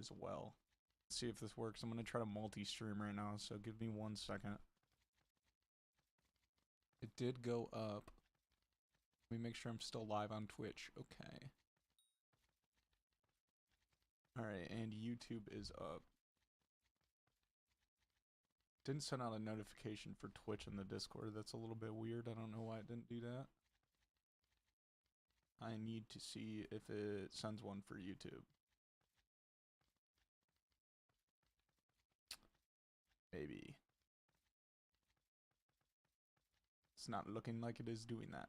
as well. Let's see if this works. I'm going to try to multi-stream right now, so give me 1 second. It did go up. Let me make sure I'm still live on Twitch. Okay. Alright, and YouTube is up. Didn't send out a notification for Twitch in the Discord. That's a little bit weird. I don't know why it didn't do that. I need to see if it sends one for YouTube. Maybe. It's not looking like it is doing that.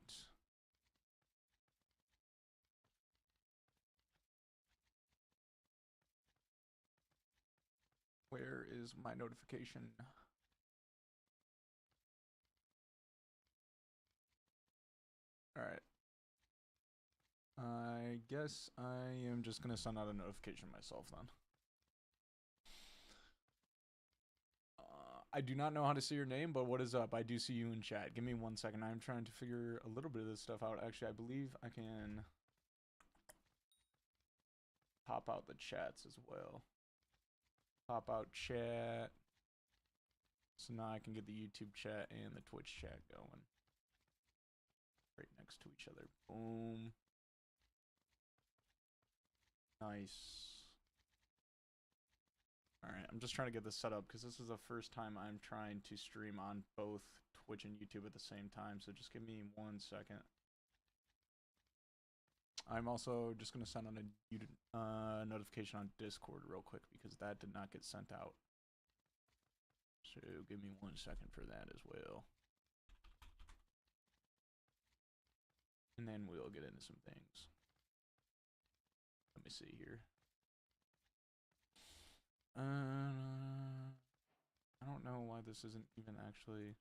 Where is my notification? Alright. I guess I am just going to send out a notification myself then. I do not know how to say your name, but what is up? I do see you in chat. Give me 1 second. I'm trying to figure a little bit of this stuff out. Actually, I believe I can pop out the chats as well. Pop out chat. So now I can get the YouTube chat and the Twitch chat going. Right next to each other. Boom. Nice. Alright, I'm just trying to get this set up because this is the first time I'm trying to stream on both Twitch and YouTube at the same time, so just give me 1 second. I'm also just going to send on a notification on Discord real quick because that did not get sent out. So give me 1 second for that as well. And then we'll get into some things. Let me see here. I don't know why this isn't even actually...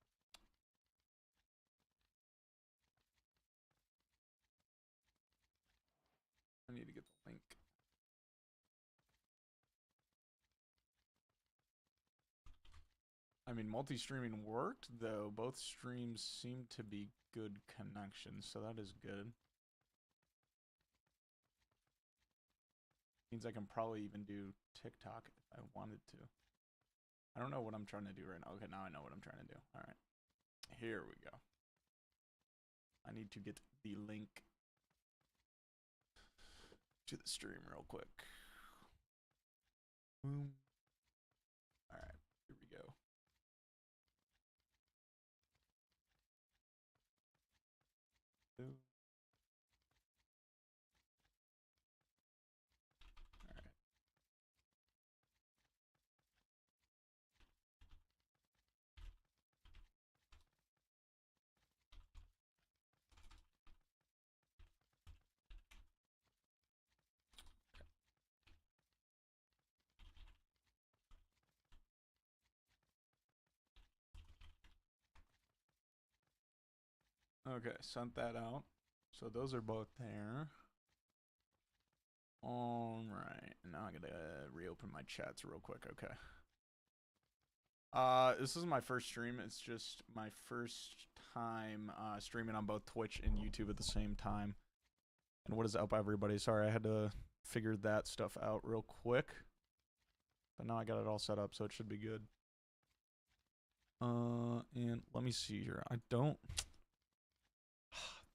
I need to get the link. I mean, multi-streaming worked, though. Both streams seem to be good connections, so that is good. Means I can probably even do TikTok if I wanted to. I don't know what I'm trying to do right now. Okay, now I know what I'm trying to do. All right. Here we go. I need to get the link to the stream real quick. Boom. All right, here we go. Boom. All right. Okay, sent that out. So those are both there. Alright, now I gotta reopen my chats real quick, okay. This is my first stream. It's just my first time streaming on both Twitch and YouTube at the same time. And what is up, everybody? Sorry, I had to figure that stuff out real quick. But now I got it all set up, so it should be good. And let me see here. I don't...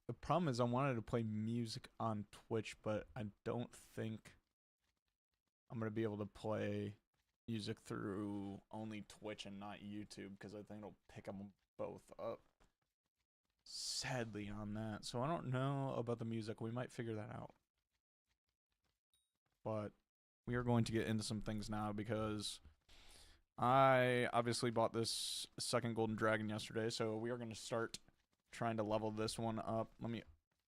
The problem is I wanted to play music on Twitch, but I don't think I'm going to be able to play music through only Twitch and not YouTube, because I think it'll pick them both up. Sadly on that. So I don't know about the music. We might figure that out. But we are going to get into some things now because I obviously bought this second golden dragon yesterday, so we are going to start trying to level this one up. Let me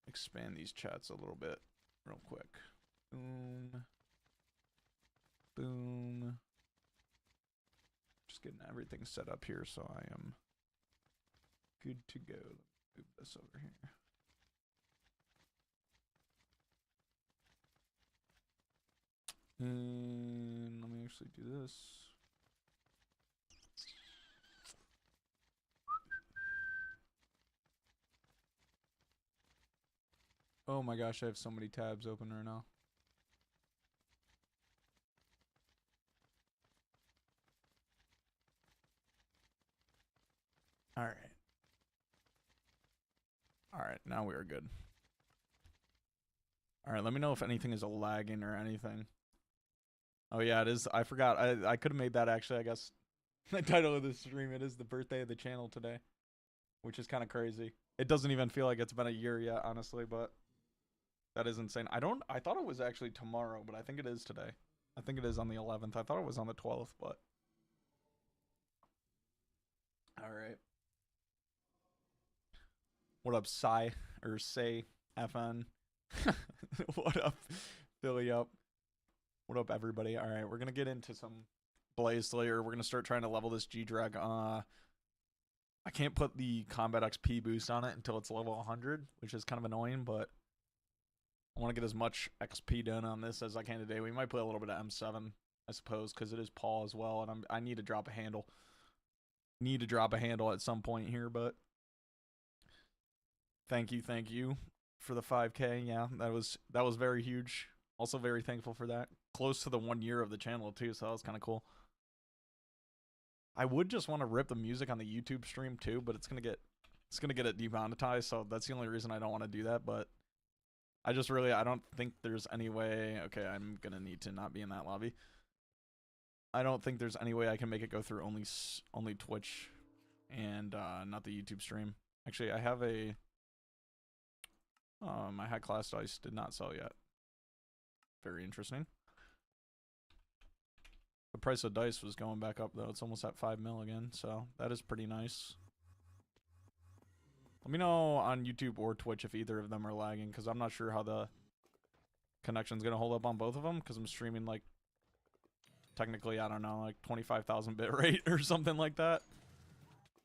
expand these chats a little bit real quick. Boom. Boom. Just getting everything set up here so I am good to go. Let me move this over here. And let me actually do this. Oh my gosh, I have so many tabs open right now. All right. All right, now we are good. All right, let me know if anything is lagging or anything. Oh yeah, it is. I forgot. I could have made that actually, I guess. The title of this stream, it is the birthday of the channel today, which is kind of crazy. It doesn't even feel like it's been a year yet, honestly, but that is insane. I thought it was actually tomorrow, but I think it is today. I think it is on the 11th. I thought it was on the 12th, but all right. What up, Psy or Say FN? What up, Billy up? What up, everybody? All right, we're gonna get into some Blaze Slayer. We're gonna start trying to level this G-Drag. I can't put the combat XP boost on it until it's level 100, which is kind of annoying, but I want to get as much XP done on this as I can today. We might play a little bit of M7, I suppose, because it is Paul as well, and I need to drop a handle. Need to drop a handle at some point here, but thank you for the 5K. Yeah, that was very huge. Also very thankful for that. Close to the 1 year of the channel too, so that was kind of cool. I would just want to rip the music on the YouTube stream too, but it's gonna get it demonetized, so that's the only reason I don't want to do that. But I don't think there's any way. Okay, I'm gonna need to not be in that lobby. I don't think there's any way I can make it go through only Twitch and not the YouTube stream. Actually, I have a my high class dice did not sell yet. Very interesting. The price of dice was going back up though. It's almost at 5 mil again, so that is pretty nice. Let me know on YouTube or Twitch if either of them are lagging, because I'm not sure how the connection's gonna hold up on both of them, because I'm streaming like technically, I don't know, like 25,000 bit rate or something like that.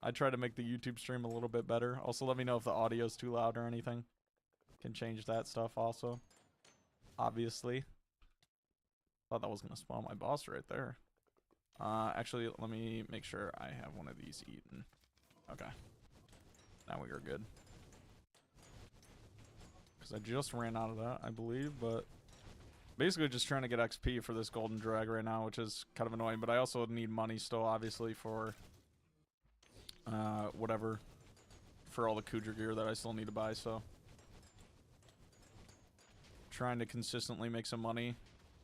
I try to make the YouTube stream a little bit better. Also, let me know if the audio's too loud or anything. Can change that stuff also. Obviously. Thought that was gonna spawn my boss right there. Actually, let me make sure I have one of these eaten. Okay. Now we are good. Because I just ran out of that, I believe, but basically just trying to get XP for this golden drag right now, which is kind of annoying, but I also need money still, obviously, for whatever, for all the Kuja gear that I still need to buy, so trying to consistently make some money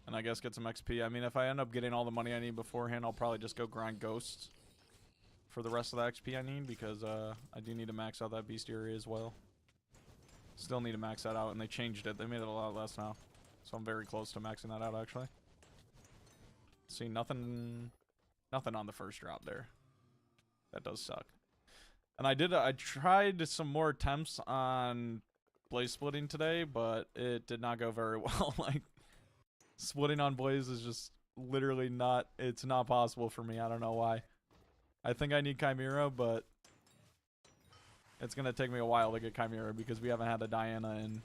and I guess get some XP. I mean, if I end up getting all the money I need beforehand, I'll probably just go grind ghosts for the rest of the XP I need, because I do need to max out that bestiary as well. Still need to max that out, and they changed it. They made it a lot less now, so I'm very close to maxing that out actually. See, nothing on the first drop there. That does suck. And I tried some more attempts on blaze splitting today, but it did not go very well. Like, splitting on blaze is just literally not, it's not possible for me. I don't know why. I think I need Chimera, but it's gonna take me a while to get Chimera because we haven't had a Diana in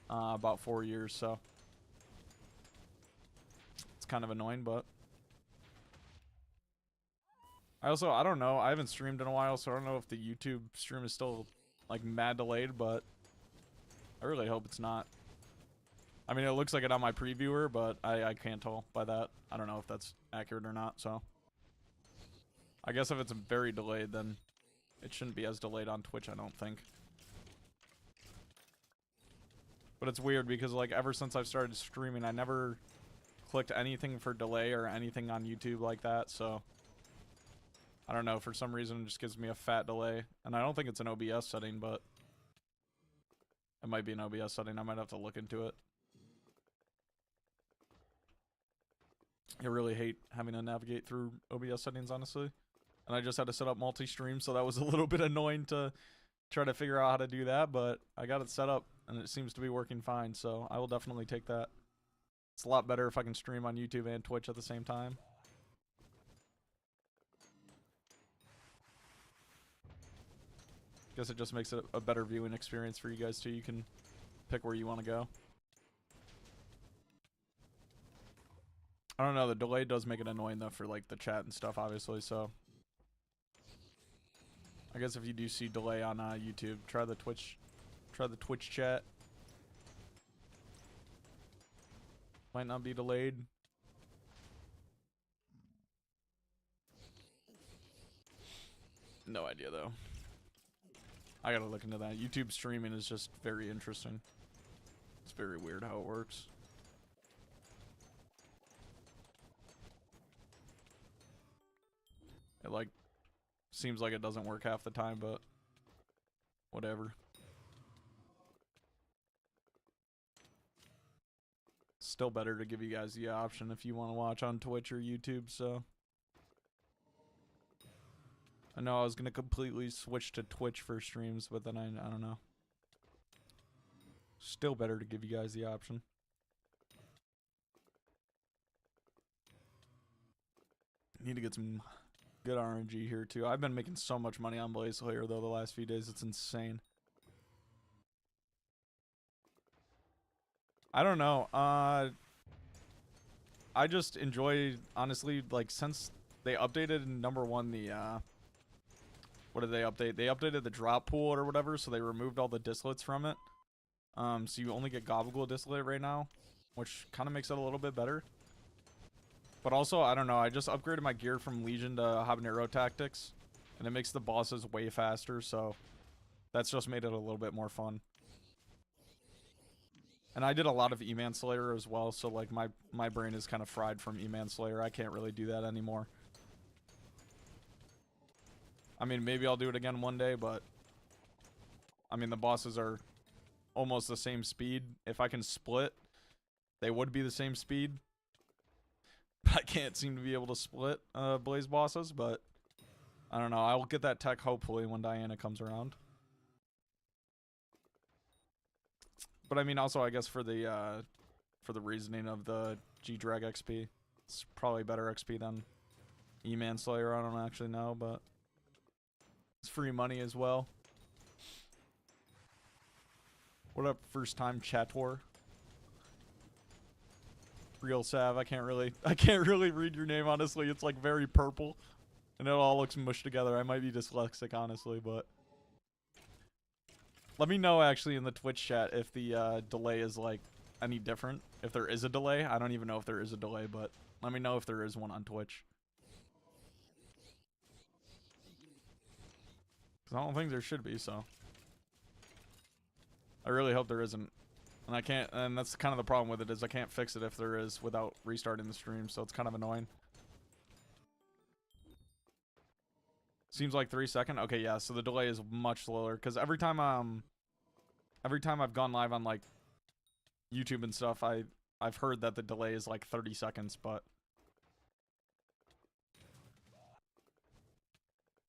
about 4 years, so it's kind of annoying. But I don't know, I haven't streamed in a while, so I don't know if the YouTube stream is still like mad delayed, but I really hope it's not. I mean, it looks like it on my previewer, but I can't tell by that. I don't know if that's accurate or not, so I guess if it's very delayed, then it shouldn't be as delayed on Twitch, I don't think. But it's weird because, like, ever since I've started streaming, I never clicked anything for delay or anything on YouTube like that, so I don't know, for some reason it just gives me a fat delay. And I don't think it's an OBS setting, but it might be an OBS setting. I might have to look into it. I really hate having to navigate through OBS settings, honestly. And I just had to set up multi-stream, so that was a little bit annoying to try to figure out how to do that, but I got it set up, and it seems to be working fine, so I will definitely take that. It's a lot better if I can stream on YouTube and Twitch at the same time. Guess it just makes it a better viewing experience for you guys, too. You can pick where you want to go. I don't know, the delay does make it annoying, though, for, like, the chat and stuff, obviously, so I guess if you do see delay on YouTube, try the Twitch chat. Might not be delayed. No idea, though. I gotta look into that. YouTube streaming is just very interesting. It's very weird how it works. It like seems like it doesn't work half the time, but whatever. Still better to give you guys the option if you want to watch on Twitch or YouTube, so. I know I was going to completely switch to Twitch for streams, but then I don't know. Still better to give you guys the option. Need to get some good RNG here too. I've been making so much money on Blaze Slayer though the last few days. It's insane. I don't know. I just enjoy, honestly, like, since they updated in #1 the, what did they update? They updated the drop pool or whatever, so they removed all the distillates from it. So you only get Gobble distillate right now, which kind of makes it a little bit better. But also, I don't know, I just upgraded my gear from Legion to Habanero Tactics, and it makes the bosses way faster, so that's just made it a little bit more fun. And I did a lot of E-Man Slayer as well, so like my brain is kind of fried from E-Man Slayer. I can't really do that anymore. I mean, maybe I'll do it again one day, but I mean, the bosses are almost the same speed. If I can split, they would be the same speed. I can't seem to be able to split Blaze bosses, but I don't know. I will get that tech hopefully when Diana comes around. But I mean, also I guess for the reasoning of the G-Drag XP, it's probably better XP than E-Man Slayer. I don't actually know, but it's free money as well. What up, first time Chator? Real Sav, I can't really read your name, honestly. It's like very purple and it all looks mushed together. I might be dyslexic, honestly, but let me know actually in the Twitch chat if the delay is like any different. If there is a delay. I don't even know if there is a delay, but let me know if there is one on Twitch. 'Cause I don't think there should be, so I really hope there isn't. And I can't, and that's kind of the problem with it, is I can't fix it if there is without restarting the stream, so it's kind of annoying. Seems like 3 seconds. Okay, yeah, so the delay is much slower, because every time I've gone live on like YouTube and stuff, I've heard that the delay is like 30 seconds, but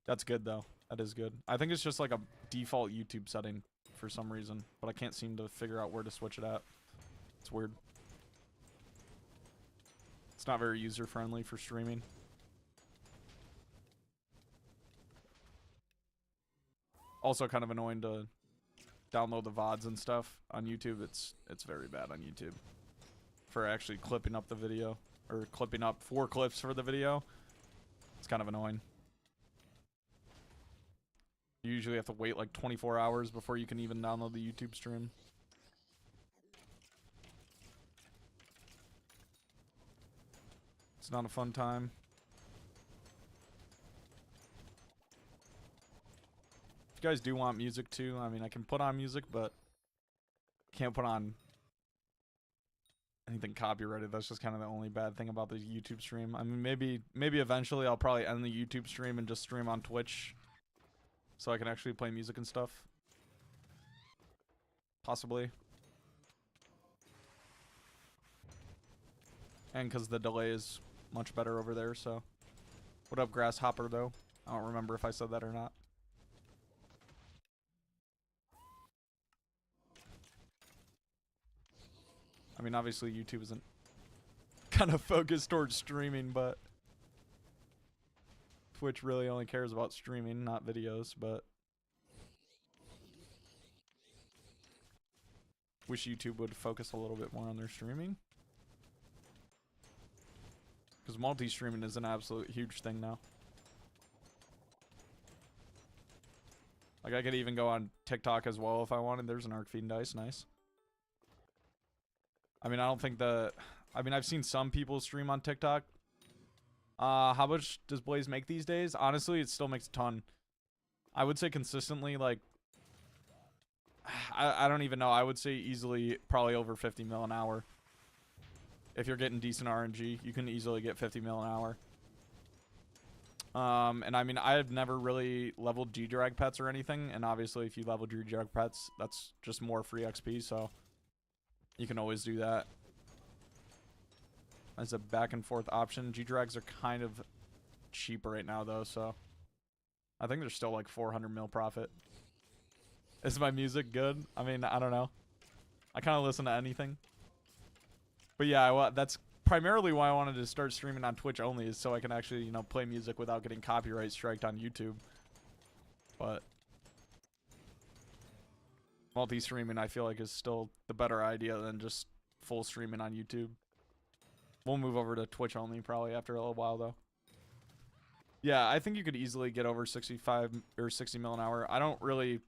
that's good though. That is good. I think it's just like a default YouTube setting for some reason, but I can't seem to figure out where to switch it at. It's weird. It's not very user friendly for streaming. Also kind of annoying to download the VODs and stuff on YouTube. It's very bad on YouTube for actually clipping up the video, or clipping up 4 clips for the video. It's kind of annoying. You usually have to wait like 24 hours before you can even download the YouTube stream. It's not a fun time. If you guys do want music too, I mean, I can put on music, but can't put on anything copyrighted. That's just kind of the only bad thing about the YouTube stream. I mean, maybe eventually I'll probably end the YouTube stream and just stream on Twitch, so I can actually play music and stuff. Possibly. And because the delay is much better over there, so. What up, Grasshopper, though? I don't remember if I said that or not. I mean, obviously YouTube isn't kind of focused towards streaming, but Twitch really only cares about streaming, not videos, but wish YouTube would focus a little bit more on their streaming. Because multi-streaming is an absolute huge thing now. Like, I could even go on TikTok as well if I wanted. There's an Arc Fiend Dice, nice. I mean, I don't think I mean, I've seen some people stream on TikTok. How much does Blaze make these days? Honestly, it still makes a ton. I would say consistently, like, I don't even know. I would say easily probably over 50 mil an hour. If you're getting decent RNG, you can easily get 50 mil an hour. And I mean, I've never really leveled G-Drag pets or anything, and obviously if you level G-Drag pets, that's just more free XP, so you can always do that. As a back and forth option. G-Drags are kind of cheap right now though, so I think there's still like 400 mil profit. Is my music good? I mean, I don't know. I kind of listen to anything. But yeah, well, that's primarily why I wanted to start streaming on Twitch only, is so I can actually, you know, play music without getting copyright striked on YouTube. But multi-streaming, I feel like, is still the better idea than just full streaming on YouTube. We'll move over to Twitch only probably after a little while, though. Yeah, I think you could easily get over 65 or 60 mil an hour. I don't really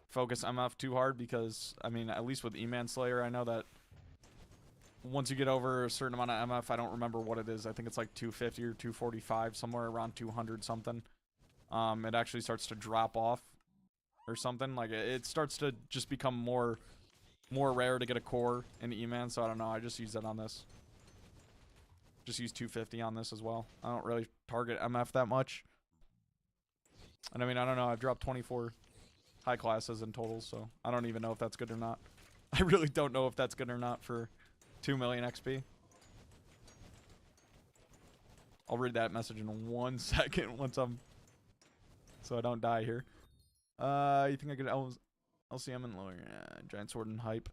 focus MF too hard because, I mean, at least with E-Man Slayer, I know that once you get over a certain amount of MF, I don't remember what it is. I think it's like 250 or 245, somewhere around 200 something. It actually starts to drop off or something. Like, it starts to just become more rare to get a core in E-Man, so I don't know. I just use that on this. Just use 250 on this as well. I don't really target MF that much. And I mean, I don't know. I've dropped 24 high classes in total, so I don't even know if that's good or not. I really don't know if that's good or not for 2 million XP. I'll read that message in 1 second once I'm... so I don't die here. You think I could LCM and lower Giant Sword and Hype?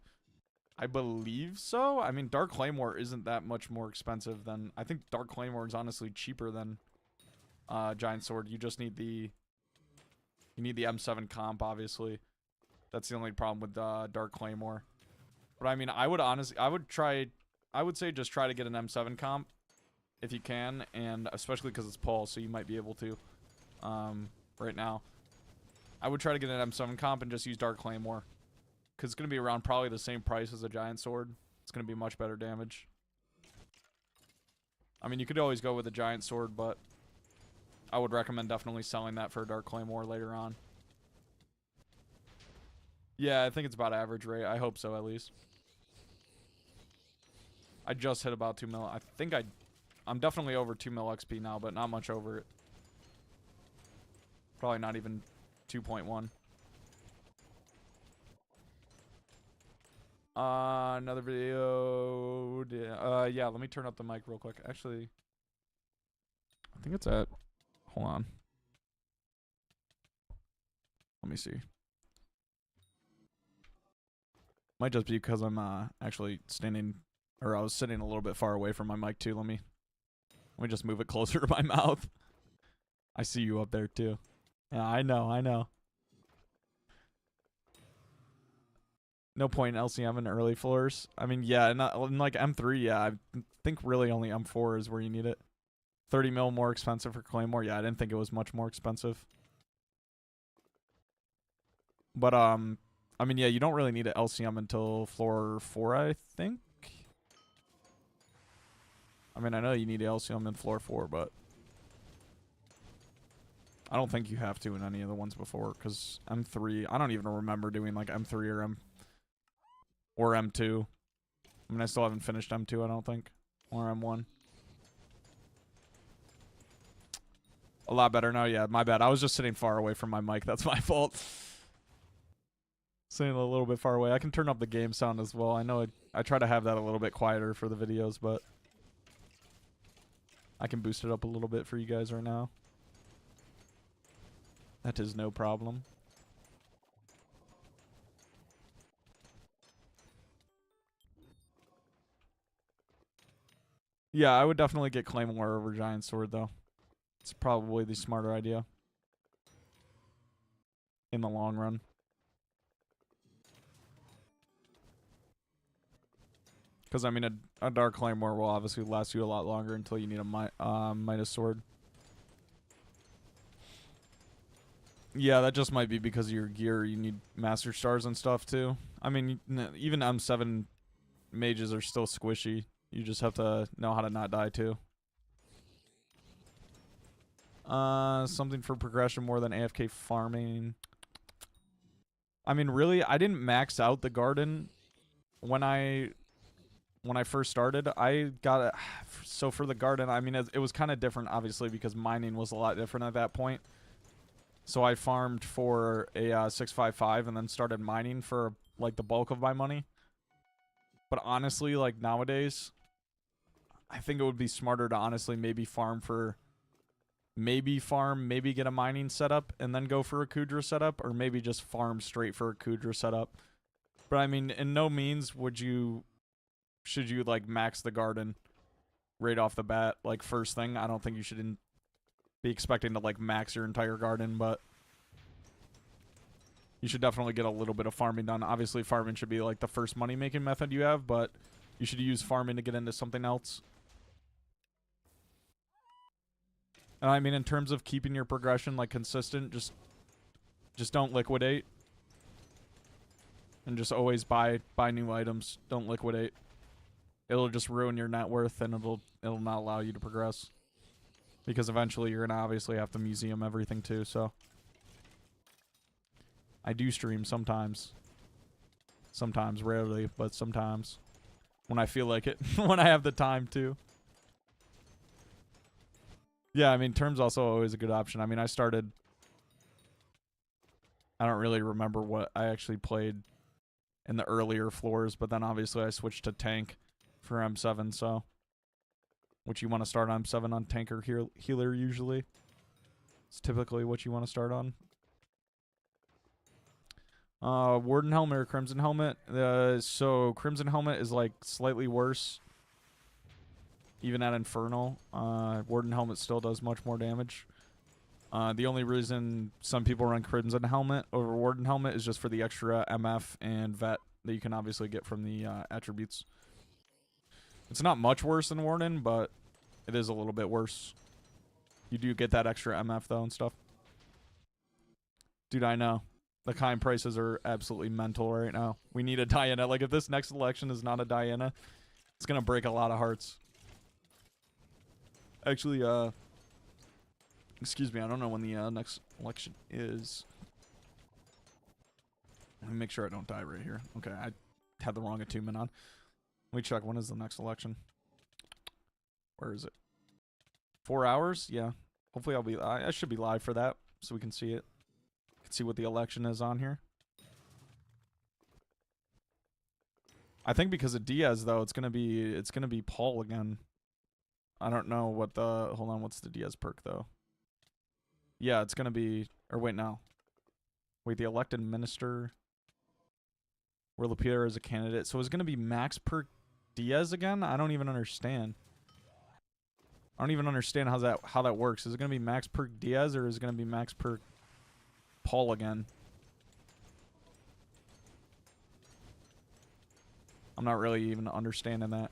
I believe so. I mean, Dark Claymore isn't that much more expensive than... I think Dark Claymore is honestly cheaper than Giant Sword. You just need the... You need the M7 comp, obviously. That's the only problem with Dark Claymore. But I mean, I would say just try to get an M7 comp if you can, and especially because it's Paul, so you might be able to right now. I would try to get an M7 comp and just use Dark Claymore, because it's going to be around probably the same price as a Giant Sword. It's going to be much better damage. I mean, you could always go with a Giant Sword, but I would recommend definitely selling that for a Dark Claymore later on. Yeah, I think it's about average rate. I hope so, at least. I just hit about 2 mil. I think I'm definitely over 2 mil XP now, but not much over it. Probably not even 2.1. Another video. Yeah, let me turn up the mic real quick. Actually, I think it's at... Hold on. Let me see. Might just be because I'm actually standing... Or I was sitting a little bit far away from my mic too. Let me just move it closer to my mouth. I see you up there too. Yeah, I know. No point in LCM in early floors. I mean, yeah, in like M3, yeah, I think really only M4 is where you need it. 30 mil more expensive for Claymore. Yeah, I didn't think it was much more expensive. But I mean, yeah, you don't really need an LCM until floor 4, I think. I mean, I know you need LCM in floor 4, but I don't think you have to in any of the ones before, because M3, I don't even remember doing like M3 or M2. I mean, I still haven't finished M2, I don't think, or M1. A lot better now. Yeah, my bad. I was just sitting far away from my mic. That's my fault. Sitting a little bit far away. I can turn up the game sound as well. I know I try to have that a little bit quieter for the videos, but I can boost it up a little bit for you guys right now. That is no problem. Yeah, I would definitely get Claymore over Giant Sword, though. It's probably the smarter idea in the long run. Because, I mean, a Dark Claymore will obviously last you a lot longer until you need a Midas Sword. Yeah, that just might be because of your gear. You need Master Stars and stuff, too. I mean, even M7 mages are still squishy. You just have to know how to not die, too. Something for progression more than AFK farming. I mean, really, I didn't max out the garden when I first started. I got it. So for the garden, I mean, it was kind of different, obviously, because mining was a lot different at that point. So I farmed for a 655 and then started mining for like the bulk of my money. But honestly, like nowadays, I think it would be smarter to honestly maybe maybe get a mining setup and then go for a Kudra setup, or maybe just farm straight for a Kudra setup. But I mean, in no means should you like max the garden right off the bat, like first thing. I don't think you should be expecting to like max your entire garden, but you should definitely get a little bit of farming done. Obviously, farming should be like the first money-making method you have, but you should use farming to get into something else. And I mean, in terms of keeping your progression like consistent, just don't liquidate, and just always buy new items. Don't liquidate. It'll just ruin your net worth, and it'll not allow you to progress, because eventually you're gonna obviously have to museum everything too. So I do stream sometimes, rarely, but sometimes when I feel like it, when I have the time to. Yeah, I mean, term's also always a good option. I mean, I don't really remember what I actually played in the earlier floors, but then obviously I switched to tank for M7, so. Which you want to start on M7 on tank or healer usually. It's typically what you want to start on. Warden Helmet or Crimson Helmet? So Crimson Helmet is like slightly worse, even at Infernal. Warden Helmet still does much more damage. The only reason some people run Crimson Helmet over Warden Helmet is just for the extra MF and Vet that you can obviously get from the attributes. It's not much worse than Warden, but it is a little bit worse. You do get that extra MF though and stuff. Dude, I know. The kind prices are absolutely mental right now. We need a Diana. Like, if this next election is not a Diana, it's gonna break a lot of hearts. Actually, excuse me, I don't know when the next election is. Let me make sure I don't die right here. Okay, I had the wrong attunement on. Let me check, when is the next election? Where is it? 4 hours? Yeah. Hopefully I should be live for that, so we can see it. See what the election is on here. I think because of Diaz though, it's gonna be Paul again. I don't know what the hold on, what's the Diaz perk though? Yeah, it's gonna be, or wait, no. Wait, the elected minister where Lapierre is a candidate. So it's gonna be max perk Diaz again? I don't even understand. I don't even understand how that works. Is it gonna be max perk Diaz, or is it gonna be max perk Paul again? I'm not really even understanding that.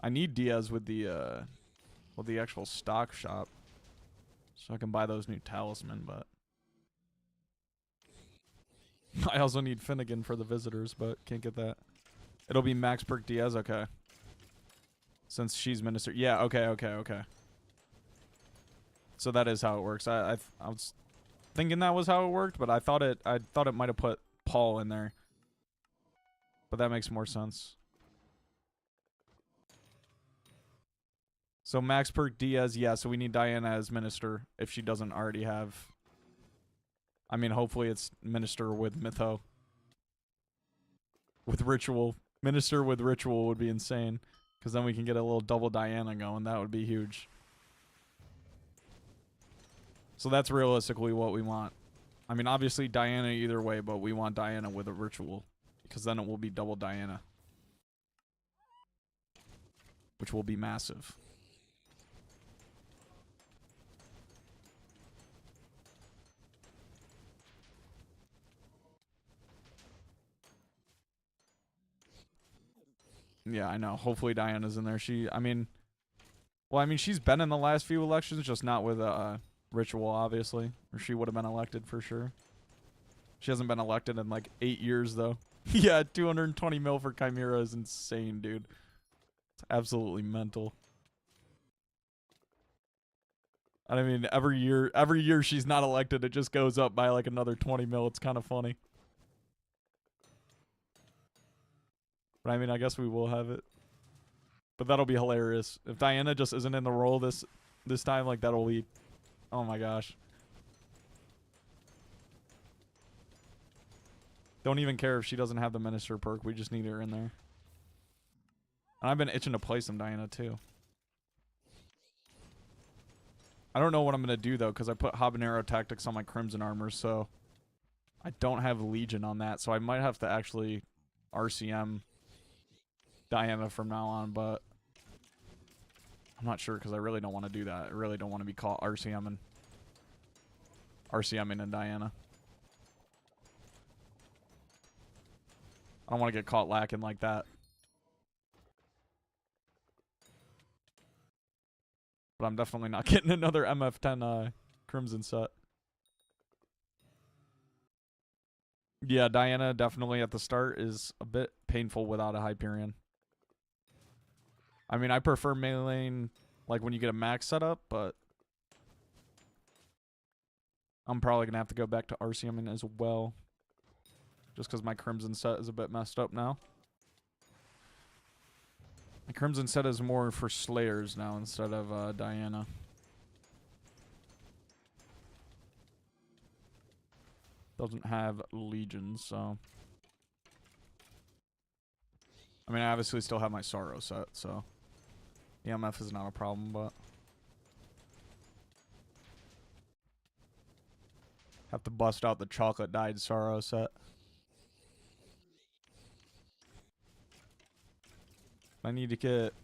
I need Diaz with the actual stock shop, so I can buy those new talisman, but I also need Finnegan for the visitors, but can't get that. It'll be max perk Diaz, okay. Since she's minister. Yeah, okay. So that is how it works. I was thinking that was how it worked, but I thought it might have put Paul in there. But that makes more sense. So max perk Diaz, yeah, so we need Diana as minister if she doesn't already have. I mean, hopefully it's minister with Mytho. With ritual. Minister with ritual would be insane. Because then we can get a little double Diana going. That would be huge. So that's realistically what we want. I mean, obviously Diana either way, but we want Diana with a ritual. Because then it will be double Diana. Which will be massive. Yeah, I know. Hopefully Diana's in there. I mean, she's been in the last few elections, just not with ritual, obviously. Or she would have been elected for sure. She hasn't been elected in like 8 years, though. Yeah, 220 mil for Chimera is insane, dude. It's absolutely mental. I mean, every year she's not elected, it just goes up by like another 20 mil. It's kind of funny. But I mean, I guess we will have it. But that'll be hilarious. If Diana just isn't in the role this time, like that'll be, oh my gosh. Don't even care if she doesn't have the minister perk. We just need her in there. And I've been itching to play some Diana too. I don't know what I'm going to do though, because I put habanero tactics on my crimson armor, so I don't have Legion on that, so I might have to actually RCM Diana from now on, but I'm not sure because I really don't want to do that. I really don't want to be caught RCMing in Diana. I don't want to get caught lacking like that. But I'm definitely not getting another MF10 Crimson set. Yeah, Diana definitely at the start is a bit painful without a Hyperion. I mean, I prefer meleeing like when you get a max setup, but I'm probably going to have to go back to RCMing as well. Just because my Crimson set is a bit messed up now. My Crimson set is more for Slayers now instead of Diana. Doesn't have Legions, so... I mean, I obviously still have my Sorrow set, so... EMF is not a problem, but... have to bust out the chocolate dyed Sorrow set. I need to get...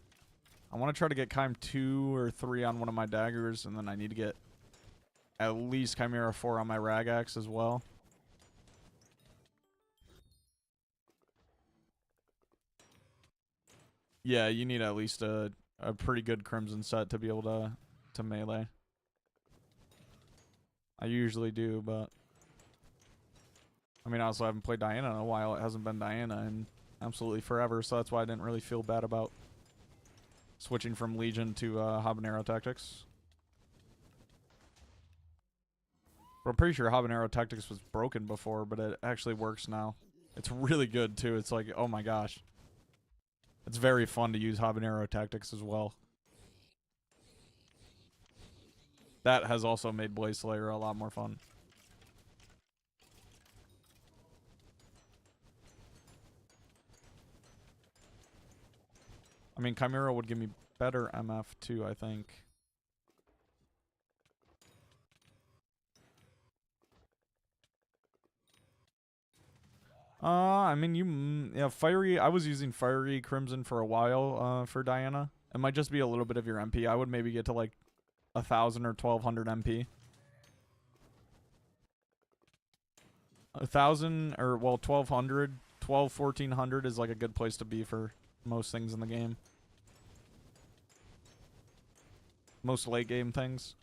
I want to try to get Chime 2 or 3 on one of my daggers, and then I need to get at least Chimera 4 on my Ragax as well. Yeah, you need at least a pretty good Crimson set to be able to melee. I usually do, but... I mean, I also haven't played Diana in a while. It hasn't been Diana in absolutely forever, so that's why I didn't really feel bad about switching from Legion to Habanero Tactics. But I'm pretty sure Habanero Tactics was broken before, but it actually works now. It's really good, too. It's like, oh my gosh. It's very fun to use Habanero Tactics as well. That has also made Blaze Slayer a lot more fun. I mean, Chimera would give me better MF too, I think. I mean, yeah, Fiery, I was using Fiery Crimson for a while, for Diana. It might just be a little bit of your MP. I would maybe get to like 1,000 or 1,200 MP. 1,000 or, well, 1,200, 1,400 is like a good place to be for most things in the game. Most late game things.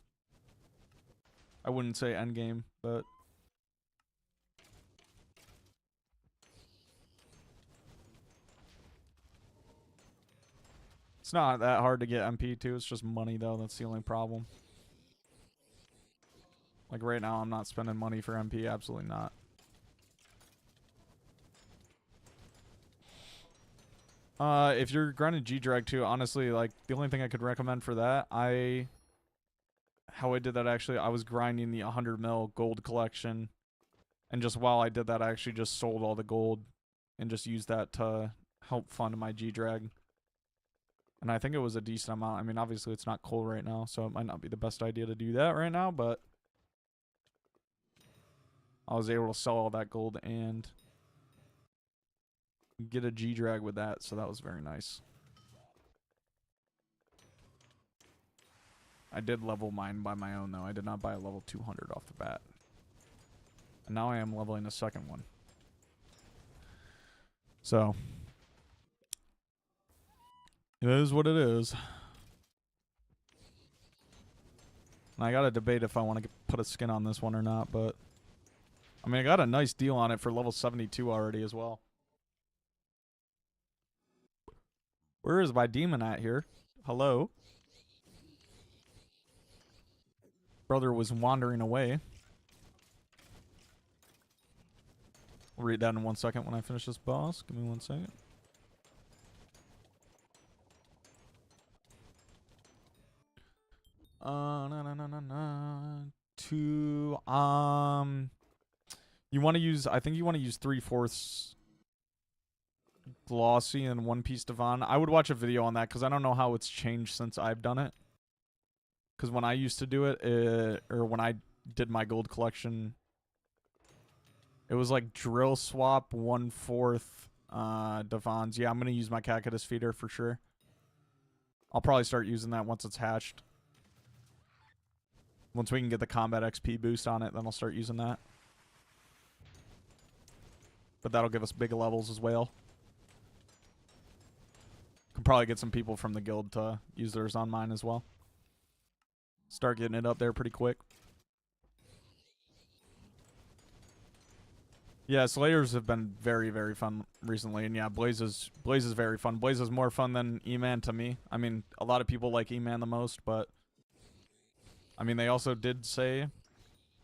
I wouldn't say end game, but... It's not that hard to get MP too, it's just money though, that's the only problem. Like right now I'm not spending money for MP, absolutely not. If you're grinding G-Drag too, honestly, like, the only thing I could recommend for that, how I did that actually, I was grinding the 100 mil gold collection, and just while I did that, I actually just sold all the gold, and just used that to help fund my G-Drag. And I think it was a decent amount. I mean, obviously it's not cold right now, so it might not be the best idea to do that right now, but I was able to sell all that gold and get a G-Drag with that, so that was very nice. I did level mine by my own, though. I did not buy a level 200 off the bat. And now I am leveling a second one. So, it is what it is. And I gotta debate if I want to put a skin on this one or not, but... I mean, I got a nice deal on it for level 72 already as well. Where is my demon at here? Hello? Brother was wandering away. I'll read that in 1 second when I finish this boss. Give me 1 second. You want to use, I think you want to use 3/4 glossy and 1 piece Devon. I would watch a video on that because I don't know how it's changed since I've done it. Because when I used to do it, or when I did my gold collection, it was like drill swap 1/4 Devons. Yeah, I'm going to use my Cactus feeder for sure. I'll probably start using that once it's hatched. Once we can get the combat XP boost on it, then I'll start using that. But that'll give us big levels as well. Could probably get some people from the guild to use theirs on mine as well. Start getting it up there pretty quick. Yeah, Slayers have been very, very fun recently. And yeah, Blaze is very fun. Blaze is more fun than E-Man to me. I mean, a lot of people like E-Man the most, but I mean, they also did say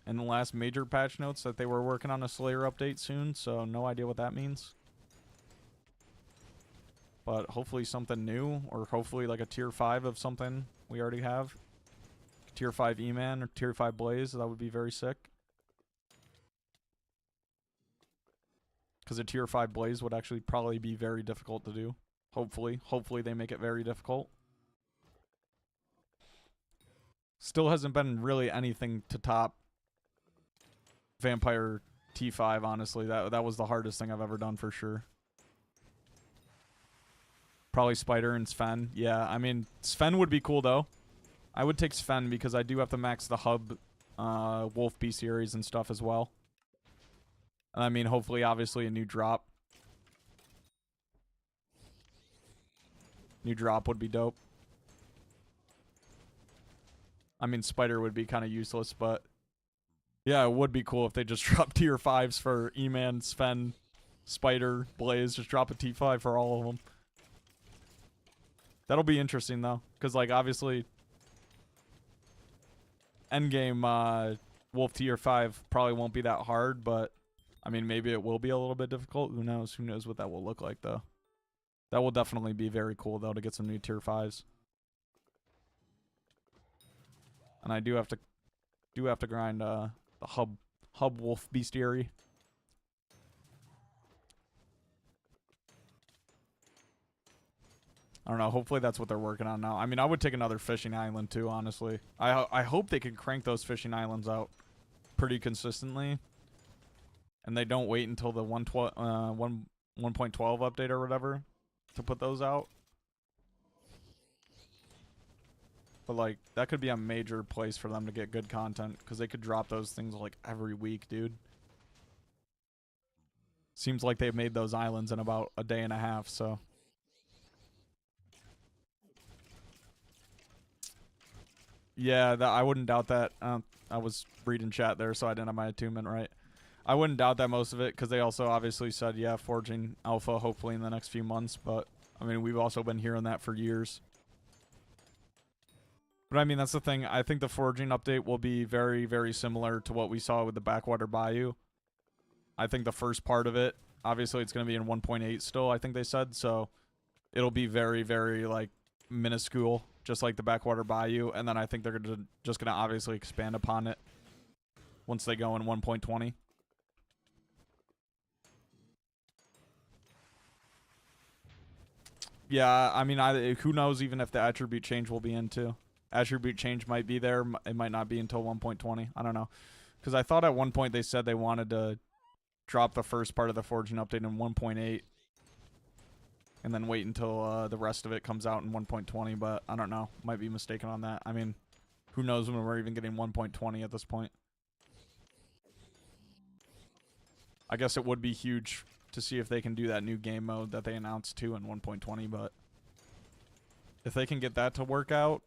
in the last major patch notes that they were working on a Slayer update soon, so no idea what that means. But hopefully something new, or hopefully like a tier 5 of something we already have. Tier 5 E-Man or tier 5 Blaze, that would be very sick. Because a tier 5 Blaze would actually probably be very difficult to do. Hopefully they make it very difficult. Still hasn't been really anything to top Vampire T5, honestly. That was the hardest thing I've ever done for sure. Probably Spider and Sven. Yeah, I mean, Sven would be cool though. I would take Sven because I do have to max the hub Wolf bestiaries and stuff as well. And I mean, hopefully, obviously, a new drop. New drop would be dope. I mean, Spider would be kind of useless, but yeah, it would be cool if they just drop tier 5s for E-Man, Sven, Spider, Blaze. Just drop a T5 for all of them. That'll be interesting, though. Because, like, obviously, endgame Wolf tier 5 probably won't be that hard, but I mean, maybe it will be a little bit difficult. Who knows? Who knows what that will look like, though. That will definitely be very cool, though, to get some new tier 5s. And I do have to grind the hub wolf bestiary. I don't know. Hopefully that's what they're working on now. I mean, I would take another fishing island too, honestly. I hope they can crank those fishing islands out pretty consistently. And they don't wait until the 1.12 update or whatever to put those out. But, like, that could be a major place for them to get good content, because they could drop those things, like, every week, dude. Seems like they've made those islands in about a day and a half, so. Yeah, I wouldn't doubt that. I was reading chat there, so I didn't have my attunement right. I wouldn't doubt that most of it, because they also obviously said, yeah, forging alpha hopefully in the next few months, but, I mean, we've also been hearing that for years. But I mean, that's the thing. I think the foraging update will be very, very similar to what we saw with the Backwater Bayou. I think the first part of it, obviously it's going to be in 1.8 still, I think they said. So it'll be very, very, like, minuscule, just like the Backwater Bayou. And then I think they're just going to obviously expand upon it once they go in 1.20. Yeah, I mean, who knows even if the attribute change will be in too. Attribute change might be there. It might not be until 1.20. I don't know. Because I thought at one point they said they wanted to drop the first part of the forging update in 1.8. And then wait until the rest of it comes out in 1.20. But I don't know. Might be mistaken on that. I mean, who knows when we're even getting 1.20 at this point. I guess it would be huge to see if they can do that new game mode that they announced too in 1.20. But if they can get that to work out,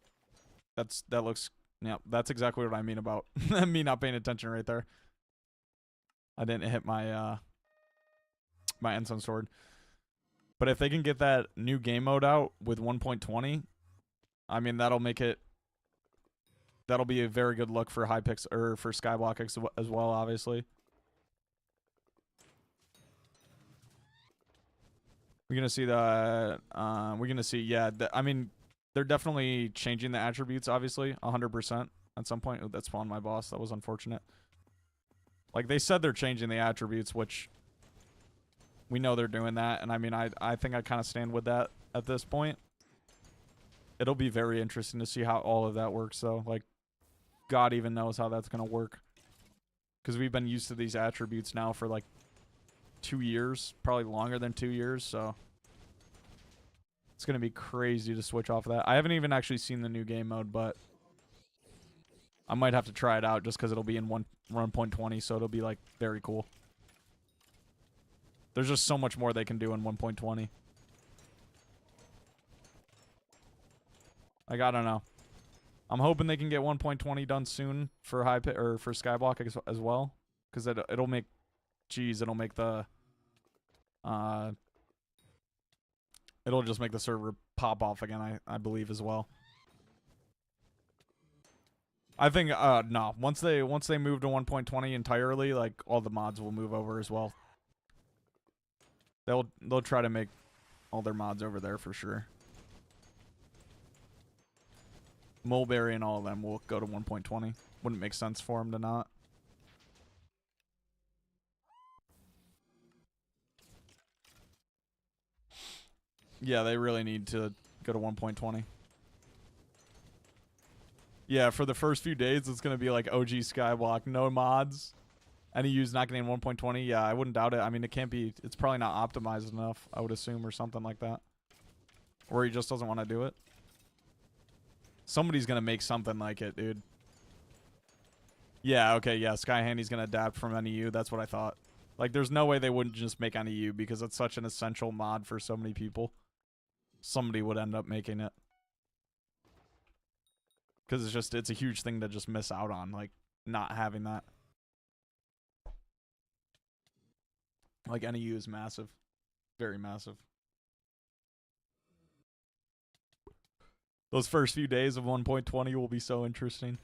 that looks, yeah, that's exactly what I mean about me not paying attention right there. I didn't hit my my Ensign sword. But if they can get that new game mode out with 1.20, I mean, that'll make it that'll be a very good look for Hypixel or for Skyblock as well, obviously. We're gonna see the we're gonna see, yeah, I mean, they're definitely changing the attributes, obviously, 100% at some point. Ooh, that spawned my boss. That was unfortunate. Like, they said they're changing the attributes, which we know they're doing that, and I mean, I think I kind of stand with that at this point. It'll be very interesting to see how all of that works, though. Like, God even knows how that's gonna work. Because we've been used to these attributes now for, like, 2 years, probably longer than 2 years, so it's gonna be crazy to switch off of that. I haven't even actually seen the new game mode, but I might have to try it out just because it'll be in 1.20, so it'll be like very cool. There's just so much more they can do in 1.20. Like, I don't know. I'm hoping they can get 1.20 done soon for for Skyblock as well, because it'll make, it'll make the it'll just make the server pop off again, I believe, as well. I think no, once they move to 1.20 entirely, like, all the mods will move over as well. They'll try to make all their mods over there for sure. Mulberry and all of them will go to 1.20. Wouldn't make sense for them to not. Yeah, they really need to go to 1.20. Yeah, for the first few days, it's going to be like OG Skyblock, no mods. NEU's not getting 1.20. Yeah, I wouldn't doubt it. I mean, it can't be, it's probably not optimized enough, I would assume, or something like that. Or he just doesn't want to do it. Somebody's going to make something like it, dude. Yeah, okay, yeah, Sky Handy's going to adapt from NEU. That's what I thought. Like, there's no way they wouldn't just make NEU because it's such an essential mod for so many people. Somebody would end up making it. Because it's a huge thing to just miss out on, like, not having that. Like, NEU is massive. Very massive. Those first few days of 1.20 will be so interesting.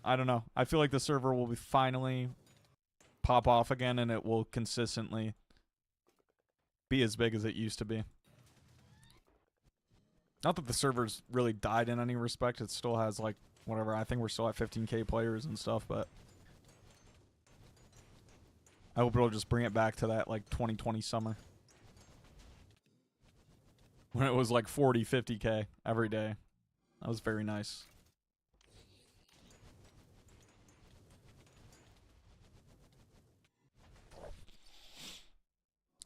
I don't know. I feel like the server will be finally pop off again, and it will consistently be as big as it used to be. Not that the server's really died in any respect. It still has, like, whatever. I think we're still at 15K players and stuff, but I hope it'll just bring it back to that, like, 2020 summer. When it was, like, 40, 50K every day. That was very nice.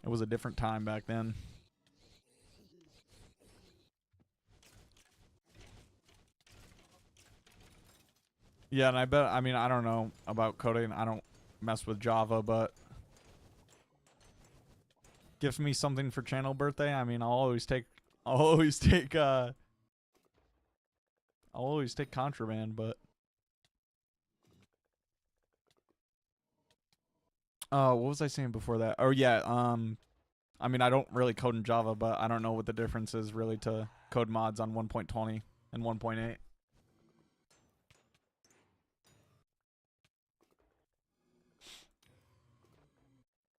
It was a different time back then. Yeah, and I bet, I mean, I don't know about coding. I don't mess with Java, but give me something for channel birthday. I mean, I'll always take Contraband, but what was I saying before that? Oh yeah, I mean, I don't really code in Java, but I don't know what the difference is really to code mods on 1.20 and 1.8.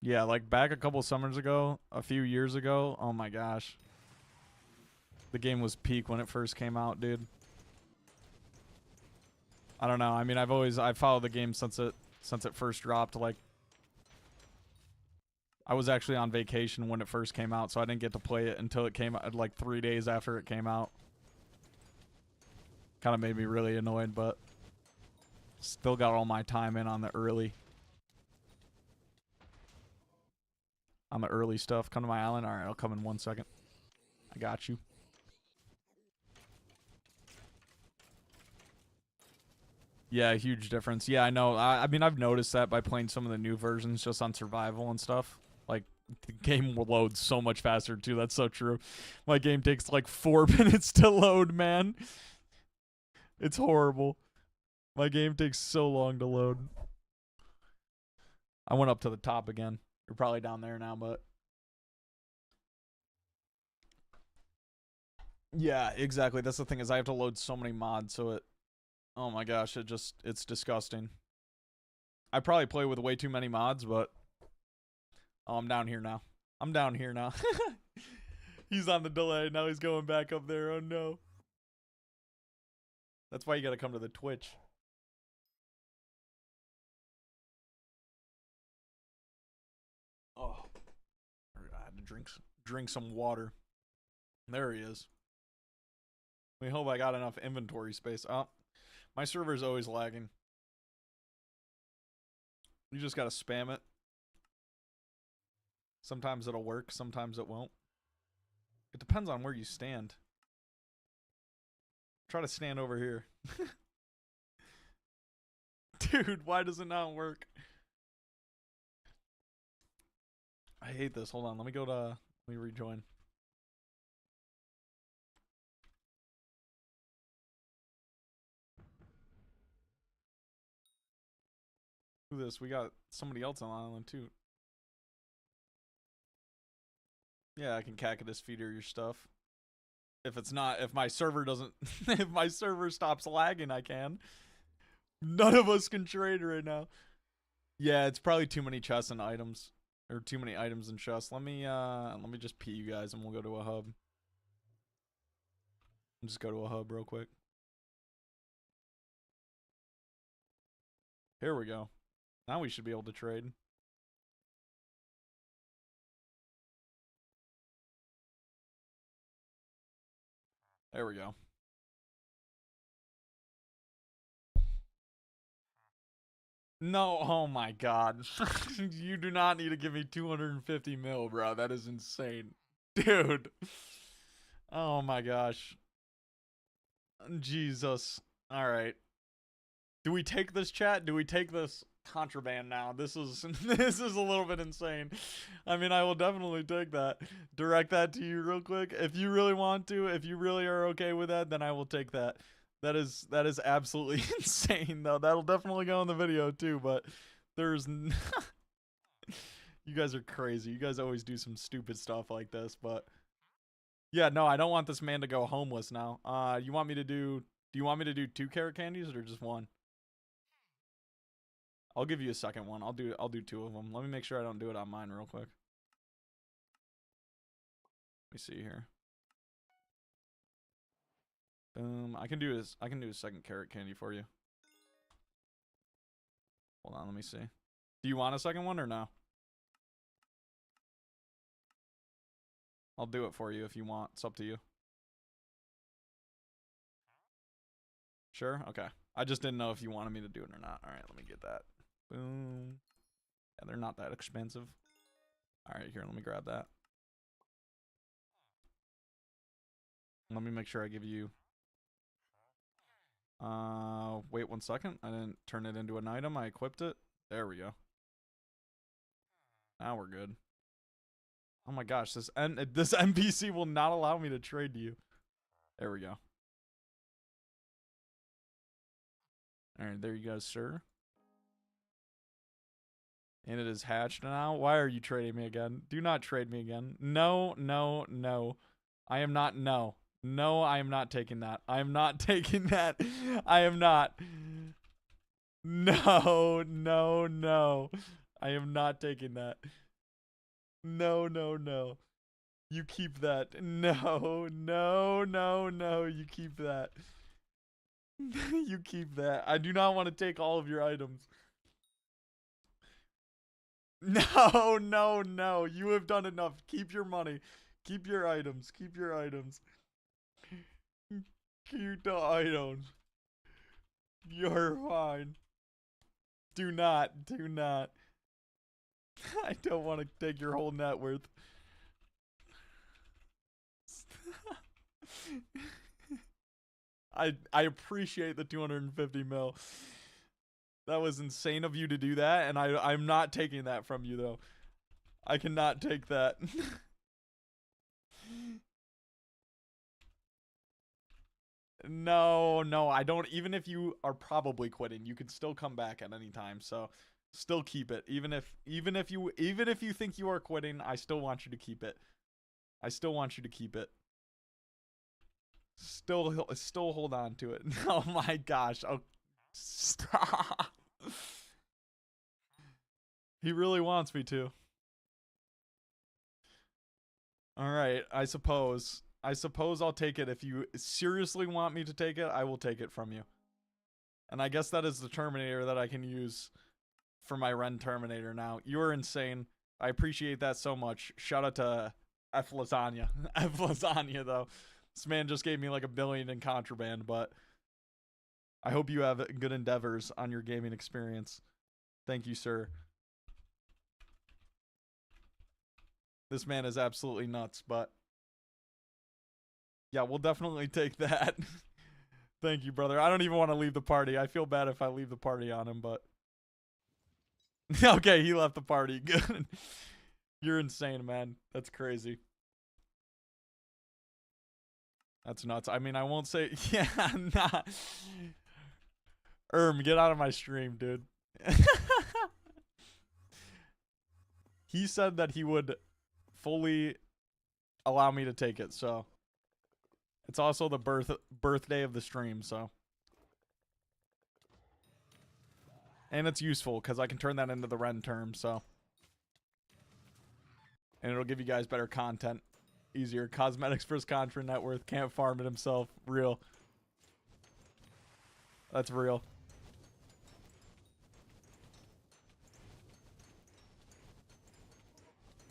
Yeah, like back a couple summers ago, a few years ago, oh my gosh. The game was peak when it first came out, dude. I don't know. I mean, I've followed the game since it first dropped. Like, I was actually on vacation when it first came out, so I didn't get to play it until it came out, like 3 days after it came out. Kind of made me really annoyed, but still got all my time in on the early stuff. Come to my island. All right, I'll come in 1 second. I got you. Yeah, huge difference. Yeah, I know. I mean, I've noticed that by playing some of the new versions just on survival and stuff. Like, the game will load so much faster, too. That's so true. My game takes, like, 4 minutes to load, man. It's horrible. My game takes so long to load. I went up to the top again. You're probably down there now, but... Yeah, exactly. That's the thing, is I have to load so many mods, so it... Oh my gosh, it's disgusting. I probably play with way too many mods, but oh, I'm down here now. I'm down here now. He's on the delay. Now he's going back up there. Oh no. That's why you gotta come to the Twitch. Oh. I had to drink some water. There he is. We hope I got enough inventory space. Oh. My server's always lagging. You just gotta spam it. Sometimes it'll work, sometimes it won't. It depends on where you stand. Try to stand over here. Dude, why does it not work? I hate this. Hold on, let me rejoin. Do this. We got somebody else on the island too. Yeah, I can cactus feeder your stuff. If my server doesn't, if my server stops lagging, I can. None of us can trade right now. Yeah, it's probably too many chests and items, or too many items and chests. Let me just pee you guys, and we'll go to a hub. Just go to a hub real quick. Here we go. Now we should be able to trade. There we go. No, oh my god. You do not need to give me 250 mil, bro. That is insane. Dude. Oh my gosh. Jesus. Alright. Do we take this, chat? Do we take this contraband now? This is this is a little bit insane. I mean, I will definitely take that. Direct that to you real quick. If you really want to, if you really are okay with that, then I will take that. That is absolutely insane, though. That'll definitely go in the video too, but there's you guys are crazy. You guys always do some stupid stuff like this, but yeah, no, I don't want this man to go homeless now. Do you want me to do 2 carrot candies or just 1? I'll give you a second one. I'll do 2 of them. Let me make sure I don't do it on mine real quick. Let me see here. I can do a second carrot candy for you. Hold on, let me see. Do you want a second one or no? I'll do it for you if you want. It's up to you. Sure? Okay. I just didn't know if you wanted me to do it or not. Alright, let me get that. Boom. Yeah, they're not that expensive. Alright, here, let me grab that. Let me make sure I give you... wait 1 second. I didn't turn it into an item. I equipped it. There we go. Now we're good. Oh my gosh, this NPC will not allow me to trade to you. There we go. Alright, there you go, sir. And it is hatched now. Why are you trading me again? Do not trade me again. No, no, no. I am not, no. No, I am not taking that. I am not taking that. I am not. No, no, no. I am not taking that. No, no, no. You keep that. No, no, no, no. You keep that. You keep that. I do not want to take all of your items. No, no, no. You have done enough. Keep your money. Keep your items. Keep your items. Keep the items. You're fine. Do not. Do not. I don't want to take your whole net worth. I appreciate the 250 mil. That was insane of you to do that, and I'm not taking that from you, though. I cannot take that. No, no, I don't. Even if you are probably quitting, you can still come back at any time. So, still keep it. Even if you think you are quitting, I still want you to keep it. I still want you to keep it. Still hold on to it. Oh my gosh. Oh, stop. He really wants me to. All right, I suppose I'll take it. If you seriously want me to take it, I will take it from you. And I guess that is the Terminator that I can use for my Ren Terminator now. You're insane. I appreciate that so much. Shout out to F Lasagna. F Lasagna, though. This man just gave me like $1 billion in contraband, but I hope you have good endeavors on your gaming experience. Thank you, sir. This man is absolutely nuts, but yeah, we'll definitely take that. Thank you, brother. I don't even want to leave the party. I feel bad if I leave the party on him, but okay, he left the party. Good. You're insane, man. That's crazy. That's nuts. I mean, I won't say yeah, nah. Get out of my stream, dude. He said that he would fully allow me to take it, so it's also the birthday of the stream, so. And it's useful because I can turn that into the Ren term, so. And it'll give you guys better content. Easier. Cosmetics versus Contra net worth. Can't farm it himself. Real. That's real.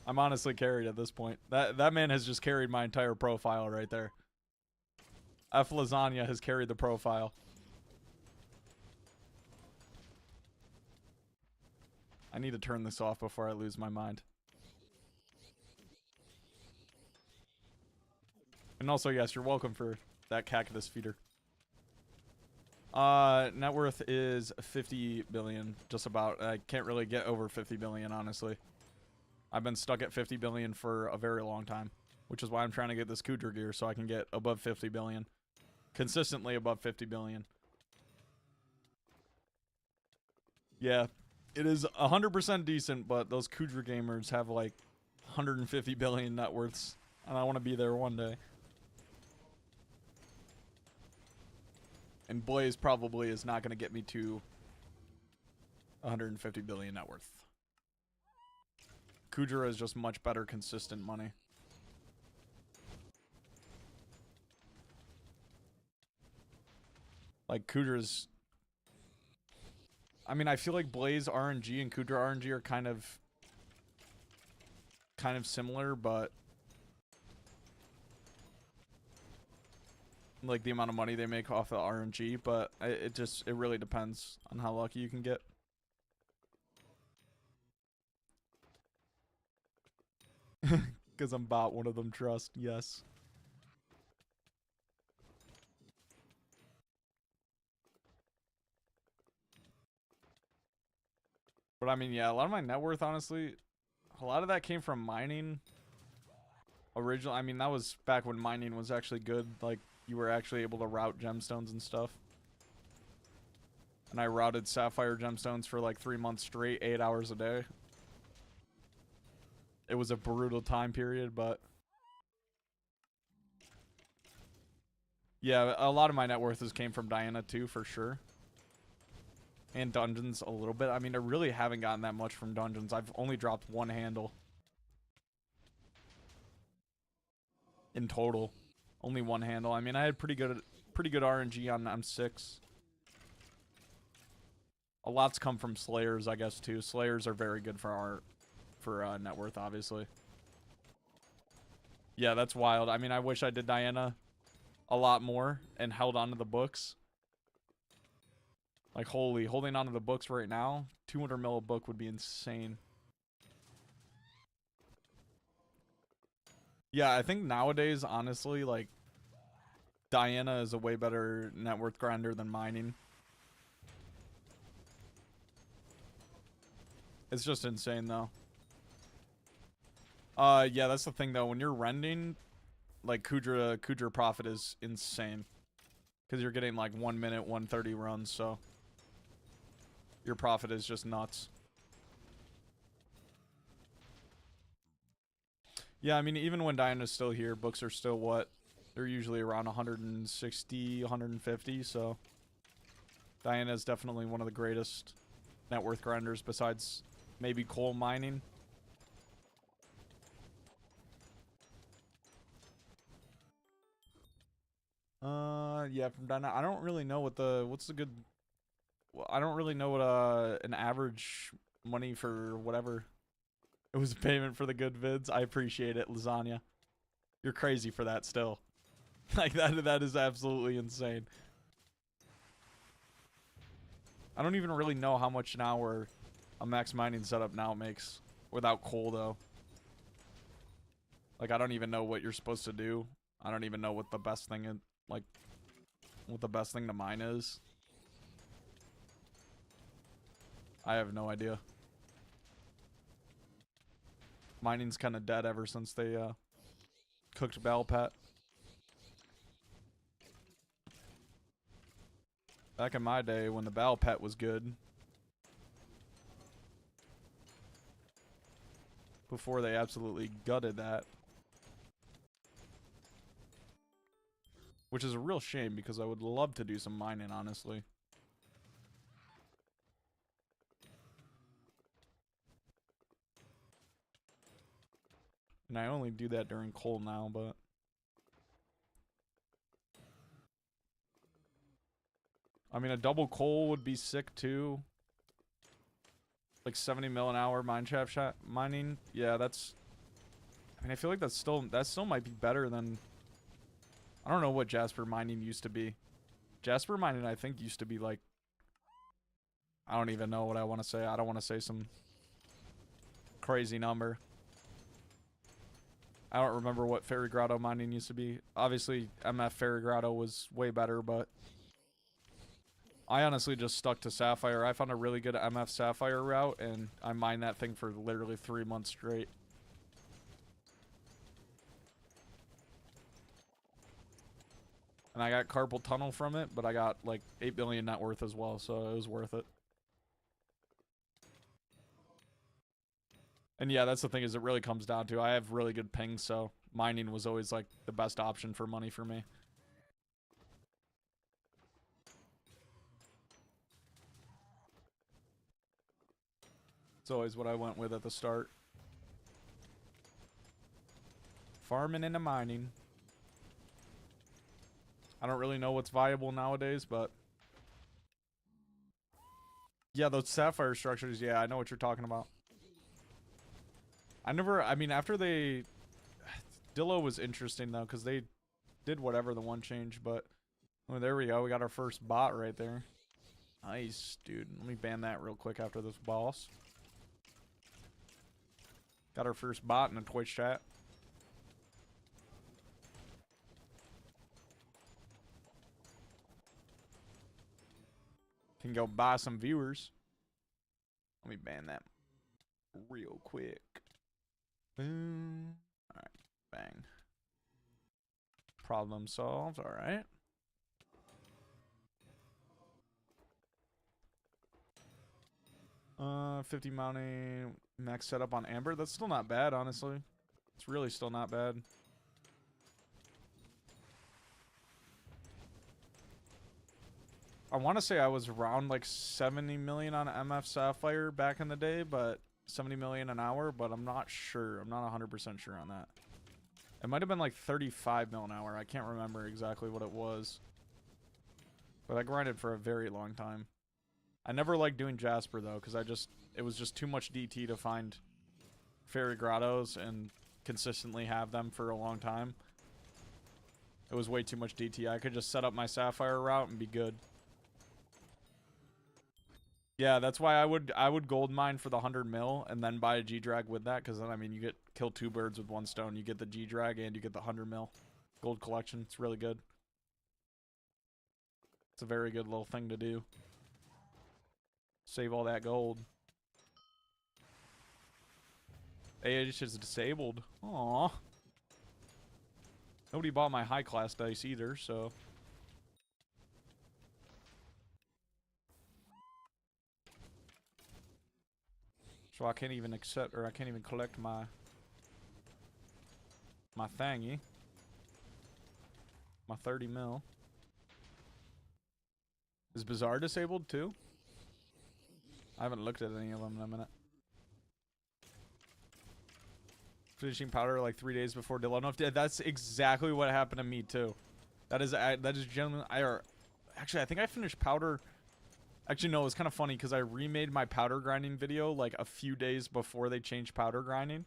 I'm honestly carried at this point. That man has just carried my entire profile right there. F Lasagna has carried the profile. I need to turn this off before I lose my mind. And also, yes, you're welcome for that cactus feeder. Net worth is 50 billion, just about. I can't really get over 50 billion, honestly. I've been stuck at 50 billion for a very long time, which is why I'm trying to get this Kudra gear so I can get above 50 billion. Consistently above 50 billion. Yeah, it is 100% decent, but those Kudra gamers have like 150 billion net worths, and I want to be there one day. And Blaze probably is not going to get me to 150 billion net worth. Kudra is just much better consistent money. Like Kudra's, I mean, I feel like Blaze RNG and Kudra RNG are kind of similar, but like the amount of money they make off of RNG, but it really depends on how lucky you can get. Because I'm bot one of them, trust, yes. But I mean, yeah, a lot of my net worth, honestly, a lot of that came from mining. Originally, I mean, that was back when mining was actually good. Like, you were actually able to route gemstones and stuff. And I routed sapphire gemstones for like 3 months straight, 8 hours a day. It was a brutal time period, but yeah, a lot of my net worth came from Diana too, for sure. And dungeons a little bit. I mean, I really haven't gotten that much from dungeons. I've only dropped 1 handle. In total. Only 1 handle. I mean, I had pretty good RNG on M6. A lot's come from Slayers, I guess, too. Slayers are very good for net worth, obviously. Yeah, that's wild. I mean, I wish I did Diana a lot more and held on to the books. Like, holding on to the books right now, 200 mil a book would be insane. Yeah, I think nowadays, honestly, like, Diana is a way better net worth grinder than mining. It's just insane, though. Yeah, that's the thing, though. When you're rending, like, Kudra profit is insane. Because you're getting, like, 1 minute, 130 runs, so your profit is just nuts. Yeah, I mean, even when Diana's still here, books are still what? They're usually around 160, 150, so Diana is definitely one of the greatest net worth grinders besides maybe coal mining. Yeah, from Diana, I don't really know what what's the good. Well, I don't really know what an average money for whatever. It was a payment for the good vids. I appreciate it, lasagna. You're crazy for that still. Like that is absolutely insane. I don't even really know how much an hour a max mining setup now makes without coal though. Like I don't even know what you're supposed to do. I don't even know what the best thing is, like what the best thing to mine is. I have no idea. Mining's kind of dead ever since they cooked Battle Pet. Back in my day when the Battle Pet was good. Before they absolutely gutted that. Which is a real shame because I would love to do some mining, honestly. And I only do that during coal now, but... I mean, a double coal would be sick too. Like 70 mil an hour mineshaft mining. Yeah, that's... I mean, I feel like that still might be better than... I don't know what Jasper mining used to be. Jasper mining, I think, used to be like... I don't even know what I want to say. I don't want to say some crazy number. I don't remember what Fairy Grotto mining used to be. Obviously, MF Fairy Grotto was way better, but... I honestly just stuck to Sapphire. I found a really good MF Sapphire route, and I mined that thing for literally 3 months straight. And I got carpal tunnel from it, but I got like 8 billion net worth as well, so it was worth it. And yeah, that's the thing, is it really comes down to I have really good ping, so mining was always like the best option for money for me. It's always what I went with at the start. Farming into mining. I don't really know what's viable nowadays, but... Yeah, those sapphire structures, yeah, I know what you're talking about. I mean, after they... Dillo was interesting, though, because they did whatever the one change, but... Oh, there we go, we got our first bot right there. Nice, dude. Let me ban that real quick after this boss. Got our first bot in the Twitch chat. Can go buy some viewers. Let me ban that real quick. Boom. Alright, bang. Problem solved, alright. Uh, 50 mounting max setup on Amber. That's still not bad, honestly. It's really still not bad. I want to say I was around like 70 million on MF Sapphire back in the day, but 70 million an hour, but I'm not sure. I'm not 100% sure on that. It might have been like 35 mil an hour. I can't remember exactly what it was. But I grinded for a very long time. I never liked doing Jasper though, because it was just too much DT to find Fairy Grottos and consistently have them for a long time. It was way too much DT. I could just set up my Sapphire route and be good. Yeah, that's why I would gold mine for the 100 mil and then buy a G-Drag with that, because then, I mean, you kill 2 birds with 1 stone. You get the G-Drag and you get the 100 mil gold collection. It's really good. It's a very good little thing to do. Save all that gold. AH is disabled. Aww. Nobody bought my high class dice either, so... So I can't even accept, or I can't even collect my thingy. my 30 mil. Is Bazaar disabled too? I haven't looked at any of them in a minute. Finishing powder like 3 days before deload. That's exactly what happened to me too. That is genuinely. Actually, I think I finished powder. Actually, no, it was kind of funny because I remade my powder grinding video like a few days before they changed powder grinding,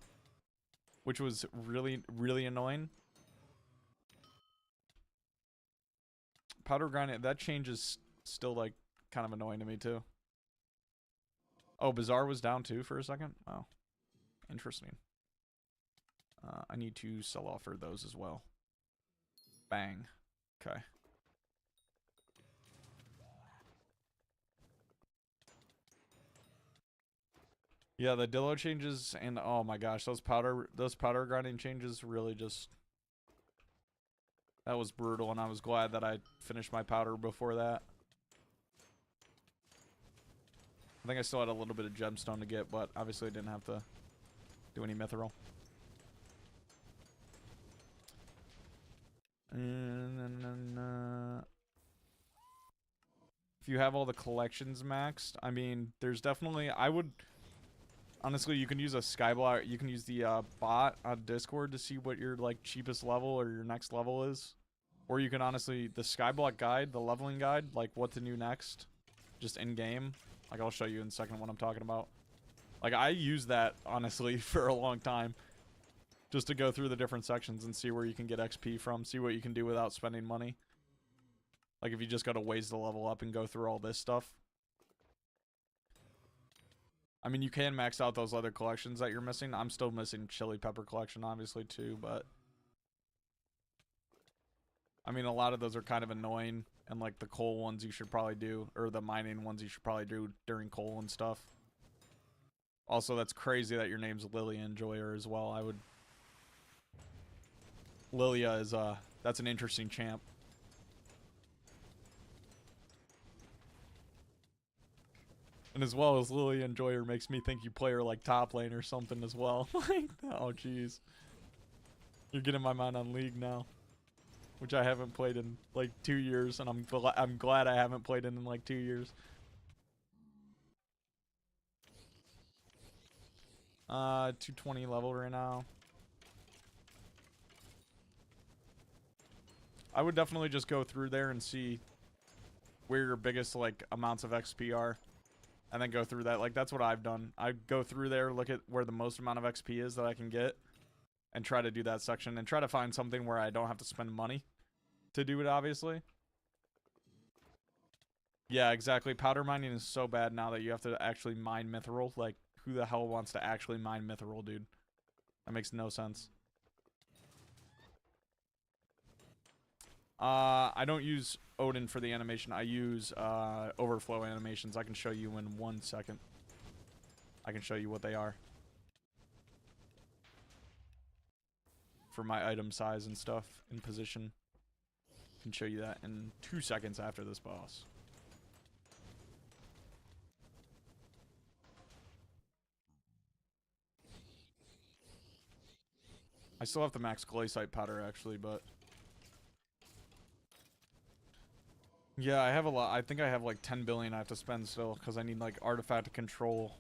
which was really, really annoying. Powder grinding, that change is still like kind of annoying to me too. Oh, Bazaar was down too for a second? Wow. Interesting. I need to sell offer those as well. Bang. Okay. Yeah, the Dillo changes and oh my gosh, those powder grinding changes really just, that was brutal, and I was glad that I finished my powder before that. I think I still had a little bit of gemstone to get, but obviously I didn't have to do any mithril. And then, if you have all the collections maxed, I mean, there's definitely, I would, honestly, you can use a Skyblock, you can use the bot on Discord to see what your, like, cheapest level or your next level is. Or you can honestly, the Skyblock guide, the leveling guide, like what to do next, just in-game. Like, I'll show you in a second what I'm talking about. Like, I use that, honestly, for a long time. Just to go through the different sections and see where you can get XP from, see what you can do without spending money. Like, if you just got a ways to level up and go through all this stuff. I mean, you can max out those other collections that you're missing. I'm still missing Chili Pepper Collection, obviously, too, but... I mean, a lot of those are kind of annoying, and, like, the coal ones you should probably do, or the mining ones you should probably do during coal and stuff. Also, that's crazy that your name's Lilia Enjoyer as well. I would... Lilia is, that's an interesting champ. And as well as Lilia Enjoyer makes me think you play her like top lane or something as well. Like, oh jeez. You're getting my mind on League now. Which I haven't played in like 2 years, and I'm glad I haven't played in like 2 years. 220 level right now. I would definitely just go through there and see where your biggest like amounts of XP are. And then go through that. Like, that's what I've done. I go through there, look at where the most amount of XP is that I can get, and try to do that section, and try to find something where I don't have to spend money to do it, obviously. Yeah, exactly. Powder mining is so bad now that you have to actually mine mithril. Like, who the hell wants to actually mine mithril, dude? That makes no sense. I don't use Odin for the animation. I use overflow animations. I can show you in 1 second. I can show you what they are. For my item size and stuff in position. I can show you that in 2 seconds after this boss. I still have the max glaciite powder actually, but... Yeah, I have a lot. I think I have like 10 billion I have to spend still, because I need like artifact control.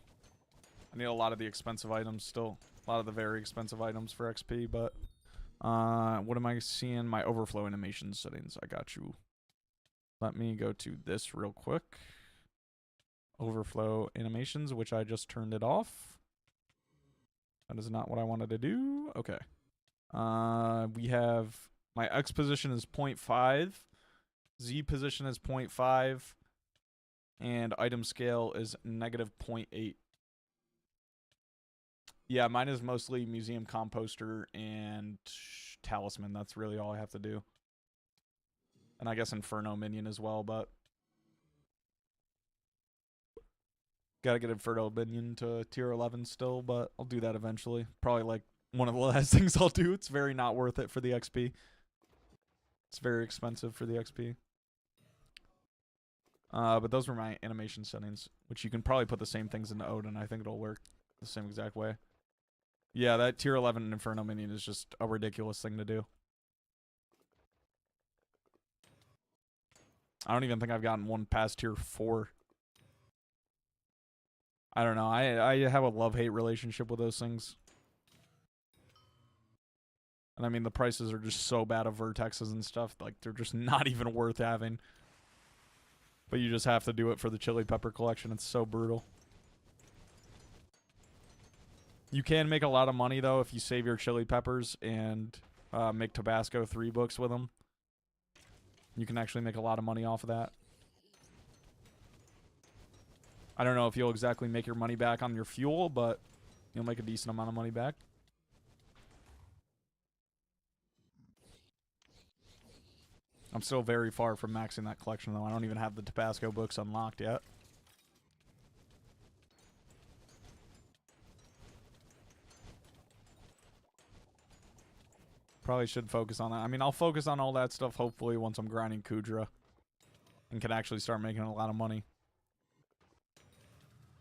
I need a lot of the expensive items still. A lot of the very expensive items for XP, but... what am I seeing? My overflow animation settings. I got you. Let me go to this real quick. Overflow animations, which I just turned it off. That is not what I wanted to do. Okay. We have... My X position is 0.5. Z position is 0.5, and item scale is -0.8. Yeah, mine is mostly museum composter and talisman. That's really all I have to do. And I guess Inferno minion as well, but gotta get Inferno minion to tier 11 still, but I'll do that eventually. Probably like one of the last things I'll do. It's very not worth it for the XP. It's very expensive for the XP. But those were my animation settings, which you can probably put the same things into Odin. I think it'll work the same exact way. Yeah, that tier 11 Inferno minion is just a ridiculous thing to do. I don't even think I've gotten one past tier 4. I don't know. I have a love-hate relationship with those things. And I mean, the prices are just so bad of vertexes and stuff. Like, they're just not even worth having. But you just have to do it for the chili pepper collection. It's so brutal. You can make a lot of money, though, if you save your chili peppers and make Tabasco 3 books with them. You can actually make a lot of money off of that. I don't know if you'll exactly make your money back on your fuel, but you'll make a decent amount of money back. I'm still very far from maxing that collection, though. I don't even have the Tabasco books unlocked yet. Probably should focus on that. I mean, I'll focus on all that stuff, hopefully, once I'm grinding Kudra. And can actually start making a lot of money.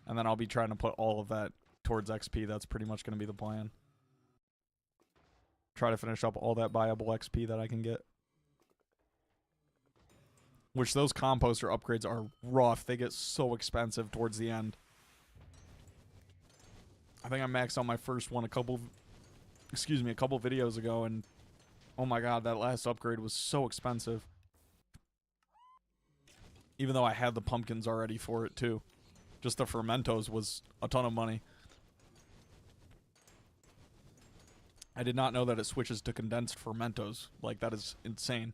And then I'll be trying to put all of that towards XP. That's pretty much going to be the plan. Try to finish up all that buyable XP that I can get. Which those composter upgrades are rough. They get so expensive towards the end. I think I maxed out my first one a couple videos ago, and oh my god, that last upgrade was so expensive. Even though I had the pumpkins already for it too. Just the fermentos was a ton of money. I did not know that it switches to condensed fermentos. Like, that is insane.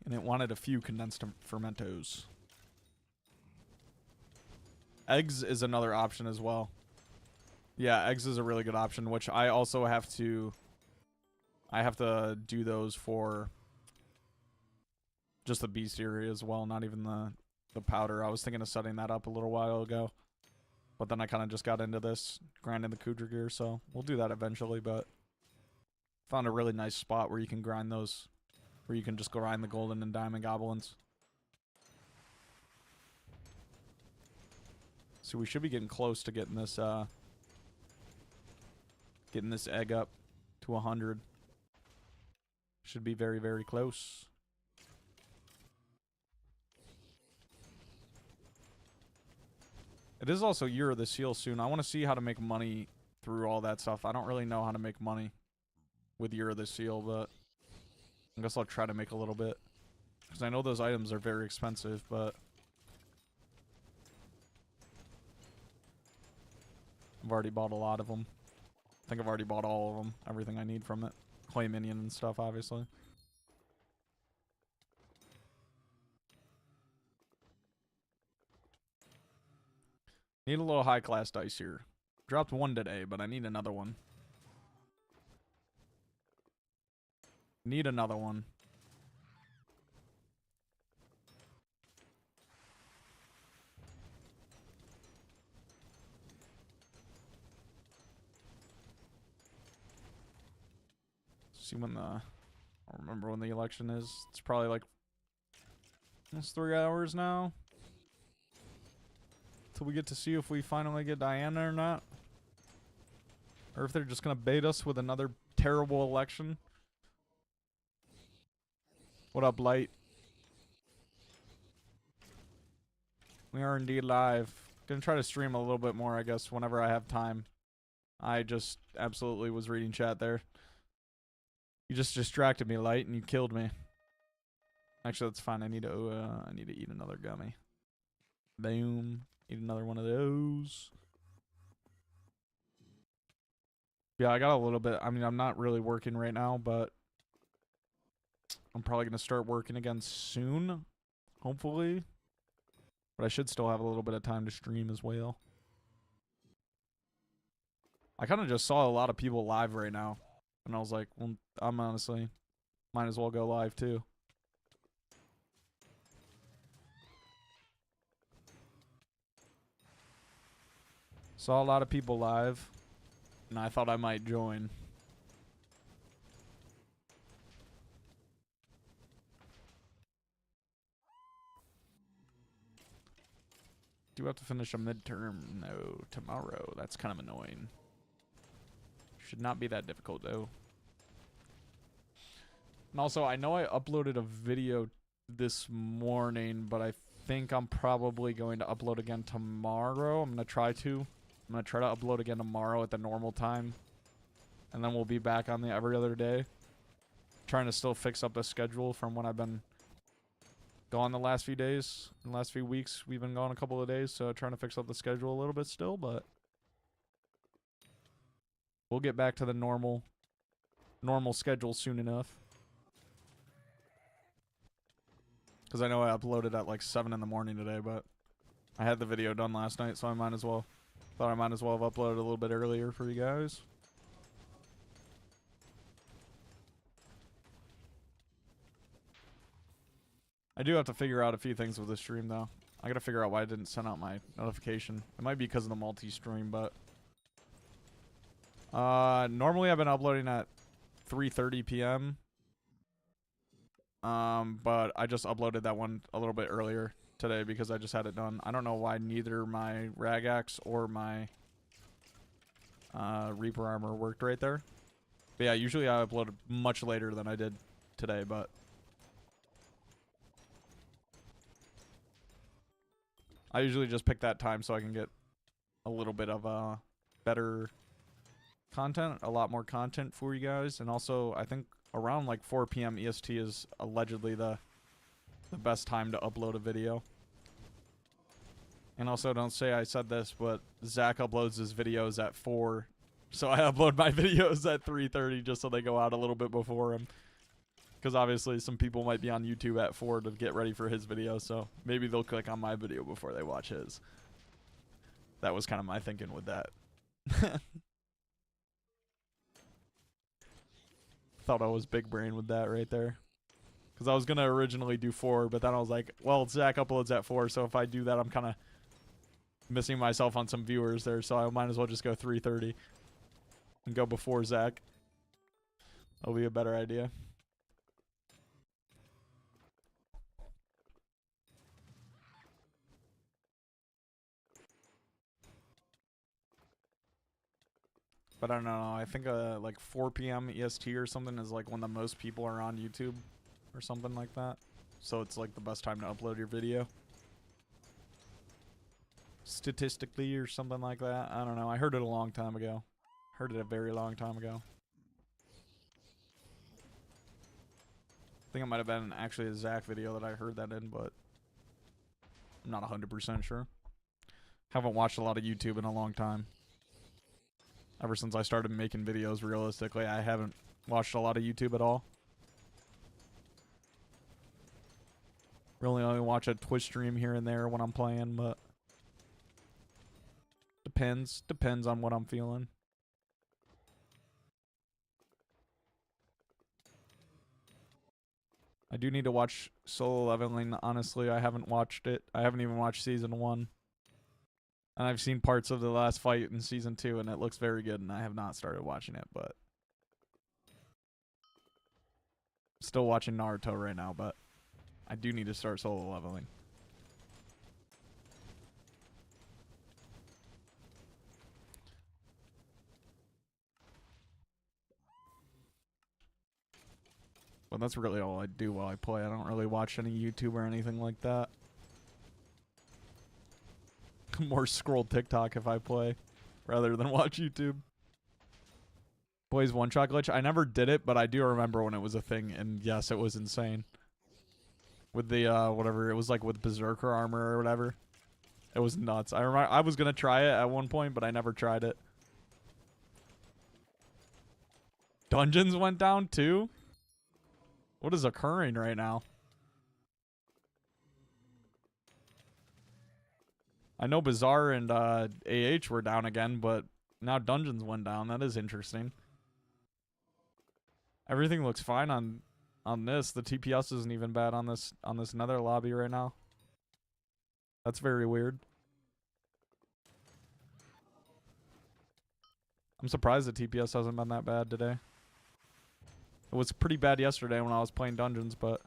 And it wanted a few condensed fermentos. Eggs is another option as well. Yeah, eggs is a really good option, which I also have to... I have to do those for just the beast area as well, not even the powder. I was thinking of setting that up a little while ago. But then I kind of just got into this, grinding the Kudra gear, so we'll do that eventually, but found a really nice spot where you can grind those, where you can just grind the golden and diamond goblins. So we should be getting close to getting this egg up to 100. Should be very, very close. It is also Year of the Seal soon. I want to see how to make money through all that stuff. I don't really know how to make money with Year of the Seal, but I guess I'll try to make a little bit. Because I know those items are very expensive, but I've already bought a lot of them. I think I've already bought all of them. Everything I need from it. Clay minion and stuff, obviously. Need a little high class dice here. Dropped one today, but I need another one. Need another one. See when the... I don't remember when the election is. It's probably like... It's 3 hours now. Till we get to see if we finally get Diana or not. Or if they're just gonna bait us with another terrible election. What up, Light? We are indeed live. Gonna try to stream a little bit more, I guess, whenever I have time. I just absolutely was reading chat there. You just distracted me, Light, and you killed me. Actually, that's fine. I need to eat another gummy. Boom. Eat another one of those. Yeah, I got a little bit. I mean, I'm not really working right now, but I'm probably going to start working again soon. Hopefully. But I should still have a little bit of time to stream as well. I kind of just saw a lot of people live right now. And I was like, well, I'm honestly, might as well go live too. Saw a lot of people live, and I thought I might join. Do you have to finish a midterm? No, tomorrow. That's kind of annoying. Should not be that difficult, though. And also, I know I uploaded a video this morning, but I think I'm probably going to upload again tomorrow. I'm going to try to upload again tomorrow at the normal time. And then we'll be back on the every other day. Trying to still fix up the schedule from when I've been gone the last few days. In the last few weeks, we've been gone a couple of days, so trying to fix up the schedule a little bit still, but we'll get back to the normal schedule soon enough. Because I know I uploaded at like 7 in the morning today, but I had the video done last night, so I might as well. Thought I might as well have uploaded a little bit earlier for you guys. I do have to figure out a few things with this stream, though. I gotta figure out why I didn't send out my notification. It might be because of the multi-stream, but normally I've been uploading at 3:30 p.m. But I just uploaded that one a little bit earlier today because I just had it done. I don't know why neither my Ragax or my Reaper armor worked right there. But yeah, usually I upload much later than I did today, but I usually just pick that time so I can get a little bit of better content, a lot more content for you guys. And also, I think around like 4 p.m. EST is allegedly the best time to upload a video. And also, don't say I said this, but Zach uploads his videos at 4. So I upload my videos at 3:30 just so they go out a little bit before him. Because obviously some people might be on YouTube at 4 to get ready for his video, so maybe they'll click on my video before they watch his. That was kind of my thinking with that. Thought I was big brain with that right there. Because I was going to originally do 4, but then I was like, well, Zach uploads at 4, so if I do that, I'm kind of missing myself on some viewers there, so I might as well just go 3:30 and go before Zach. That'll be a better idea. But I don't know, I think like 4 p.m. EST or something is like when the most people are on YouTube or something like that. So it's like the best time to upload your video. Statistically or something like that. I don't know, I heard it a long time ago. Heard it a very long time ago. I think it might have been actually a Zach video that I heard that in, but I'm not 100% sure. Haven't watched a lot of YouTube in a long time. Ever since I started making videos, realistically, I haven't watched a lot of YouTube at all. Really only watch a Twitch stream here and there when I'm playing, but depends on what I'm feeling. I do need to watch Solo Leveling. Honestly, I haven't watched it. I haven't even watched Season 1. And I've seen parts of the last fight in Season 2, and it looks very good, and I have not started watching it, but still watching Naruto right now, but I do need to start Solo Leveling. But that's really all I do while I play. I don't really watch any YouTube or anything like that. More scroll TikTok if I play rather than watch YouTube. Boys one shot glitch. I never did it, but I do remember when it was a thing, and yes, it was insane. With the whatever, it was like with Berserker armor or whatever. It was nuts. I remember I was gonna try it at one point, but I never tried it. Dungeons went down too? What is occurring right now? I know Bazaar and AH were down again, but now Dungeons went down. That is interesting. Everything looks fine on this. The TPS isn't even bad on this Nether lobby right now. That's very weird. I'm surprised the TPS hasn't been that bad today. It was pretty bad yesterday when I was playing Dungeons, but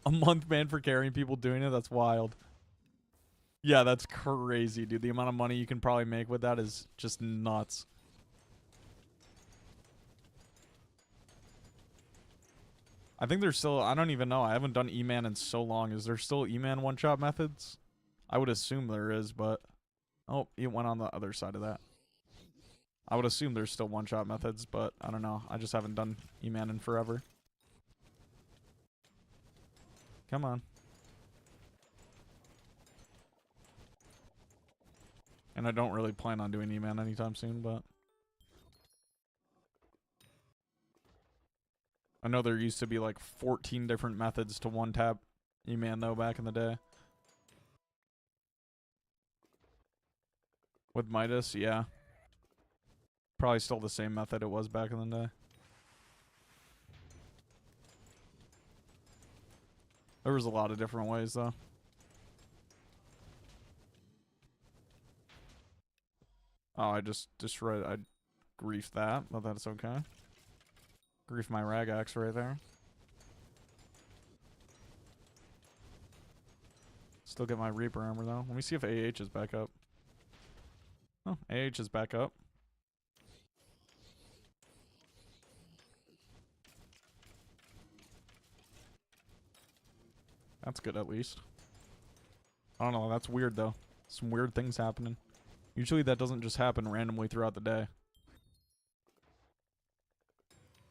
a month ban for carrying people doing it? That's wild. Yeah, that's crazy, dude. The amount of money you can probably make with that is just nuts. I think there's still, I don't even know. I haven't done E-Man in so long. Is there still E-Man one-shot methods? I would assume there is, but... Oh, it went on the other side of that. I would assume there's still one-shot methods, but I don't know. I just haven't done E-Man in forever. Come on. And I don't really plan on doing E-Man anytime soon, but... I know there used to be like 14 different methods to one-tap E-Man, though, back in the day. With Midas, yeah. Probably still the same method it was back in the day. There was a lot of different ways, though. Oh, I just destroyed... I griefed that, but that's okay. Grief my rag axe right there. Still get my Reaper armor, though. Let me see if AH is back up. Oh, AH is back up. That's good, at least. I don't know, that's weird, though. Some weird things happening. Usually that doesn't just happen randomly throughout the day.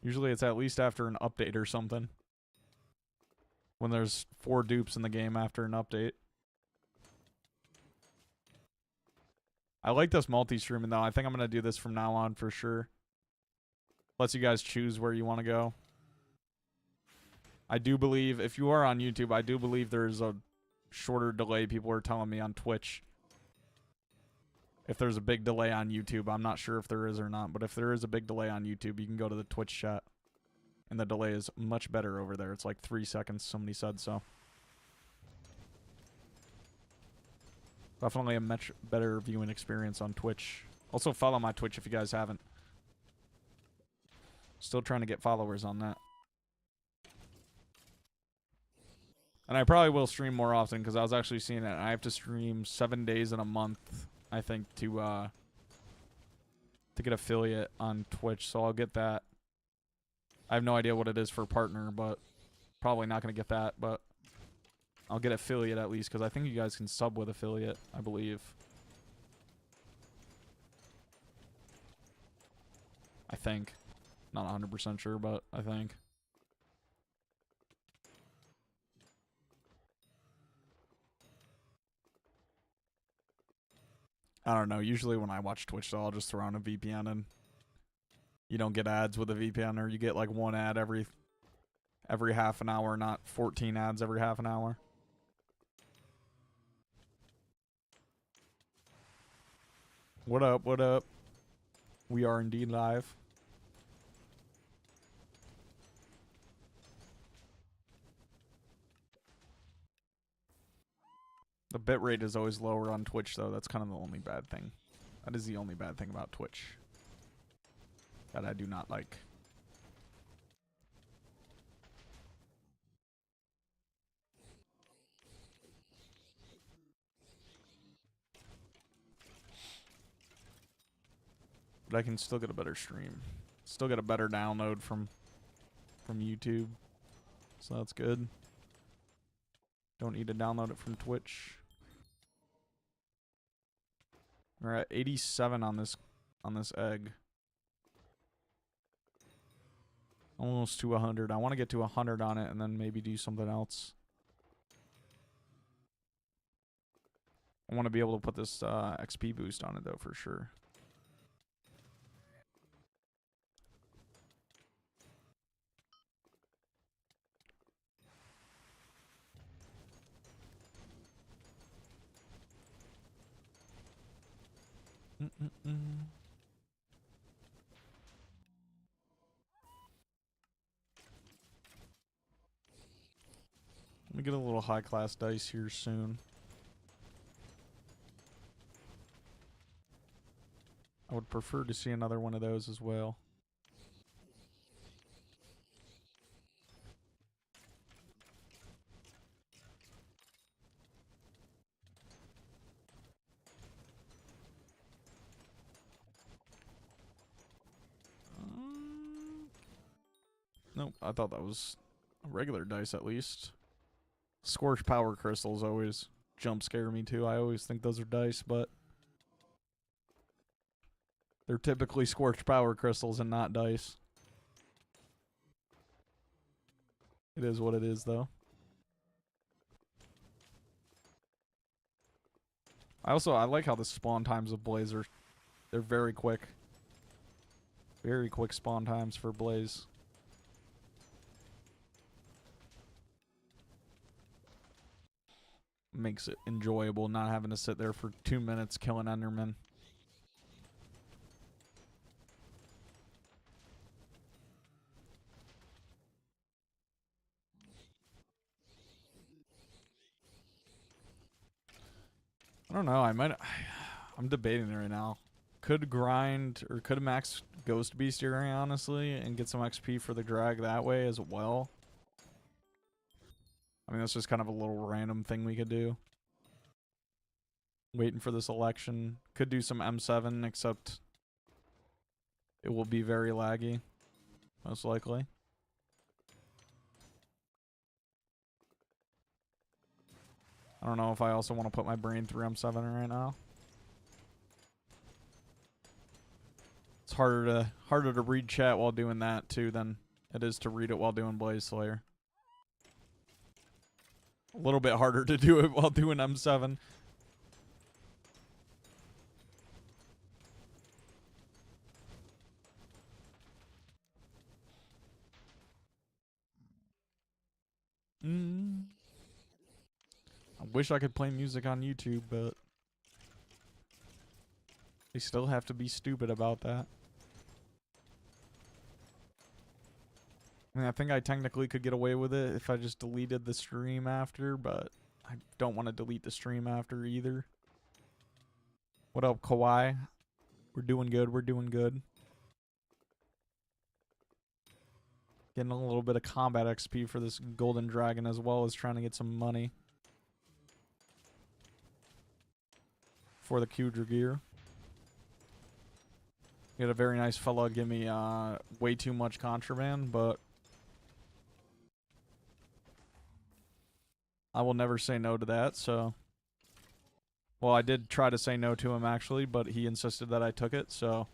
Usually it's at least after an update or something. When there's 4 dupes in the game after an update. I like this multi-streaming, though. I think I'm going to do this from now on for sure. Lets you guys choose where you want to go. I do believe, if you are on YouTube, I do believe there's a shorter delay, people are telling me, on Twitch. If there's a big delay on YouTube, I'm not sure if there is or not, but if there is a big delay on YouTube, you can go to the Twitch chat. And the delay is much better over there. It's like 3 seconds, somebody said so. Definitely a much better viewing experience on Twitch. Also, follow my Twitch if you guys haven't. Still trying to get followers on that. And I probably will stream more often because I was actually seeing it. I have to stream 7 days in a month, I think, to get affiliate on Twitch. So I'll get that. I have no idea what it is for partner, but probably not going to get that. But I'll get affiliate at least because I think you guys can sub with affiliate, I believe. I think. Not 100% sure, but I think. I don't know. Usually when I watch Twitch, though, I'll just throw on a VPN and you don't get ads with a VPN, or you get like 1 ad every half an hour, not 14 ads every half an hour. What up? What up? We are indeed live. The bitrate is always lower on Twitch, though. That's kind of the only bad thing. That is the only bad thing about Twitch that I do not like. But I can still get a better stream. Still get a better download from YouTube. So that's good. Don't need to download it from Twitch. We're at 87 on this egg. Almost to 100. I want to get to 100 on it and then maybe do something else. I want to be able to put this XP boost on it, though, for sure. Let me get a little high-class dice here soon. I would prefer to see another one of those as well. Nope, I thought that was Regular dice, at least. Scorch power crystals always jump scare me too. I always think those are dice, but they're typically scorched power crystals and not dice. It is what it is, though. I like how the spawn times of Blaze are, they're very quick. Very quick spawn times for Blaze. Makes it enjoyable not having to sit there for 2 minutes killing Endermen. I don't know. I'm debating right now. Could grind or could max Ghost Bestiary, honestly, and get some XP for the drag that way as well. I mean, that's just kind of a little random thing we could do. Waiting for this election. Could do some M7, except it will be very laggy, most likely. I don't know if I also want to put my brain through M7 right now. It's harder to read chat while doing that too than it is to read it while doing Blaze Slayer. A little bit harder to do it while doing M7. I wish I could play music on YouTube, but they still have to be stupid about that. I mean, I think I technically could get away with it if I just deleted the stream after, but I don't want to delete the stream after either. What up, Kawhi? We're doing good. We're doing good. Getting a little bit of combat XP for this golden dragon as well as trying to get some money for the Kudra gear. We had a very nice fella give me way too much contraband, but I will never say no to that, so. Well, I did try to say no to him actually, but he insisted that I took it, so.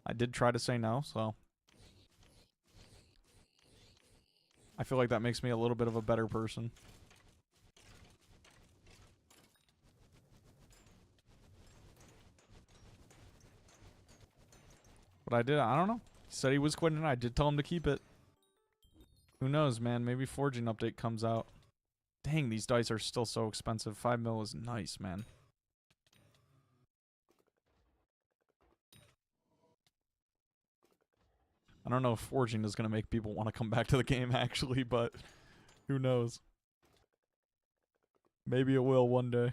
I did try to say no, so. I feel like that makes me a little bit of a better person. But I don't know. He said he was quitting and I did tell him to keep it. Who knows, man? Maybe forging update comes out. Dang, these dice are still so expensive. 5 mil is nice, man. I don't know if forging is going to make people want to come back to the game, actually, but who knows? Maybe it will one day.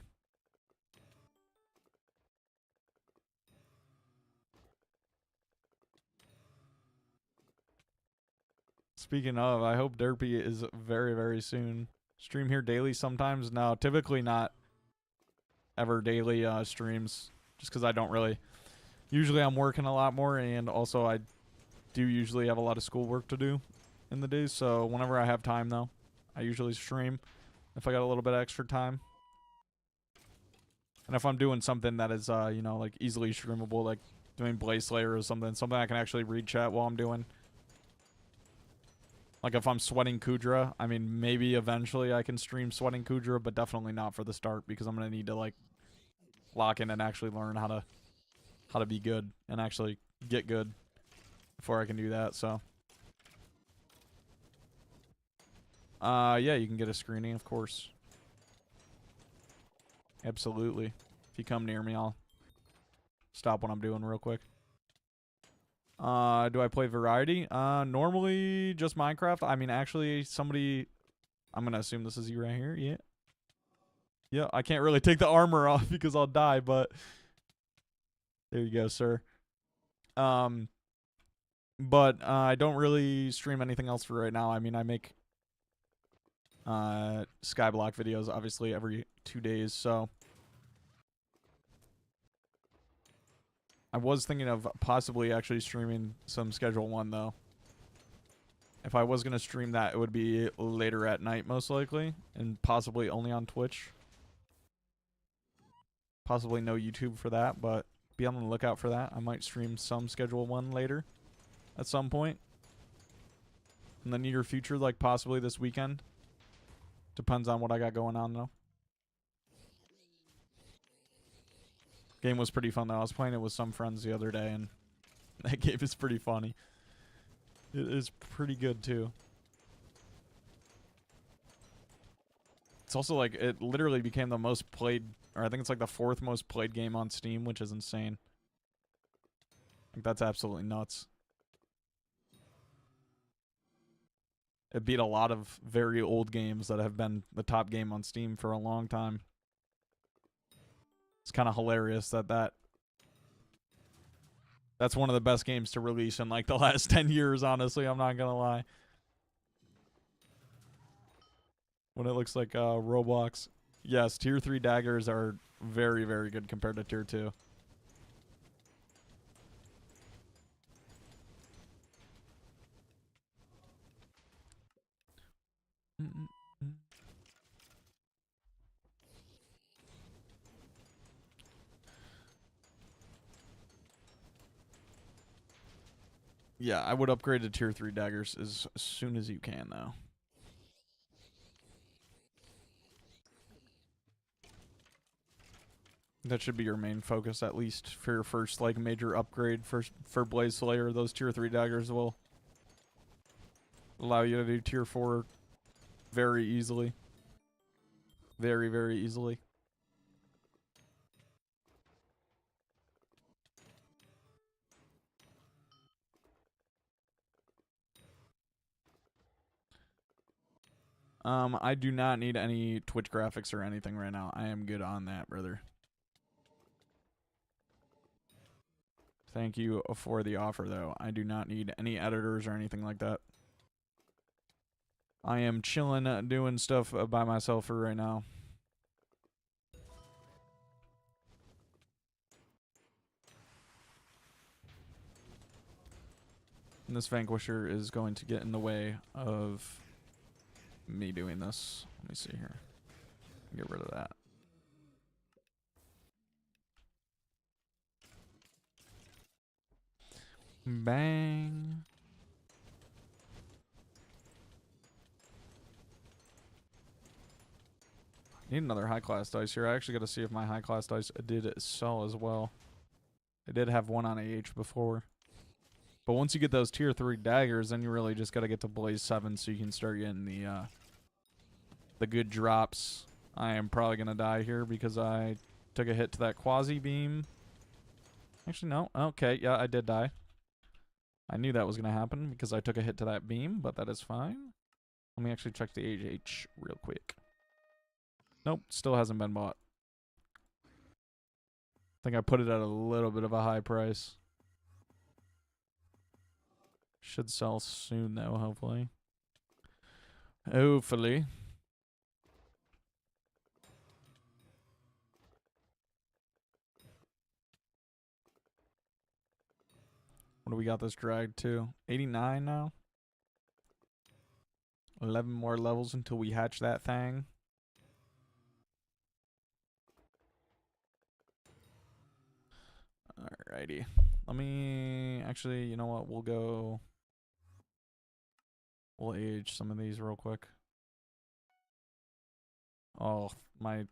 Speaking of, I hope Derpy is very, very soon. Stream here daily sometimes. No, typically not ever daily streams. Just because I don't really... Usually I'm working a lot more, and also I do usually have a lot of schoolwork to do in the days. So whenever I have time, though, I usually stream if I got a little bit of extra time. And if I'm doing something that is, you know, like easily streamable, like doing Blaze Slayer or something I can actually read chat while I'm doing. Like if I'm sweating Kudra, I mean, maybe eventually I can stream sweating Kudra, but definitely not for the start because I'm gonna need to like lock in and actually learn how to be good and actually get good before I can do that. So, yeah, you can get a screening, of course. Absolutely. If you come near me, I'll stop what I'm doing real quick. Do I play variety? Normally just Minecraft. I mean, actually, somebody... I'm gonna assume this is you right here. Yeah. Yeah, I can't really take the armor off because I'll die, but... There you go, sir. But I don't really stream anything else for right now. I mean, I make... Skyblock videos, obviously, every 2 days, so... I was thinking of possibly actually streaming some Schedule 1, though. If I was going to stream that, it would be later at night, most likely, and possibly only on Twitch. Possibly no YouTube for that, but be on the lookout for that. I might stream some Schedule 1 later at some point in the near future, like possibly this weekend. Depends on what I got going on, though. Game was pretty fun, though. I was playing it with some friends the other day, and that game is pretty funny. It is pretty good, too. It's also like, it literally became the most played, or I think it's like the 4th most played game on Steam, which is insane. Like, that's absolutely nuts. It beat a lot of very old games that have been the top game on Steam for a long time. It's kind of hilarious that that's one of the best games to release in like the last 10 years, honestly. I'm not gonna lie. When it looks like Roblox. Yes, tier 3 daggers are very, very good compared to tier 2. Yeah, I would upgrade to tier 3 daggers as soon as you can, though. That should be your main focus, at least for your first like major upgrade for Blaze Slayer. Those tier 3 daggers will allow you to do tier 4 very easily. Very, very easily. I do not need any Twitch graphics or anything right now. I am good on that, brother. Thank you for the offer, though. I do not need any editors or anything like that. I am chilling, doing stuff by myself for right now. And this Vanquisher is going to get in the way of me doing this. Let me see here. Get rid of that. Bang. Need another high class dice here. I actually got to see if my high class dice did sell as well. I did have one on AH before. But once you get those tier 3 daggers, then you really just got to get to Blaze 7 so you can start getting the good drops. I am probably going to die here because I took a hit to that quasi beam. Actually, no. Okay, yeah, I did die. I knew that was going to happen because I took a hit to that beam, but that is fine. Let me actually check the AH real quick. Nope, still hasn't been bought. I think I put it at a little bit of a high price. Should sell soon, though, hopefully. Hopefully. What do we got this dragged to? 89 now? 11 more levels until we hatch that thing. Alrighty. Let me... Actually, you know what? We'll go... We'll age some of these real quick. Oh, my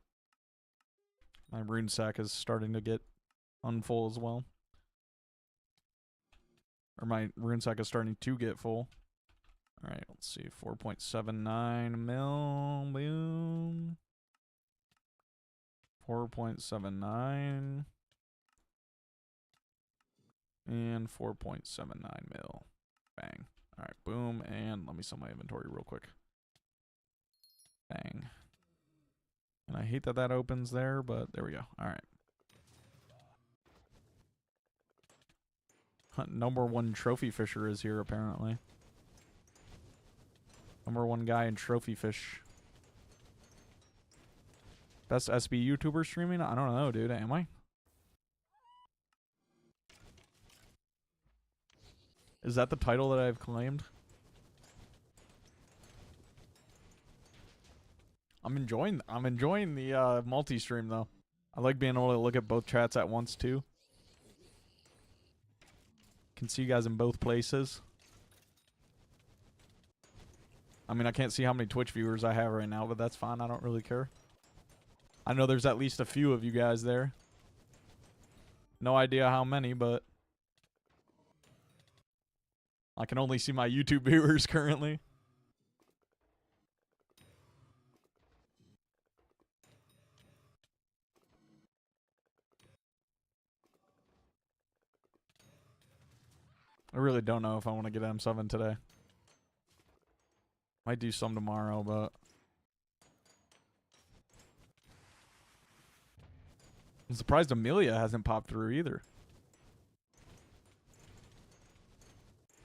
rune sack is starting to get unfull as well. Or my rune sack is starting to get full. Alright, let's see. 4.79 mil. Boom. 4.79. And 4.79 mil. Bang. Alright, boom. And let me sell my inventory real quick. Bang. And I hate that that opens there, but there we go. Alright. Number 1 trophy fisher is here, apparently. Number 1 guy in trophy fish. Best SB YouTuber streaming? I don't know, dude. Am I? Is that the title that I've claimed? I'm enjoying the multi-stream though. I like being able to look at both chats at once too. Can see you guys in both places. I mean, I can't see how many Twitch viewers I have right now, but that's fine. I don't really care. I know there's at least a few of you guys there. No idea how many, but I can only see my YouTube viewers currently. I really don't know if I want to get M7 today. Might do some tomorrow, but I'm surprised Amelia hasn't popped through either.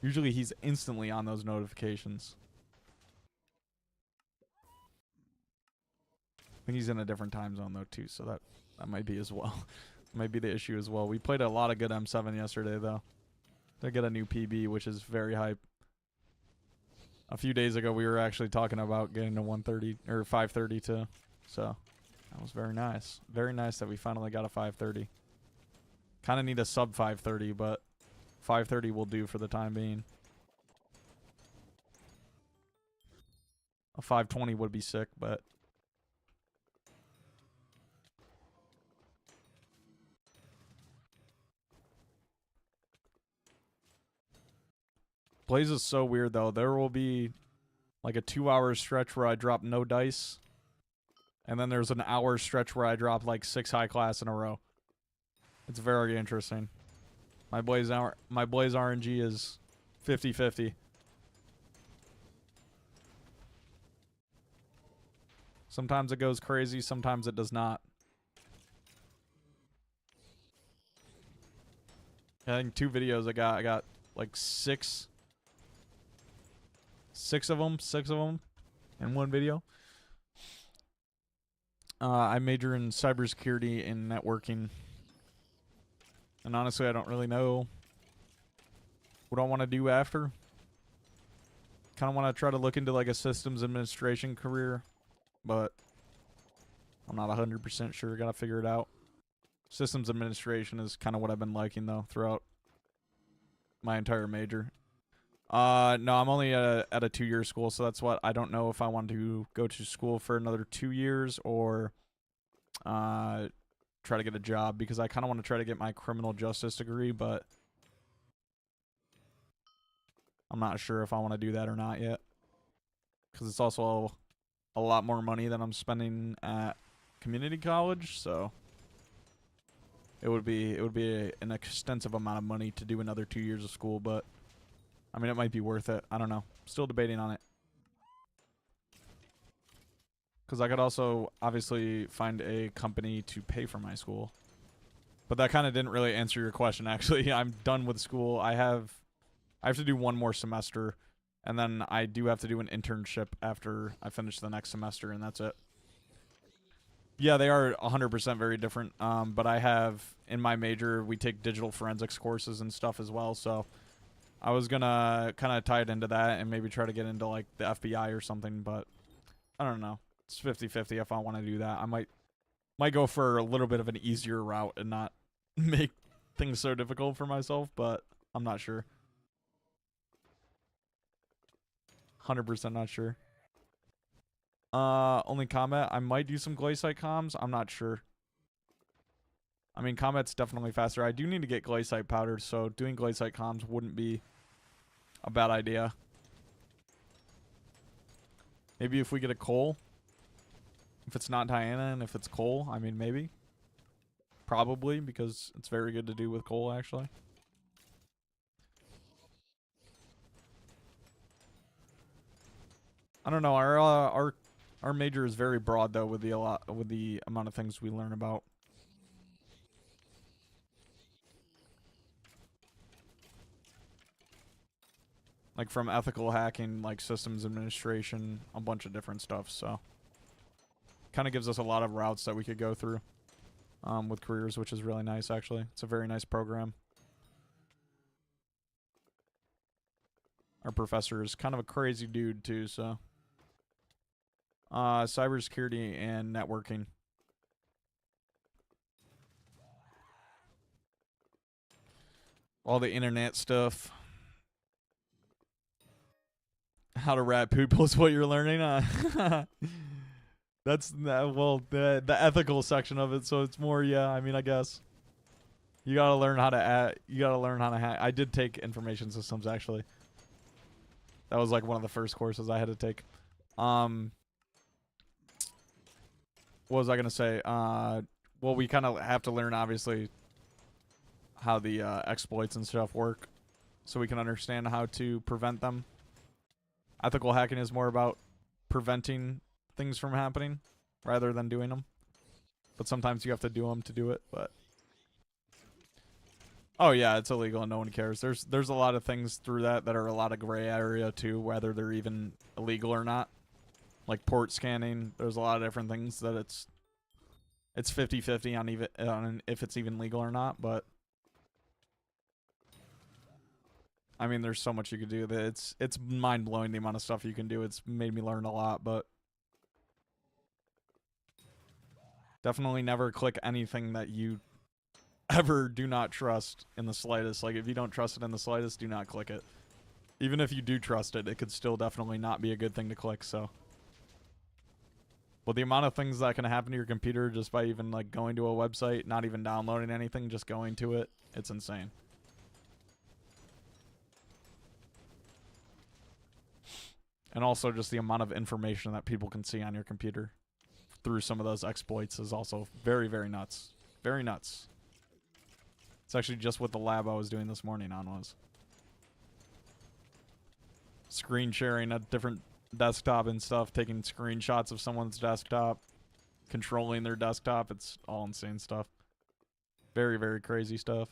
Usually he's instantly on those notifications. I think he's in a different time zone though too, so that might be as well. Might be the issue as well. We played a lot of good M7 yesterday though. They get a new PB, which is very hype. A few days ago, we were actually talking about getting to 130 or 532, so that was very nice. Very nice that we finally got a 530. Kind of need a sub 530, but 530 will do for the time being. A 520 would be sick, but Blaze is so weird though. There will be like a 2-hour stretch where I drop no dice, and then there's an hour stretch where I drop like 6 high class in a row. It's very interesting. My Blaze RNG is 50-50. Sometimes it goes crazy, sometimes it does not. I think 2 videos I got like 6 of them in one video. I major in cybersecurity and networking. And honestly, I don't really know what I want to do after. Kind of want to try to look into like a systems administration career, but I'm not 100% sure. Gotta figure it out. Systems administration is kind of what I've been liking though throughout my entire major. No, I'm only at a 2-year school, so that's what I don't know if I want to go to school for another 2 years or try to get a job, because I kind of want to try to get my criminal justice degree, but I'm not sure if I want to do that or not yet, because it's also a lot more money than I'm spending at community college, so it would be an extensive amount of money to do another 2 years of school, but I mean, it might be worth it. I don't know. Still debating on it. Because I could also obviously find a company to pay for my school. But that kind of didn't really answer your question, actually. I'm done with school. I have to do 1 more semester. And then I do have to do an internship after I finish the next semester, and that's it. Yeah, they are 100% very different. But I have, in my major, we take digital forensics courses and stuff as well, so I was gonna kind of tie it into that and maybe try to get into like the FBI or something, but I don't know. It's 50-50 if I want to do that. I might go for a little bit of an easier route and not make things so difficult for myself, but I'm not sure. 100% not sure. Only combat. I might do some glaciite comms. I'm not sure. I mean, combat's definitely faster. I do need to get glaciite powder, so doing glaciite comms wouldn't be a bad idea. Maybe if we get a coal. If it's not Diana and if it's coal, I mean, maybe. Probably, because it's very good to do with coal, actually. I don't know. Our major is very broad though, with the amount of things we learn about. Like from ethical hacking, like systems administration, a bunch of different stuff. So kind of gives us a lot of routes that we could go through with careers, which is really nice, actually. It's a very nice program. Our professor is kind of a crazy dude too, so Cybersecurity and networking. All the internet stuff. How to rat people is what you're learning. That's the ethical section of it. So it's more, yeah. I mean, I guess you gotta learn how to you gotta learn how to hack. I did take information systems actually. That was like one of the first courses I had to take. What was I gonna say? Well, we kind of have to learn obviously how the exploits and stuff work, so we can understand how to prevent them. Ethical hacking is more about preventing things from happening rather than doing them. But sometimes you have to do them to do it. But oh yeah, it's illegal and no one cares. There's a lot of things through that are a lot of gray area too, whether they're even illegal or not. Like port scanning, there's a lot of different things that it's 50-50 on if it's even legal or not. But I mean, there's so much you could do that it's mind blowing the amount of stuff you can do. It's made me learn a lot, but definitely never click anything that you ever do not trust in the slightest. Like if you don't trust it in the slightest, do not click it. Even if you do trust it, it could still definitely not be a good thing to click. So, well, the amount of things that can happen to your computer just by even like going to a website, not even downloading anything, just going to it, it's insane. And also just the amount of information that people can see on your computer through some of those exploits is also very, very nuts. Very nuts. It's actually just what the lab I was doing this morning on was. Screen sharing a different desktop and stuff, taking screenshots of someone's desktop, controlling their desktop. It's all insane stuff. Very, very crazy stuff.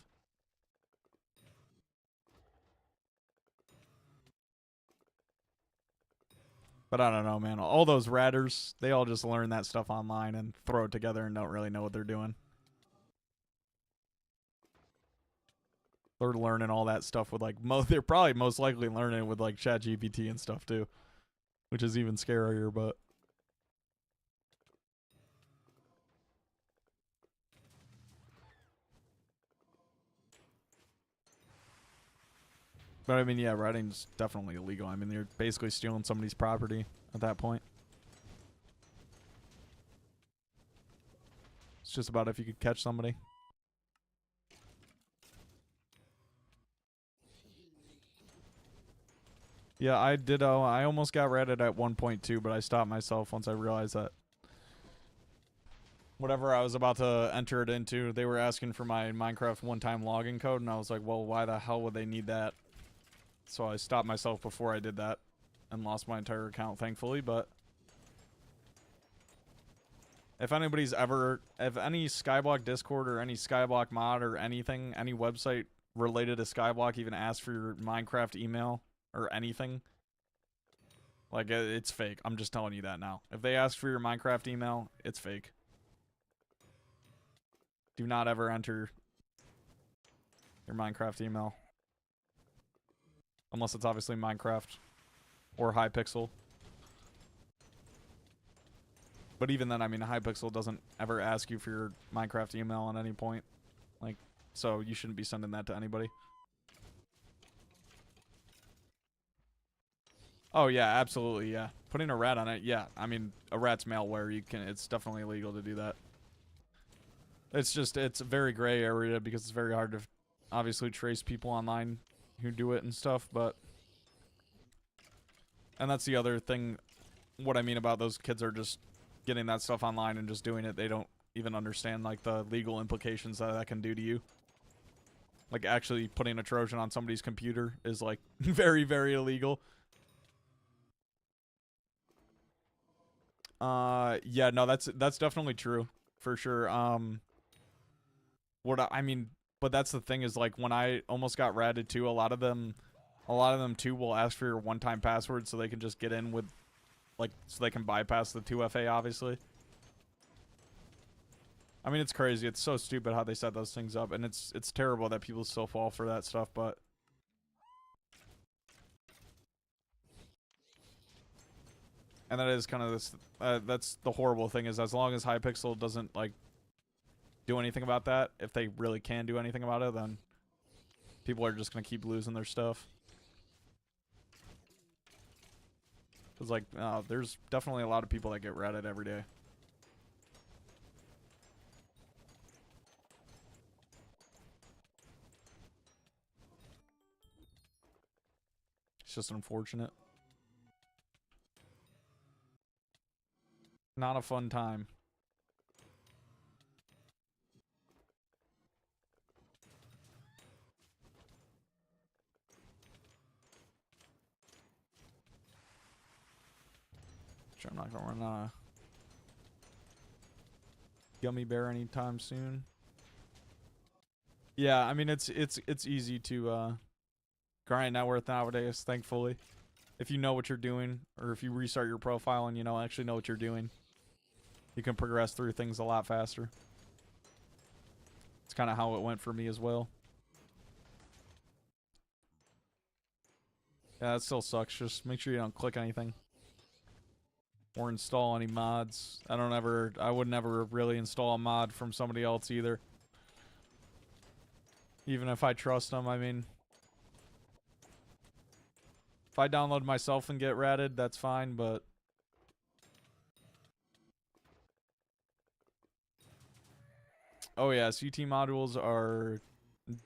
But I don't know, man. All those ratters, they all just learn that stuff online and throw it together and don't really know what they're doing. They're learning all that stuff with like they're probably most likely learning it with like ChatGPT and stuff too, which is even scarier. But I mean, yeah, writing's definitely illegal. I mean, you're basically stealing somebody's property at that point. It's just about if you could catch somebody. Yeah, I did. I almost got ratted at 1.2, but I stopped myself once I realized that whatever I was about to enter it into, they were asking for my Minecraft one-time login code, and I was like, well, why the hell would they need that? So I stopped myself before I did that and lost my entire account, thankfully. But if anybody's if any Skyblock Discord or any Skyblock mod or anything, any website related to Skyblock even asks for your Minecraft email or anything, like, it's fake. I'm just telling you that now. If they ask for your Minecraft email, it's fake. Do not ever enter your Minecraft email. Unless it's obviously Minecraft or Hypixel. But even then, I mean, Hypixel doesn't ever ask you for your Minecraft email at any point. Like, so you shouldn't be sending that to anybody. Oh, yeah, absolutely, yeah. Putting a rat on it, yeah. I mean, a rat's malware. It's definitely illegal to do that. It's a very gray area because it's very hard to obviously trace people online who do it and stuff, but and that's the other thing. What I mean about those kids are just getting that stuff online and just doing it. They don't even understand like the legal implications that can do to you. Like actually putting a Trojan on somebody's computer is like very, very illegal. Yeah, no, that's definitely true for sure. I mean, but that's the thing is like when I almost got ratted too, a lot of them too will ask for your one-time password so they can just get in with, like, so they can bypass the 2FA obviously. I mean, it's crazy. It's so stupid how they set those things up, and it's terrible that people still fall for that stuff, but And that is kind of this, that's the horrible thing, is as long as Hypixel doesn't, like, do anything about that, if they really can do anything about it, then people are just going to keep losing their stuff. Because, like, there's definitely a lot of people that get ratted every day. It's just unfortunate. Not a fun time. Sure, I'm not gonna run a gummy bear anytime soon. Yeah, I mean it's easy to grind net worth nowadays, thankfully. If you know what you're doing, or if you restart your profile and actually know what you're doing, you can progress through things a lot faster. It's kind of how it went for me as well. Yeah, that still sucks. Just make sure you don't click anything or install any mods. I would never really install a mod from somebody else either. Even if I trust them, I mean, if I download myself and get ratted, that's fine, but oh yeah, CT modules are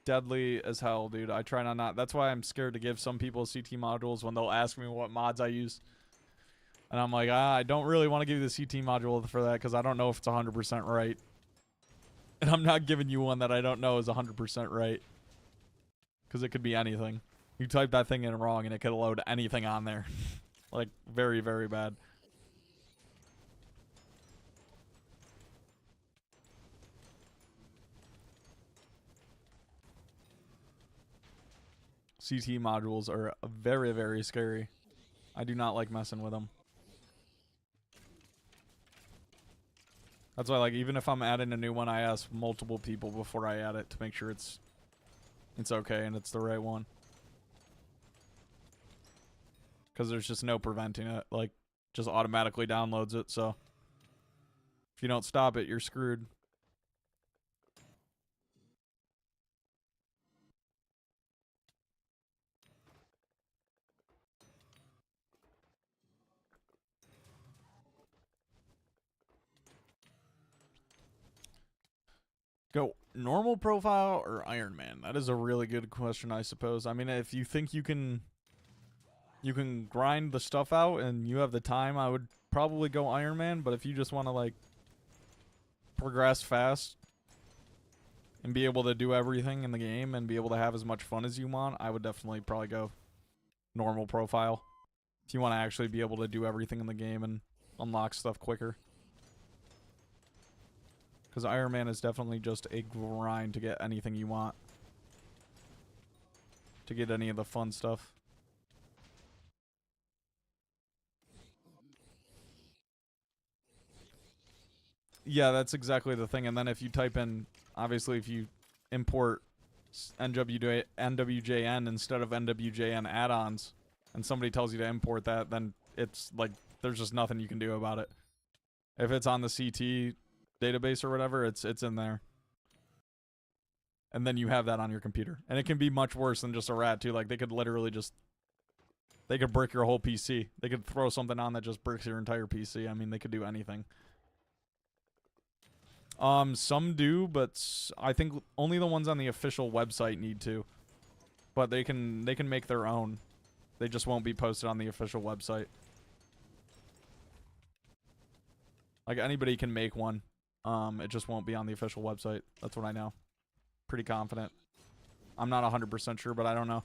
deadly as hell, dude. I try not. That's why I'm scared to give some people CT modules when they'll ask me what mods I use. And I'm like, I don't really want to give you the CT module for that because I don't know if it's 100% right. And I'm not giving you one that I don't know is 100% right. Because it could be anything. You type that thing in wrong and it could load anything on there. Like, very, very bad. CT modules are very, very scary. I do not like messing with them. That's why, like, even if I'm adding a new one, I ask multiple people before I add it to make sure it's okay and it's the right one. Because there's just no preventing it. Like, just automatically downloads it, so if you don't stop it, you're screwed. Go normal profile or Iron Man? That is a really good question, I suppose. I mean, if you think you can grind the stuff out and you have the time, I would probably go Iron Man. But if you just want to, like, progress fast and be able to do everything in the game and be able to have as much fun as you want, I would definitely probably go normal profile. If you want to actually be able to do everything in the game and unlock stuff quicker. Because Iron Man is definitely just a grind to get anything you want. To get any of the fun stuff. Yeah, that's exactly the thing. And then if you type in, obviously if you import NWJN instead of NWJN add-ons, and somebody tells you to import that, then it's like, there's just nothing you can do about it. If it's on the CT database or whatever, it's in there. And then you have that on your computer. And it can be much worse than just a rat too. Like, they could literally just, they could brick your whole PC. They could throw something on that just bricks your entire PC. I mean, they could do anything. Some do, but I think only the ones on the official website need to. But they can make their own. They just won't be posted on the official website. Like, anybody can make one. It just won't be on the official website. That's what I know. Pretty confident. I'm not 100% sure, but I don't know.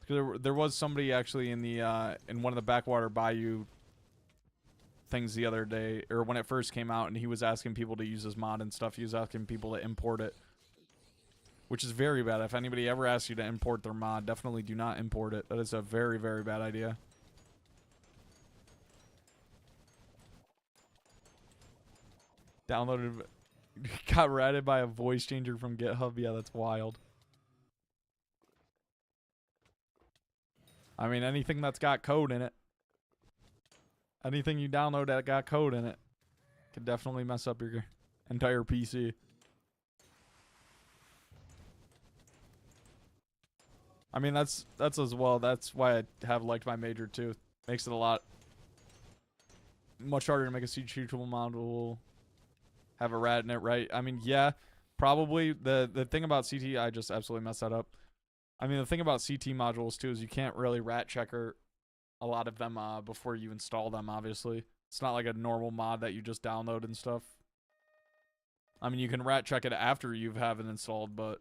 There was somebody actually in the in one of the Backwater Bayou things the other day, or when it first came out, and he was asking people to use his mod and stuff. He was asking people to import it, which is very bad. If anybody ever asks you to import their mod, definitely do not import it. That is a very, very bad idea. Downloaded, got ratted by a voice changer from GitHub. Yeah, that's wild. I mean, anything that's got code in it. Anything you download that got code in it could definitely mess up your entire PC. I mean, that's as well. That's why I have liked my major too. Makes it a lot much harder to make a CT tool module have a rat in it, right? I mean, yeah, probably. The thing about CT, I just absolutely messed that up. I mean, the thing about CT modules too is you can't really rat checker a lot of them before you install them, obviously. It's not like a normal mod that you just download and stuff. I mean, you can rat check it after you have it installed, but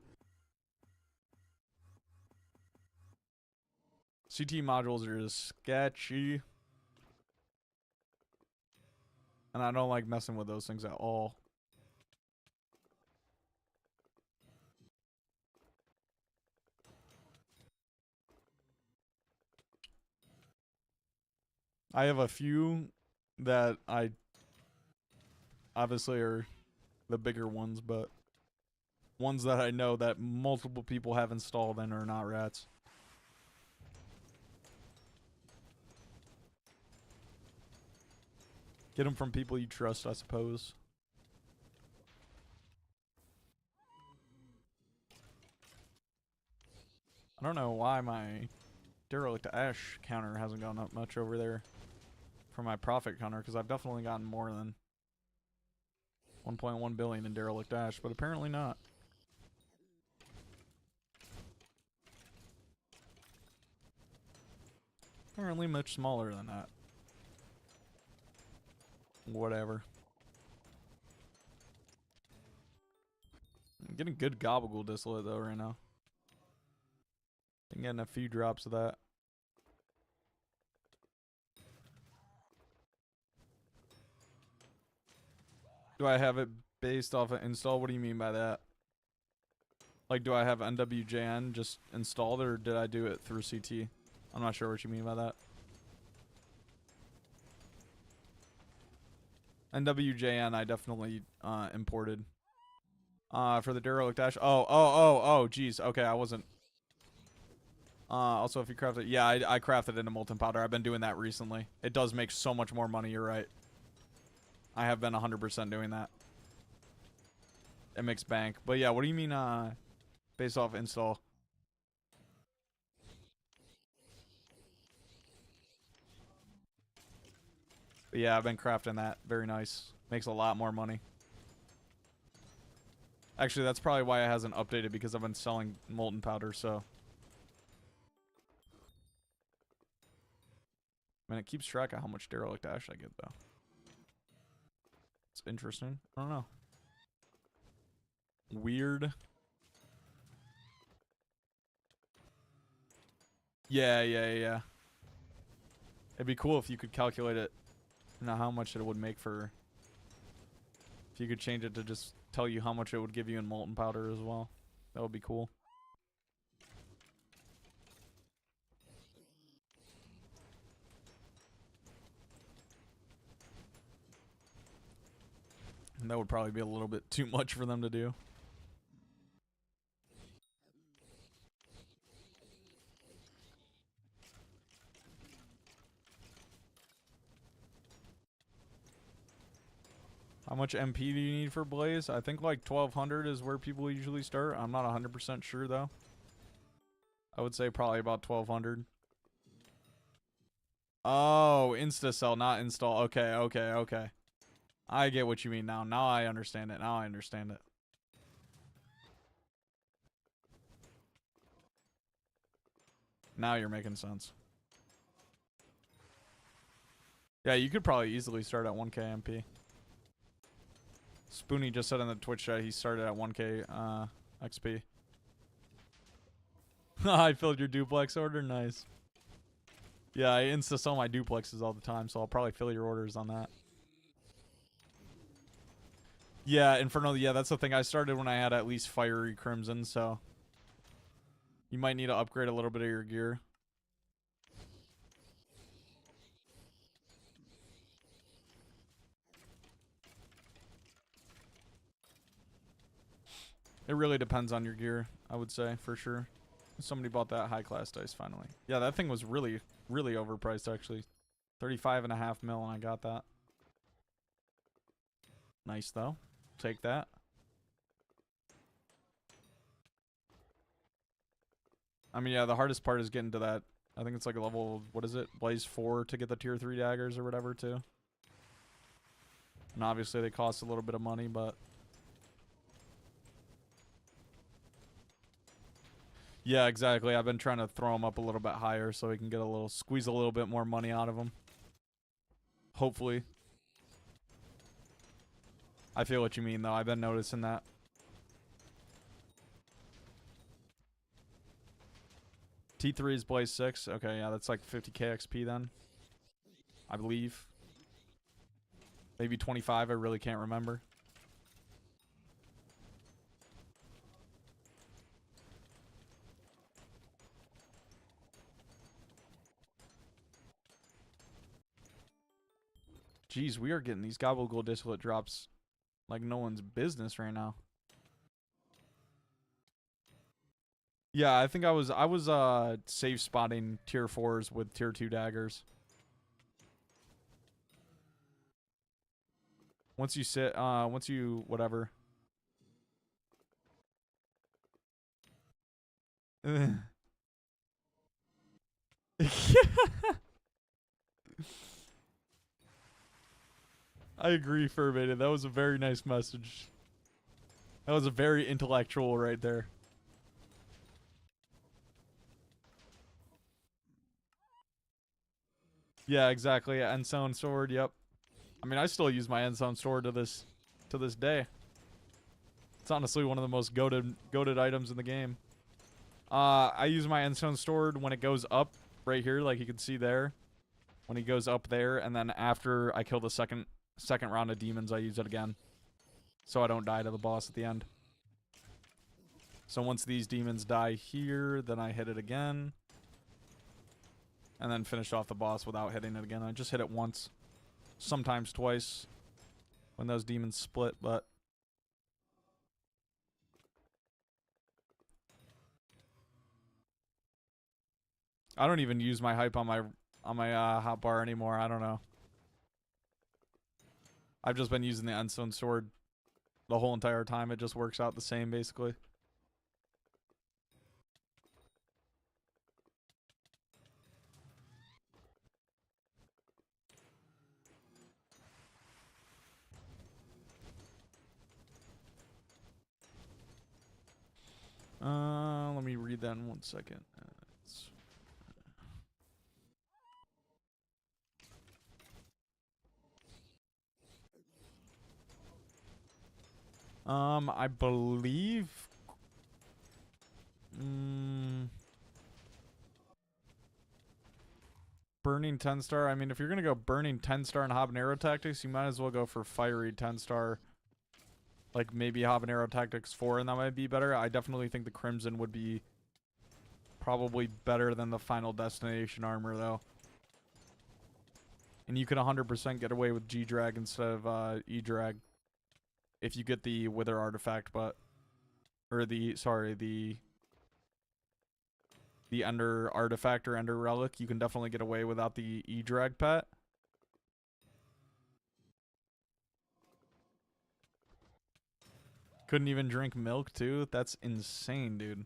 CT modules are just sketchy. And I don't like messing with those things at all. I have a few that I obviously are the bigger ones, but ones that I know that multiple people have installed and are not rats. Get them from people you trust, I suppose. I don't know why my derelict ash counter hasn't gone up much over there for my profit counter, because I've definitely gotten more than 1.1 billion in derelict ash, but apparently not. Apparently much smaller than that. Whatever. I'm getting good gobble distillate though right now. Been getting a few drops of that. Do I have it based off of install? What do you mean by that? Like, do I have NWJN just installed, or did I do it through CT? I'm not sure what you mean by that. NWJN I definitely imported. For the derelict ash. Oh, geez. Okay, I wasn't. Also, if you craft it, yeah, I crafted into molten powder. I've been doing that recently. It does make so much more money. You're right. I have been 100% doing that. It makes bank. But yeah, what do you mean? Based off install. But yeah, I've been crafting that. Very nice. Makes a lot more money. Actually, that's probably why it hasn't updated, because I've been selling molten powder, so. I mean, it keeps track of how much derelict ash I get, though. It's interesting. I don't know. Weird. Yeah. It'd be cool if you could calculate it, you know, how much it would make for. If you could change it to just tell you how much it would give you in molten powder as well. That would be cool. And that would probably be a little bit too much for them to do. How much MP do you need for Blaze? I think like 1200 is where people usually start. I'm not 100% sure though. I would say probably about 1200. Oh, InstaCell, not install. Okay. I get what you mean now. Now I understand it. Now you're making sense. Yeah, you could probably easily start at 1k MP. Spoonie just said in the Twitch chat he started at 1k XP. I filled your duplex order? Nice. Yeah, I insta-sell my duplexes all the time, so I'll probably fill your orders on that. Yeah, Inferno, yeah, that's the thing. I started when I had at least Fiery Crimson, so you might need to upgrade a little bit of your gear. It really depends on your gear, I would say, for sure. Somebody bought that high-class dice finally. Yeah, that thing was really, really overpriced, actually. 35.5 mil, and I got that. Nice, though. Take that. I mean, yeah, the hardest part is getting to that. I think it's like a level, what is it? Blaze 4 to get the tier 3 daggers or whatever, too. And obviously they cost a little bit of money, but... Yeah, exactly. I've been trying to throw them up a little bit higher so we can get a little, squeeze a little bit more money out of them. Hopefully. I feel what you mean, though. I've been noticing that. T3 is Blaze 6. Okay, yeah, that's like 50k XP then. I believe. Maybe 25, I really can't remember. Jeez, we are getting these Gobblegold distillate drops like no one's business right now. Yeah, I think I was safe spotting tier 4s with tier 2 daggers. Once you sit once you whatever. I agree, Furbated. That was a very nice message. That was a very intellectual right there. Yeah, exactly. Endstone sword, yep. I mean, I still use my Endstone sword to this day. It's honestly one of the most goated items in the game. I use my Endstone sword when it goes up right here, like you can see there. When he goes up there, and then after I kill the second round of demons, I use it again. So I don't die to the boss at the end. So once these demons die here, then I hit it again. And then finish off the boss without hitting it again. I just hit it once. Sometimes twice. When those demons split, but... I don't even use my hype on my hotbar anymore. I don't know. I've just been using the Endstone sword the whole entire time. It just works out the same, basically. Let me read that in 1 second. I believe... Burning 10-star. I mean, if you're going to go burning 10-star and habanero tactics, you might as well go for fiery 10-star. Like, maybe habanero tactics 4, and that might be better. I definitely think the Crimson would be probably better than the Final Destination armor, though. And you could 100% get away with G-Drag instead of E-Drag. If you get the Wither artifact, but... Or the... Sorry, the Ender artifact or Ender relic, you can definitely get away without the E-Drag pet. Couldn't even drink milk, too? That's insane, dude.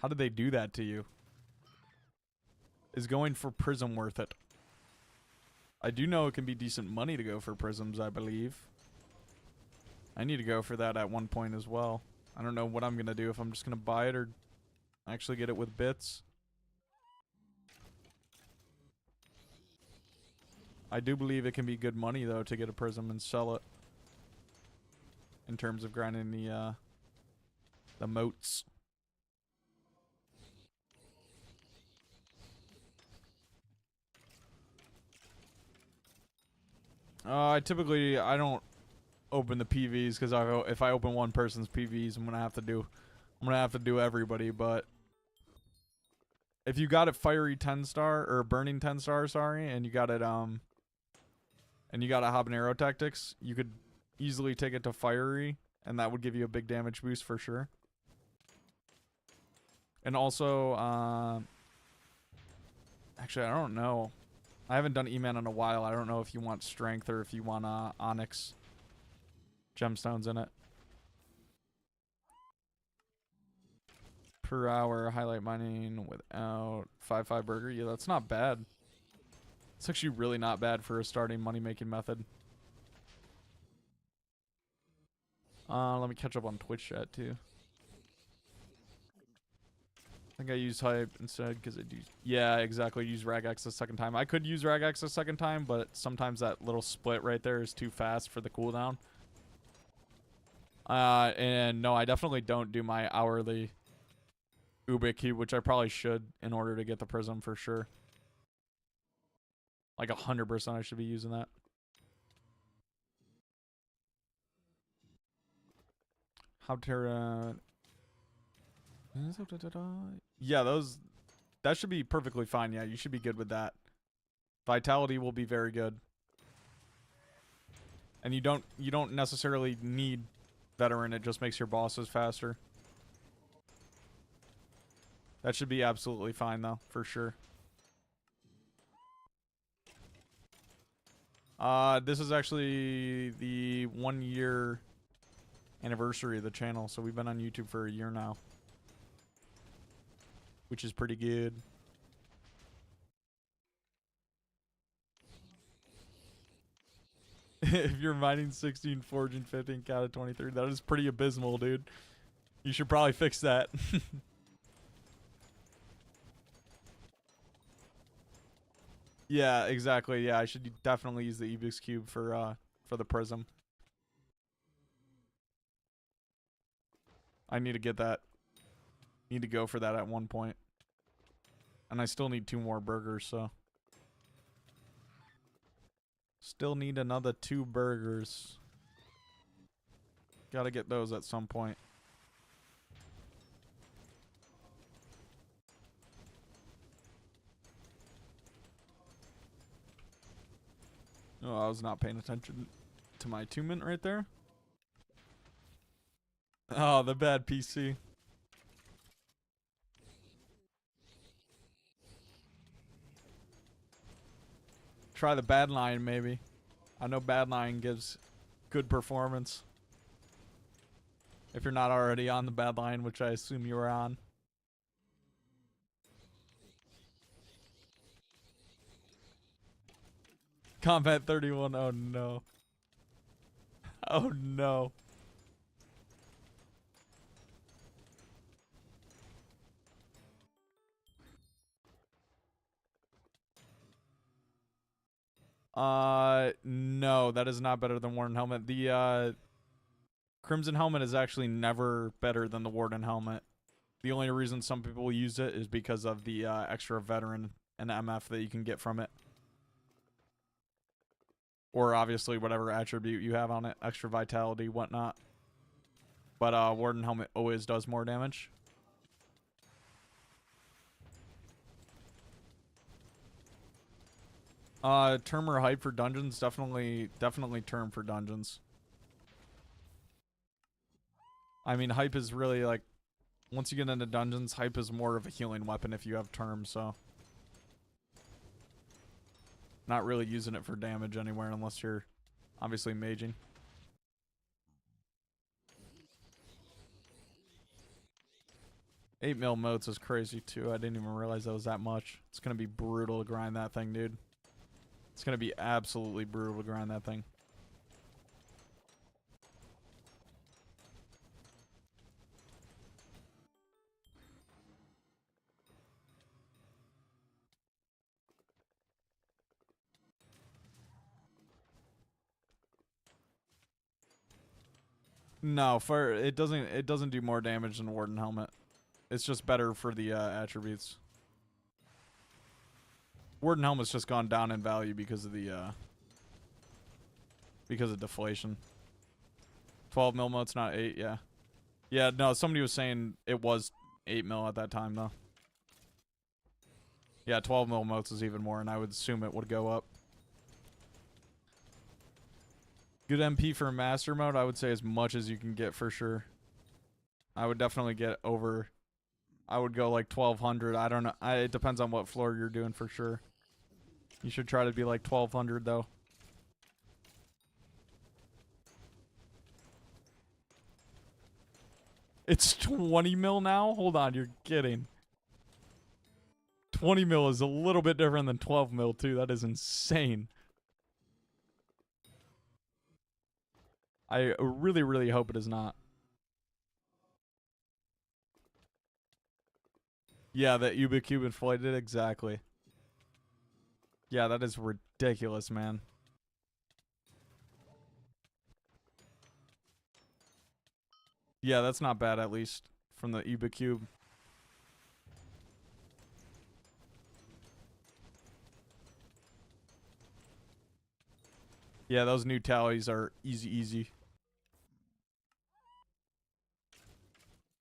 How did they do that to you? Is going for Prism worth it? I do know it can be decent money to go for Prisms, I believe. I need to go for that at one point as well. I don't know what I'm going to do, if I'm just going to buy it or actually get it with bits. I do believe it can be good money, though, to get a Prism and sell it. In terms of grinding the moats. I don't open the PVs because if I open one person's PVs, I'm gonna have to do everybody. But if you got it fiery 10-star or burning 10-star, sorry, and you got it and you got a habanero tactics, you could easily take it to fiery, and that would give you a big damage boost for sure. And also, Actually, I don't know. I haven't done E-Man in a while. I don't know if you want strength or if you want onyx gemstones in it. Per hour, highlight mining without 5/5 burger. Yeah, that's not bad. It's actually really not bad for a starting money-making method. Let me catch up on Twitch chat too. I think I use hype instead because I do. Yeah, exactly. Use Ragex a second time. I could use Ragex a second time, but sometimes that little split right there is too fast for the cooldown. And no, I definitely don't do my hourly Ubik cube, which I probably should in order to get the prism for sure. Like 100% I should be using that. How Terra... Yeah, that should be perfectly fine. Yeah, you should be good with that. Vitality will be very good. And you don't necessarily need veteran, it just makes your bosses faster. That should be absolutely fine though, for sure. This is actually the 1 year anniversary of the channel, so we've been on YouTube for a year now. Which is pretty good. If you're mining 16, forging 15, count of 23, that is pretty abysmal, dude. You should probably fix that. Yeah, exactly. Yeah, I should definitely use the Ebix cube for the prism. I need to get that. Need to go for that at one point. And I still need 2 more burgers, so. Still need another 2 burgers. Gotta get those at some point. Oh, I was not paying attention to my attunement right there. Oh, the bad PC. Try the bad line, maybe. I know bad line gives good performance. If you're not already on the bad line, which I assume you are on. Combat 31, oh no. Oh no. No, that is not better than Warden Helmet. The, Crimson Helmet is actually never better than the Warden Helmet. The only reason some people use it is because of the, extra veteran and MF that you can get from it. Or obviously whatever attribute you have on it, extra vitality, whatnot. But, Warden Helmet always does more damage. Term or hype for dungeons? Definitely term for dungeons. I mean, hype is really like, once you get into dungeons, hype is more of a healing weapon if you have term, so. Not really using it for damage anywhere unless you're obviously maging. $8 mil motes is crazy too. I didn't even realize that was that much. It's gonna be brutal to grind that thing, dude. It's gonna be absolutely brutal to grind that thing. No, for it doesn't do more damage than Warden Helmet. It's just better for the attributes. Warden Helmet's just gone down in value because of the because of deflation. 12 mil mote's not 8, yeah. Yeah, no, somebody was saying it was 8 mil at that time though. Yeah, 12 mil motes is even more, and I would assume it would go up. Good MP for master mode, I would say as much as you can get for sure. I would definitely get over I would go like 1200. I don't know. It depends on what floor you're doing for sure. You should try to be like 1200 though. It's 20 mil now? Hold on, you're kidding. 20 mil is a little bit different than 12 mil too. That is insane. I really, really hope it is not. Yeah, that Ubicube inflated, exactly. Yeah, that is ridiculous, man. Yeah, that's not bad, at least, from the Ubicube. Yeah, those new tallies are easy.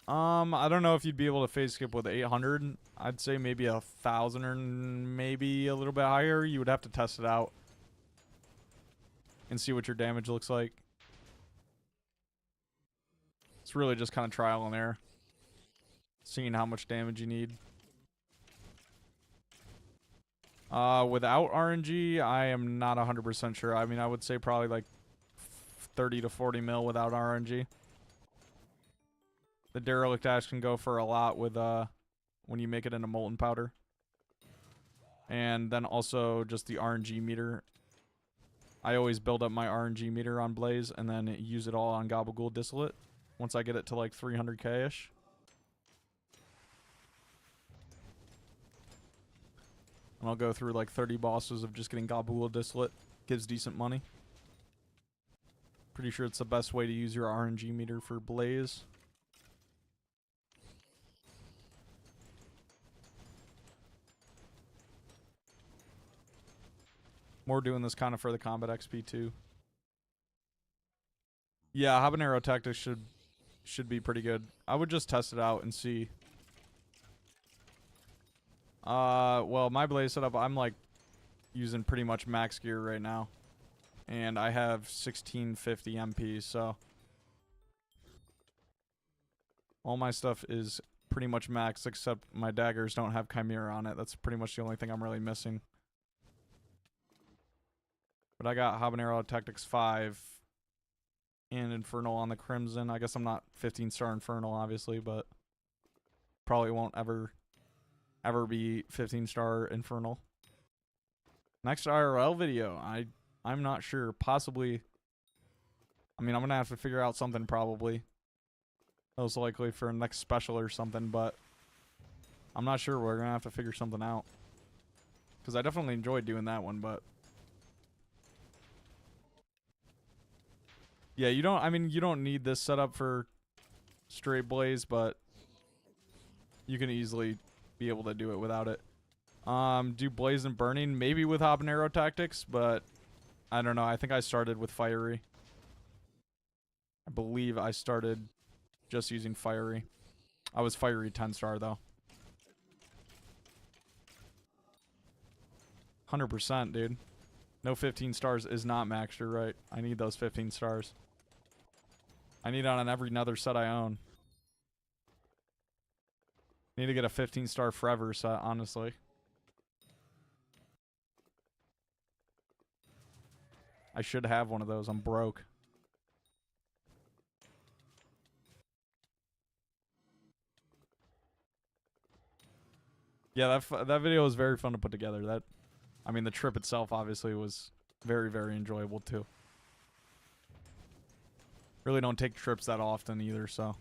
I don't know if you'd be able to phase skip with 800. I'd say maybe 1,000 or maybe a little bit higher. You would have to test it out and see what your damage looks like. It's really just kind of trial and error. Seeing how much damage you need. Without RNG, I am not 100% sure. I mean, I would say probably like 30 to 40 mil without RNG. The derelict ash can go for a lot with when you make it into molten powder. And then also just the RNG meter. I always build up my RNG meter on Blaze and then use it all on Gabagool Distillate once I get it to like 300k-ish. And I'll go through like 30 bosses of just getting Gabagool Distillate. Gives decent money. Pretty sure it's the best way to use your RNG meter for Blaze. More doing this kind of for the combat XP too. Yeah, habanero tactics should be pretty good. I would just test it out and see. Well, my Blaze setup, I'm like using pretty much max gear right now. And I have 1650 MP, so all my stuff is pretty much max, except my daggers don't have Chimera on it. That's pretty much the only thing I'm really missing. But I got Habanero Tactics 5 and Infernal on the Crimson. I guess I'm not 15-star Infernal, obviously, but probably won't ever be 15-star Infernal. Next IRL video, I'm not sure. Possibly, I mean, I'm going to have to figure out something probably. Most likely for a next special or something, but I'm not sure. We're going to have to figure something out. Because I definitely enjoyed doing that one, but yeah, you don't need this setup for straight Blaze, but you can easily be able to do it without it. Do Blaze and Burning, maybe with Habanero Tactics, but I don't know. I think I started with Fiery. I believe I started just using Fiery. I was Fiery 10-star though. 100%, dude. No 15 stars is not maxed, you're right. I need those 15 stars. I need it on every nether set I own. Need to get a 15-star forever set, honestly. I should have one of those. I'm broke. Yeah, that video was very fun to put together. I mean, the trip itself obviously was very, very enjoyable too. Really don't take trips that often either, so.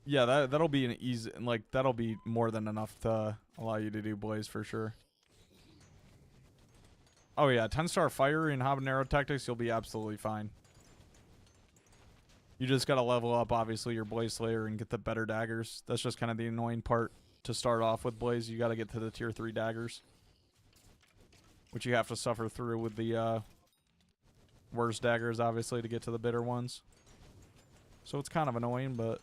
Yeah, that'll be an easy, like, that'll be more than enough to allow you to do Blaze for sure. Oh yeah, 10-star Fire and Habanero Tactics, you'll be absolutely fine. You just gotta level up, obviously, your Blaze Slayer and get the better daggers. That's just kind of the annoying part to start off with Blaze. You gotta get to the tier 3 daggers, which you have to suffer through with the worst daggers, obviously, to get to the bitter ones. So it's kind of annoying, but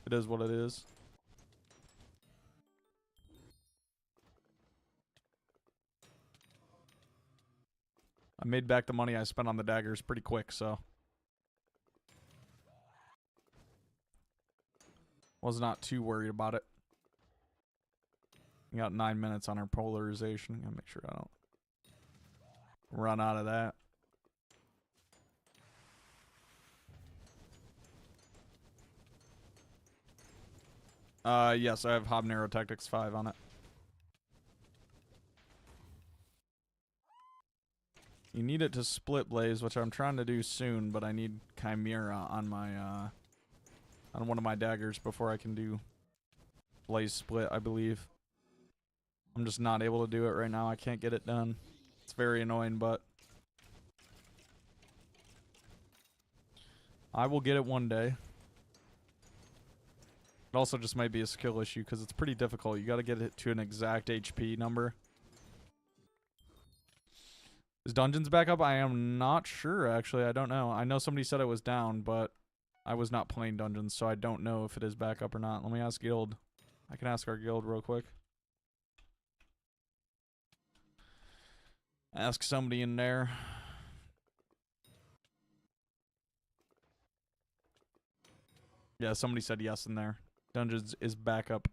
it is what it is. I made back the money I spent on the daggers pretty quick, so. Was not too worried about it. We got 9 minutes on our polarization. Gotta make sure I don't run out of that. Yes, I have Habanero Tactics 5 on it. You need it to split Blaze, which I'm trying to do soon, but I need Chimera on my, on one of my daggers before I can do Blaze split, I believe. I'm just not able to do it right now. I can't get it done. It's very annoying, but I will get it one day. It also just might be a skill issue because it's pretty difficult. You got to get it to an exact HP number. Is Dungeons back up? I am not sure, actually. I don't know. I know somebody said it was down, but I was not playing Dungeons, so I don't know if it is back up or not. Let me ask Guild. I can ask our Guild real quick. Ask somebody in there. Yeah, somebody said yes in there. Dungeons is back up.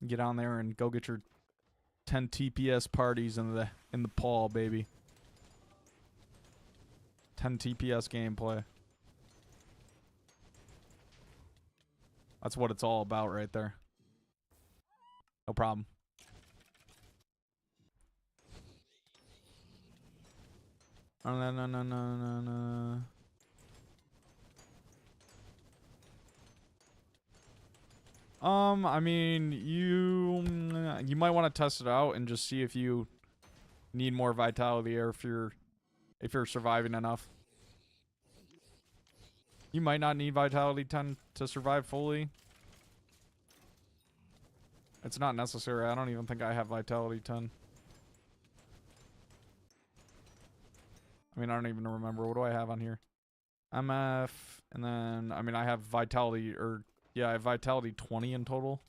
Get on there and go get your 10 TPS parties in the paw, baby. 10 TPS gameplay. That's what it's all about right there. No problem. No. I mean, you might want to test it out and just see if you need more vitality or if you're surviving enough. You might not need vitality 10 to survive fully. It's not necessary. I don't even think I have vitality 10. I mean, I don't even remember. What do I have on here? MF, and then, I mean, I have vitality, yeah, I have vitality 20 in total.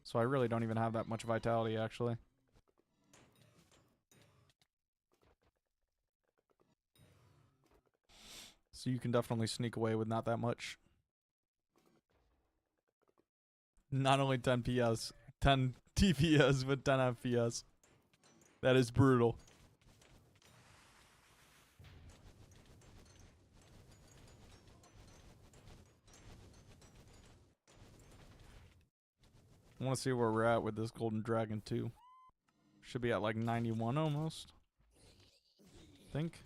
So I really don't even have that much vitality, actually. So you can definitely sneak away with not that much. Not only 10 PS, 10 TPS, but 10 FPS. That is brutal. I want to see where we're at with this Golden Dragon, too. Should be at like 91 almost. Think.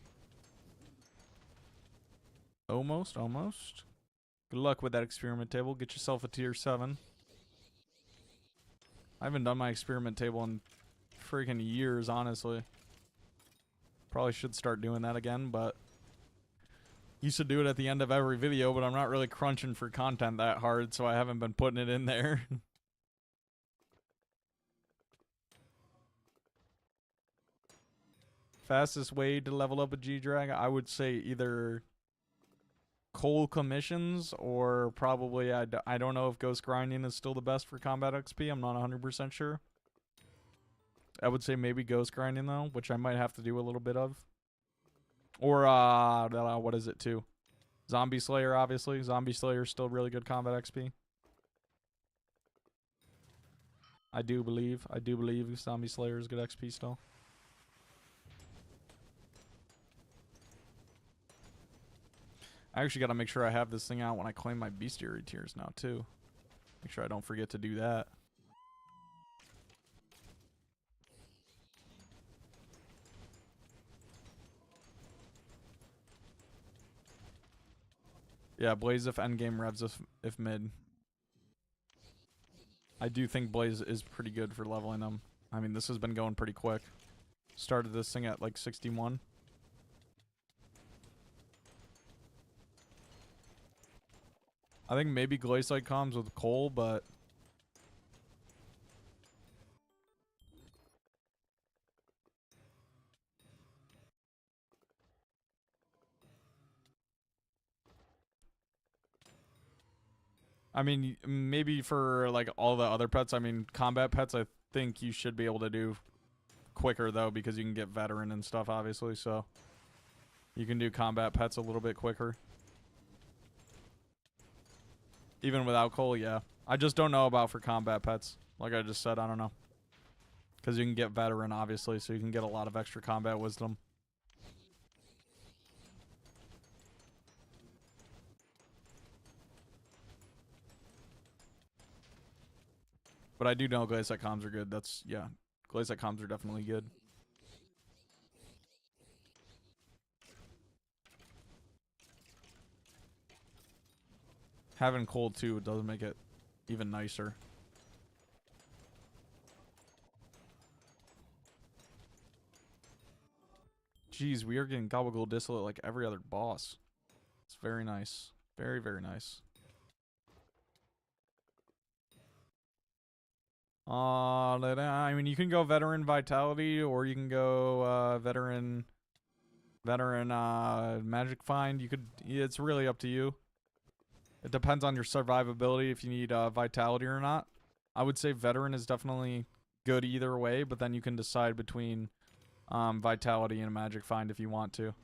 Almost. Good luck with that experiment table. Get yourself a tier 7. I haven't done my experiment table in freaking years, honestly. Probably should start doing that again, but used to do it at the end of every video, but I'm not really crunching for content that hard, so I haven't been putting it in there. Fastest way to level up a G-Drag, I would say either coal commissions or probably, I don't know if ghost grinding is still the best for combat XP. I'm not 100% sure. I would say maybe ghost grinding, though, which I might have to do a little bit of. Or, what is it, too? Zombie Slayer, obviously. Zombie Slayer is still really good combat XP. I do believe Zombie Slayer is good XP still. I actually got to make sure I have this thing out when I claim my bestiary tiers now, too. Make sure I don't forget to do that. Yeah, Blaze if endgame, revs if mid. I do think Blaze is pretty good for leveling them. I mean, this has been going pretty quick. Started this thing at like 61. I think maybe Glaciite comes with coal, but I mean, maybe for like all the other pets, I mean, combat pets, I think you should be able to do quicker though, because you can get veteran and stuff, obviously. So you can do combat pets a little bit quicker. Even without coal, yeah. I just don't know about for combat pets. Like I just said, I don't know. Because you can get veteran, obviously, so you can get a lot of extra combat wisdom. But I do know Glaciate comms are good. That's, yeah. Glaciate comms are definitely good. Having cold, too, does make it even nicer. Jeez, we are getting Gobble Distillate like every other boss. It's very nice. Very, very nice. I mean, you can go Veteran Vitality, or you can go Veteran Magic Find. You could. It's really up to you. It depends on your survivability if you need Vitality or not. I would say Veteran is definitely good either way, but then you can decide between Vitality and Magic Find if you want to.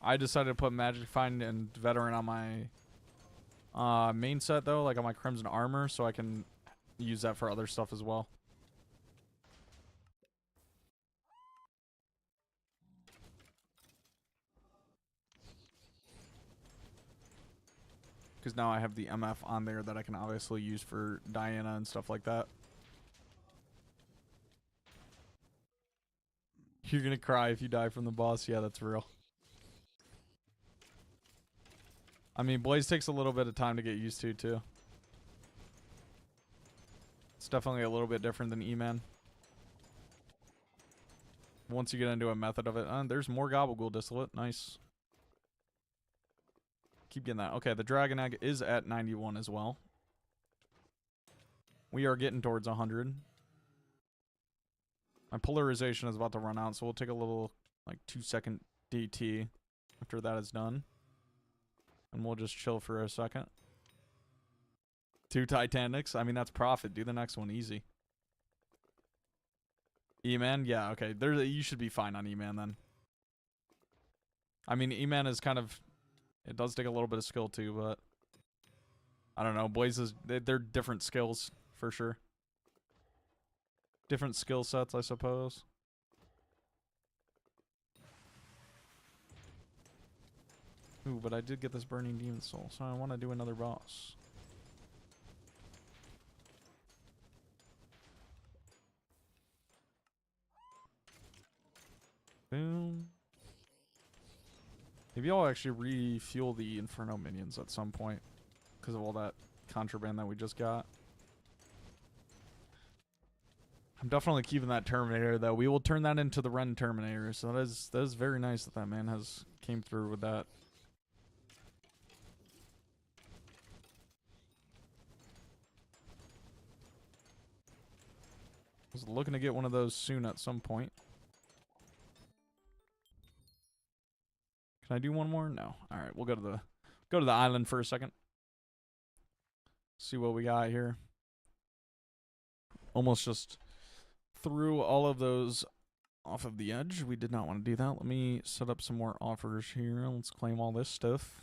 I decided to put Magic Find and Veteran on my main set though, like on my Crimson Armor, so I can use that for other stuff as well. Because now I have the MF on there that I can obviously use for Diana and stuff like that. You're gonna cry if you die from the boss. Yeah, that's real. I mean, Blaze takes a little bit of time to get used to, too. It's definitely a little bit different than E-Man. Once you get into a method of it. There's more Gobble Distillate. Nice. Keep getting that. Okay, the Dragon Egg is at 91 as well. We are getting towards 100. My polarization is about to run out, so we'll take a little, like, 2-second DT after that is done. And we'll just chill for a second. 2 Titanics. I mean, that's profit. Do the next one easy. E-Man? Yeah, okay. You should be fine on E-Man then. I mean, E-Man is kind of... It does take a little bit of skill too, but... I don't know. Blazes, they're different skills, for sure. Different skill sets, I suppose. Ooh, but I did get this Burning Demon Soul, so I want to do another boss. Boom. Maybe I'll actually refuel the Inferno minions at some point because of all that contraband that we just got. I'm definitely keeping that Terminator, though. We will turn that into the Ren Terminator, so that is very nice that man has came through with that. I was looking to get one of those soon at some point. Can I do one more? No. All right, we'll go to the island for a second. See what we got here. Almost just threw all of those off of the edge. We did not want to do that. Let me set up some more offers here. Let's claim all this stuff.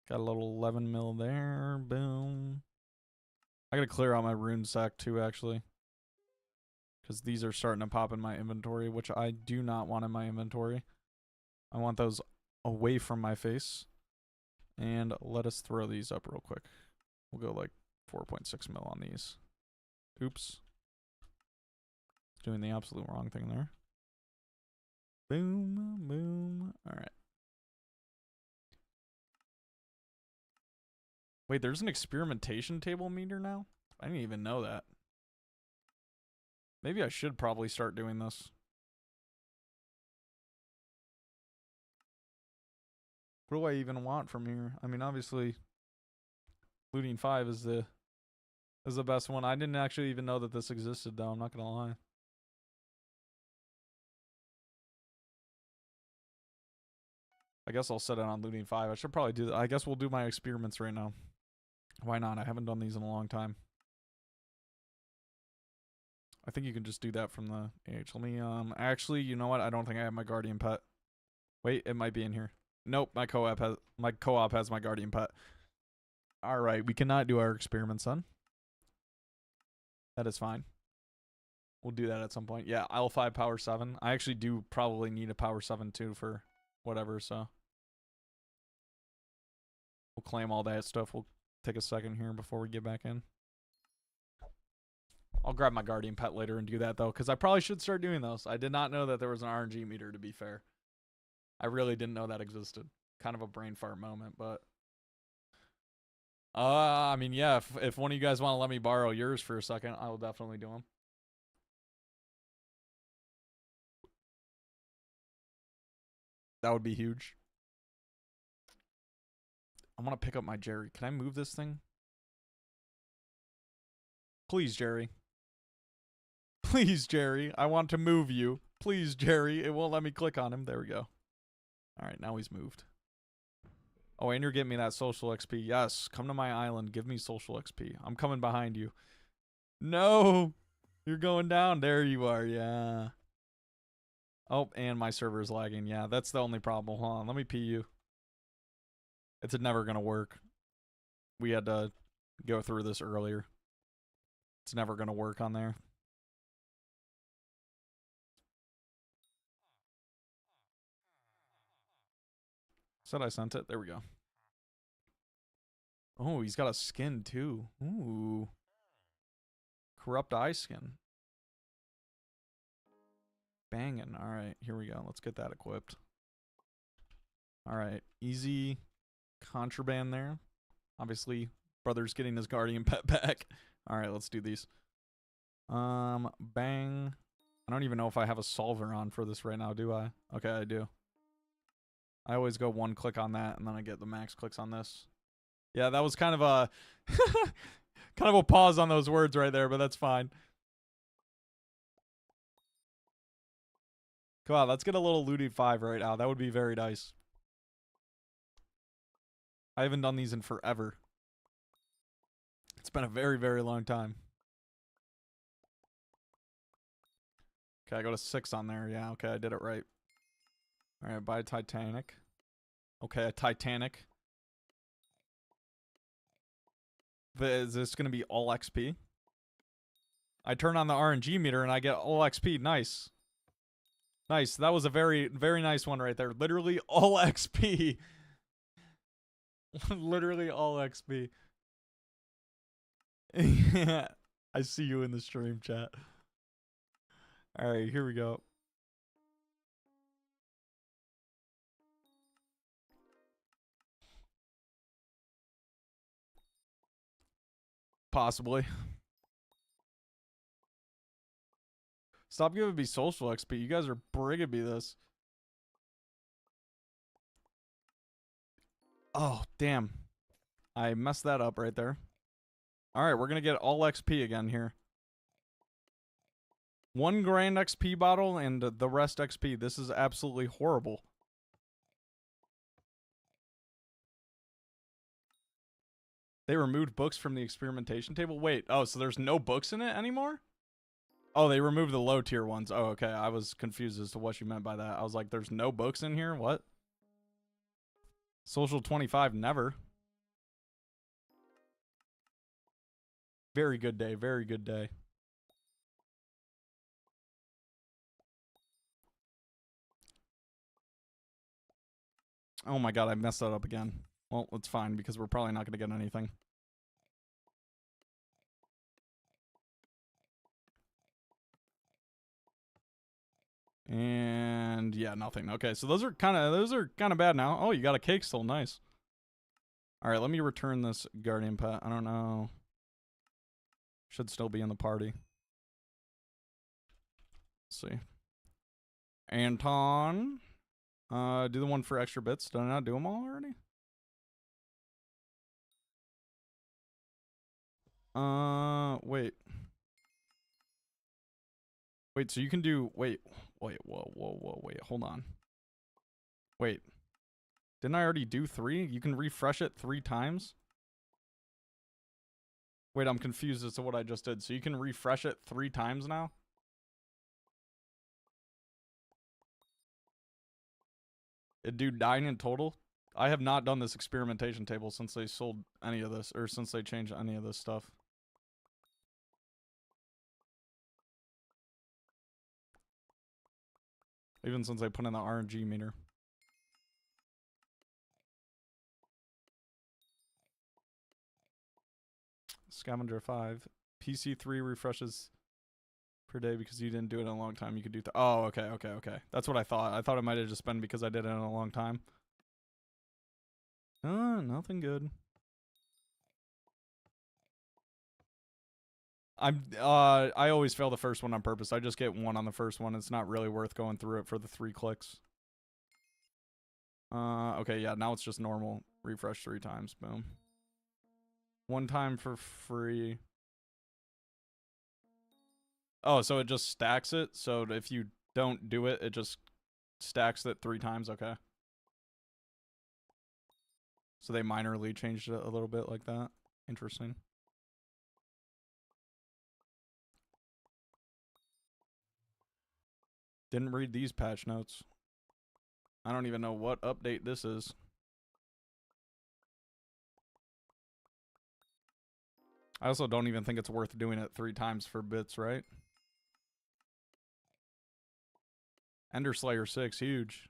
Got a little 11 mil there. Boom. I gotta clear out my rune sack too, actually. Because these are starting to pop in my inventory, which I do not want in my inventory. I want those away from my face. And let us throw these up real quick. We'll go like 4.6 mil on these. Oops. Doing the absolute wrong thing there. Boom, boom. Alright. Wait, there's an experimentation table meter now? I didn't even know that. Maybe I should probably start doing this. What do I even want from here? I mean, obviously, looting 5 is the best one. I didn't actually even know that this existed, though. I'm not gonna lie. I guess I'll set it on looting 5. I should probably do that. I guess we'll do my experiments right now. Why not? I haven't done these in a long time. I think you can just do that from the AH. Let me, actually, you know what? I don't think I have my guardian pet. Wait, it might be in here. Nope, my co-op has my guardian pet. Alright, we cannot do our experiments then. That is fine. We'll do that at some point. Yeah, L5 power 7. I actually do probably need a power 7 too for whatever, so. We'll claim all that stuff. We'll take a second here before we get back in. I'll grab my guardian pet later and do that though, because I probably should start doing those. I did not know that there was an RNG meter, to be fair. I really didn't know that existed. Kind of a brain fart moment, but I mean, yeah, if one of you guys want to let me borrow yours for a second, I will definitely do them. That would be huge. I want to pick up my Jerry. Can I move this thing? Please, Jerry. Please, Jerry. I want to move you. Please, Jerry. It won't let me click on him. There we go. All right, now he's moved. Oh, and you're getting me that social XP. Yes, come to my island. Give me social XP. I'm coming behind you. No, you're going down. There you are. Yeah. Oh, and my server is lagging. Yeah, that's the only problem. Hold on. Let me pee you. It's never going to work. We had to go through this earlier. It's never going to work on there. Said I sent it. There we go. Oh, he's got a skin too. Ooh. Corrupt eye skin. Banging. All right, here we go. Let's get that equipped. All right, easy contraband there. Obviously, brother's getting his guardian pet back. All right, let's do these. Bang. I don't even know if I have a solver on for this right now, do I? Okay, I do. I always go one click on that, and then I get the max clicks on this. Yeah, that was kind of a kind of a pause on those words right there, but that's fine. Come on, let's get a little looted 5 right now. That would be very nice. I haven't done these in forever. It's been a very, very long time. Okay, I got a 6 on there. Yeah, okay, I did it right. All right, buy Titanic. Okay, a Titanic. Is this going to be all XP? I turn on the RNG meter and I get all XP. Nice. Nice. That was a very, very nice one right there. Literally all XP. Literally all XP. I see you in the stream chat. All right, here we go. Possibly. Stop giving me social XP. You guys are bringing me this. Oh, damn. I messed that up right there. All right, we're going to get all XP again here. 1 grand XP bottle and the rest XP. This is absolutely horrible. They removed books from the experimentation table? Wait, oh, so there's no books in it anymore? Oh, they removed the low tier ones. Oh, okay. I was confused as to what you meant by that. I was like, there's no books in here? What? Social 25, never. Very good day. Very good day. Oh my god, I messed that up again. Well, it's fine because we're probably not going to get anything. And yeah, nothing. Okay, so those are kind of bad now. Oh, you got a cake still. Nice. All right, let me return this guardian pet. I don't know. Should still be in the party. Let's see. Anton. Do the one for extra bits. Did I not do them all already? Wait. Wait, so you can do, wait, wait, hold on. Wait. Didn't I already do 3? You can refresh it 3 times? Wait, I'm confused as to what I just did. So you can refresh it 3 times now? It'd do 9 in total? I have not done this experimentation table since they sold any of this, or since they changed any of this stuff. Even since they put in the RNG meter. Scavenger 5. PC3 refreshes per day because you didn't do it in a long time. You could do oh, okay. That's what I thought. I thought it might have just been because I did it in a long time. Nothing good. I always fail the first one on purpose. I just get 1 on the first one. It's not really worth going through it for the 3 clicks. Okay, yeah, now it's just normal. Refresh 3 times. Boom. 1 time for free. Oh, so it just stacks it? So if you don't do it, it just stacks it 3 times? Okay. So they minorly changed it a little bit like that. Interesting. Didn't read these patch notes. I don't even know what update this is. I also don't even think it's worth doing it 3 times for bits, right? Ender Slayer 6, huge.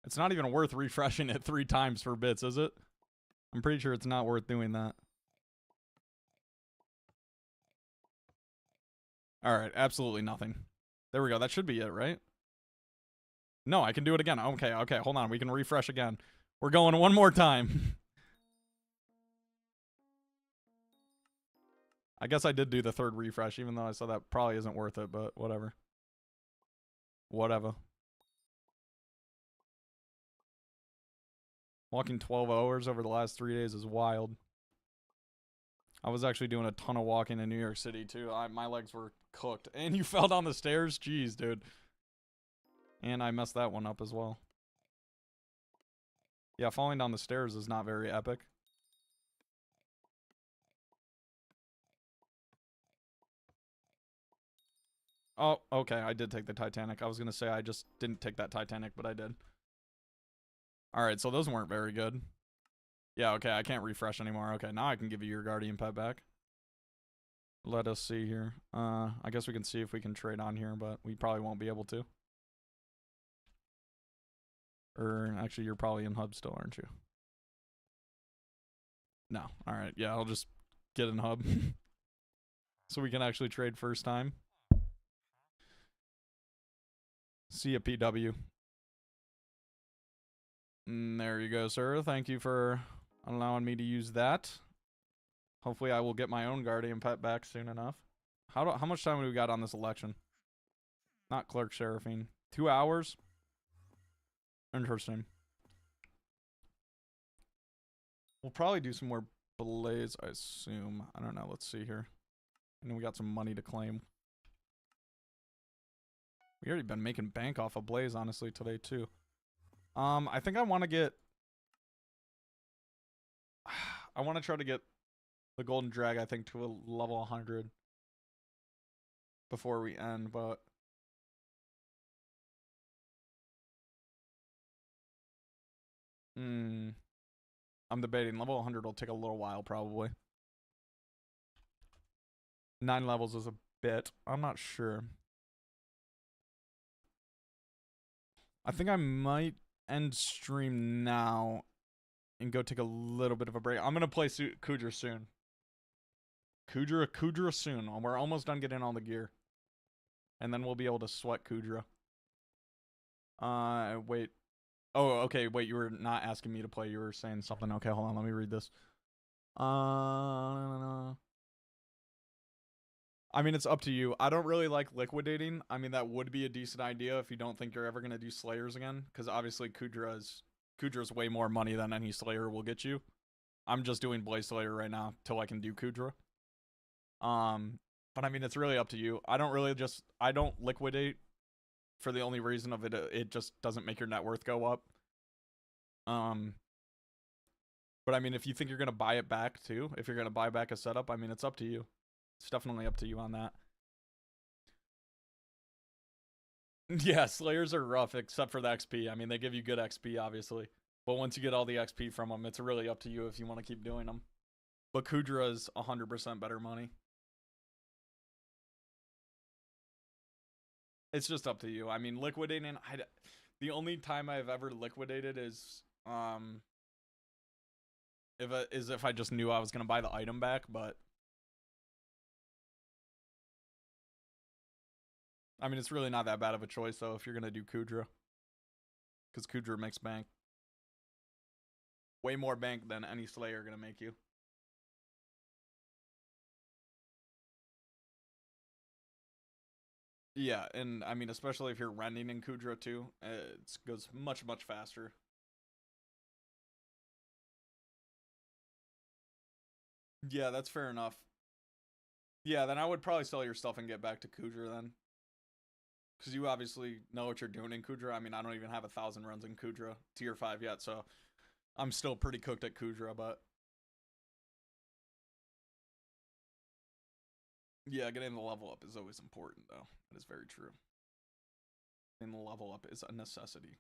It's not even worth refreshing it 3 times for bits, is it? I'm pretty sure it's not worth doing that. Alright, absolutely nothing. There we go, that should be it, right? No, I can do it again. Okay, hold on, we can refresh again. We're going 1 more time. I guess I did do the 3rd refresh, even though I said that probably isn't worth it, but whatever. Whatever. Walking 12 hours over the last 3 days is wild. I was actually doing a ton of walking in New York City, too. My legs were cooked. And you fell down the stairs? Jeez, dude. And I messed that one up as well. Yeah, falling down the stairs is not very epic. Oh, okay, I did take the Titanic. I was gonna say I just didn't take that Titanic, but I did. Alright, so those weren't very good. Yeah, okay, I can't refresh anymore. Okay, now I can give you your Guardian pet back. Let us see here. I guess we can see if we can trade on here, but we probably won't be able to. Or, actually, you're probably in hub still, aren't you? No. Alright, yeah, I'll just get in hub. So we can actually trade first time. See ya, PW. There you go, sir. Thank you for allowing me to use that. Hopefully I will get my own Guardian pet back soon enough. How much time do we got on this election? Not Clerk Seraphine. 2 hours? Interesting. We'll probably do some more Blaze, I assume. I don't know. Let's see here. I know we got some money to claim. We already been making bank off of Blaze, honestly, today, too. I think I want to get... I want to try to get the Golden Drag, I think, to a level 100 before we end, but... I'm debating. Level 100 will take a little while, probably. 9 levels is a bit. I'm not sure. I think I might end stream now and go take a little bit of a break. I'm going to play Kudra soon. Kudra soon. We're almost done getting all the gear. And then we'll be able to sweat Kudra. Wait. Oh, okay, wait, you were not asking me to play. You were saying something. Okay, hold on, let me read this. I mean, it's up to you. I don't really like liquidating. I mean, that would be a decent idea if you don't think you're ever going to do Slayers again. Because obviously, Kudra's way more money than any Slayer will get you. I'm just doing Blaze Slayer right now till I can do Kudra. But I mean, it's really up to you. I don't liquidate for the only reason of it just doesn't make your net worth go up. But I mean, if you think you're gonna buy it back too, if you're gonna buy back a setup, I mean, it's up to you. It's definitely up to you on that. Yeah, Slayers are rough except for the XP. I mean, they give you good XP, obviously. But once you get all the XP from them, it's really up to you if you want to keep doing them. But Kudra is 100% better money. It's just up to you. I mean, liquidating, the only time I've ever liquidated is if I just knew I was going to buy the item back, but I mean, it's really not that bad of a choice though if you're going to do Kudra. Cuz Kudra makes bank. Way more bank than any Slayer going to make you. Yeah, and I mean, especially if you're renting in Kudra too, it goes much, much faster. Yeah, that's fair enough. Yeah, then I would probably sell your stuff and get back to Kudra then. Because you obviously know what you're doing in Kudra. I mean, I don't even have 1,000 runs in Kudra, tier 5 yet, so I'm still pretty cooked at Kudra, but yeah, getting the level up is always important, though. That is very true. Getting the level up is a necessity.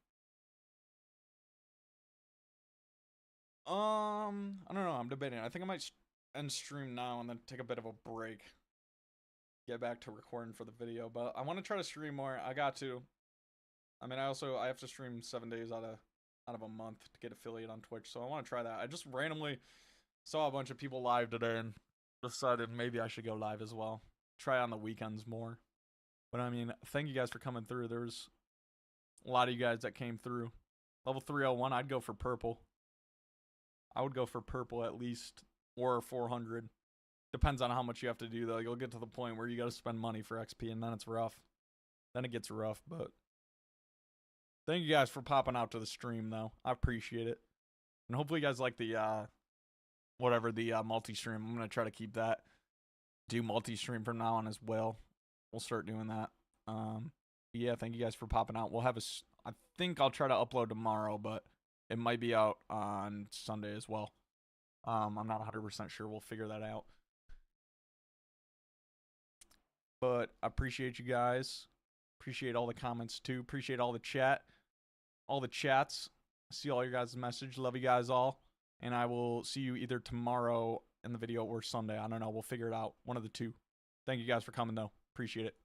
I don't know. I'm debating. I think I might end stream now and then take a bit of a break. Get back to recording for the video, but I want to try to stream more. I got to. I mean, I have to stream 7 days out of a month to get affiliate on Twitch, so I want to try that. I just randomly saw a bunch of people live today and decided maybe I should go live as well. Try on the weekends more. But I mean, thank you guys for coming through. There's a lot of you guys that came through. Level 301, I'd go for purple. I would go for purple at least, or 400. Depends on how much you have to do, though. You'll get to the point where you got to spend money for XP, and then it's rough. Then it gets rough, but thank you guys for popping out to the stream, though. I appreciate it. And hopefully you guys like the, multi-stream. I'm going to try to keep that. Do multi-stream from now on as well. We'll start doing that. Yeah, thank you guys for popping out. We'll have I think I'll try to upload tomorrow, but it might be out on Sunday as well. I'm not 100% sure. We'll figure that out. But I appreciate you guys. Appreciate all the comments too. Appreciate all the chat. All the chats. See all your guys' message. Love you guys all. And I will see you either tomorrow in the video or Sunday. I don't know. We'll figure it out. One of the two. Thank you guys for coming though. Appreciate it.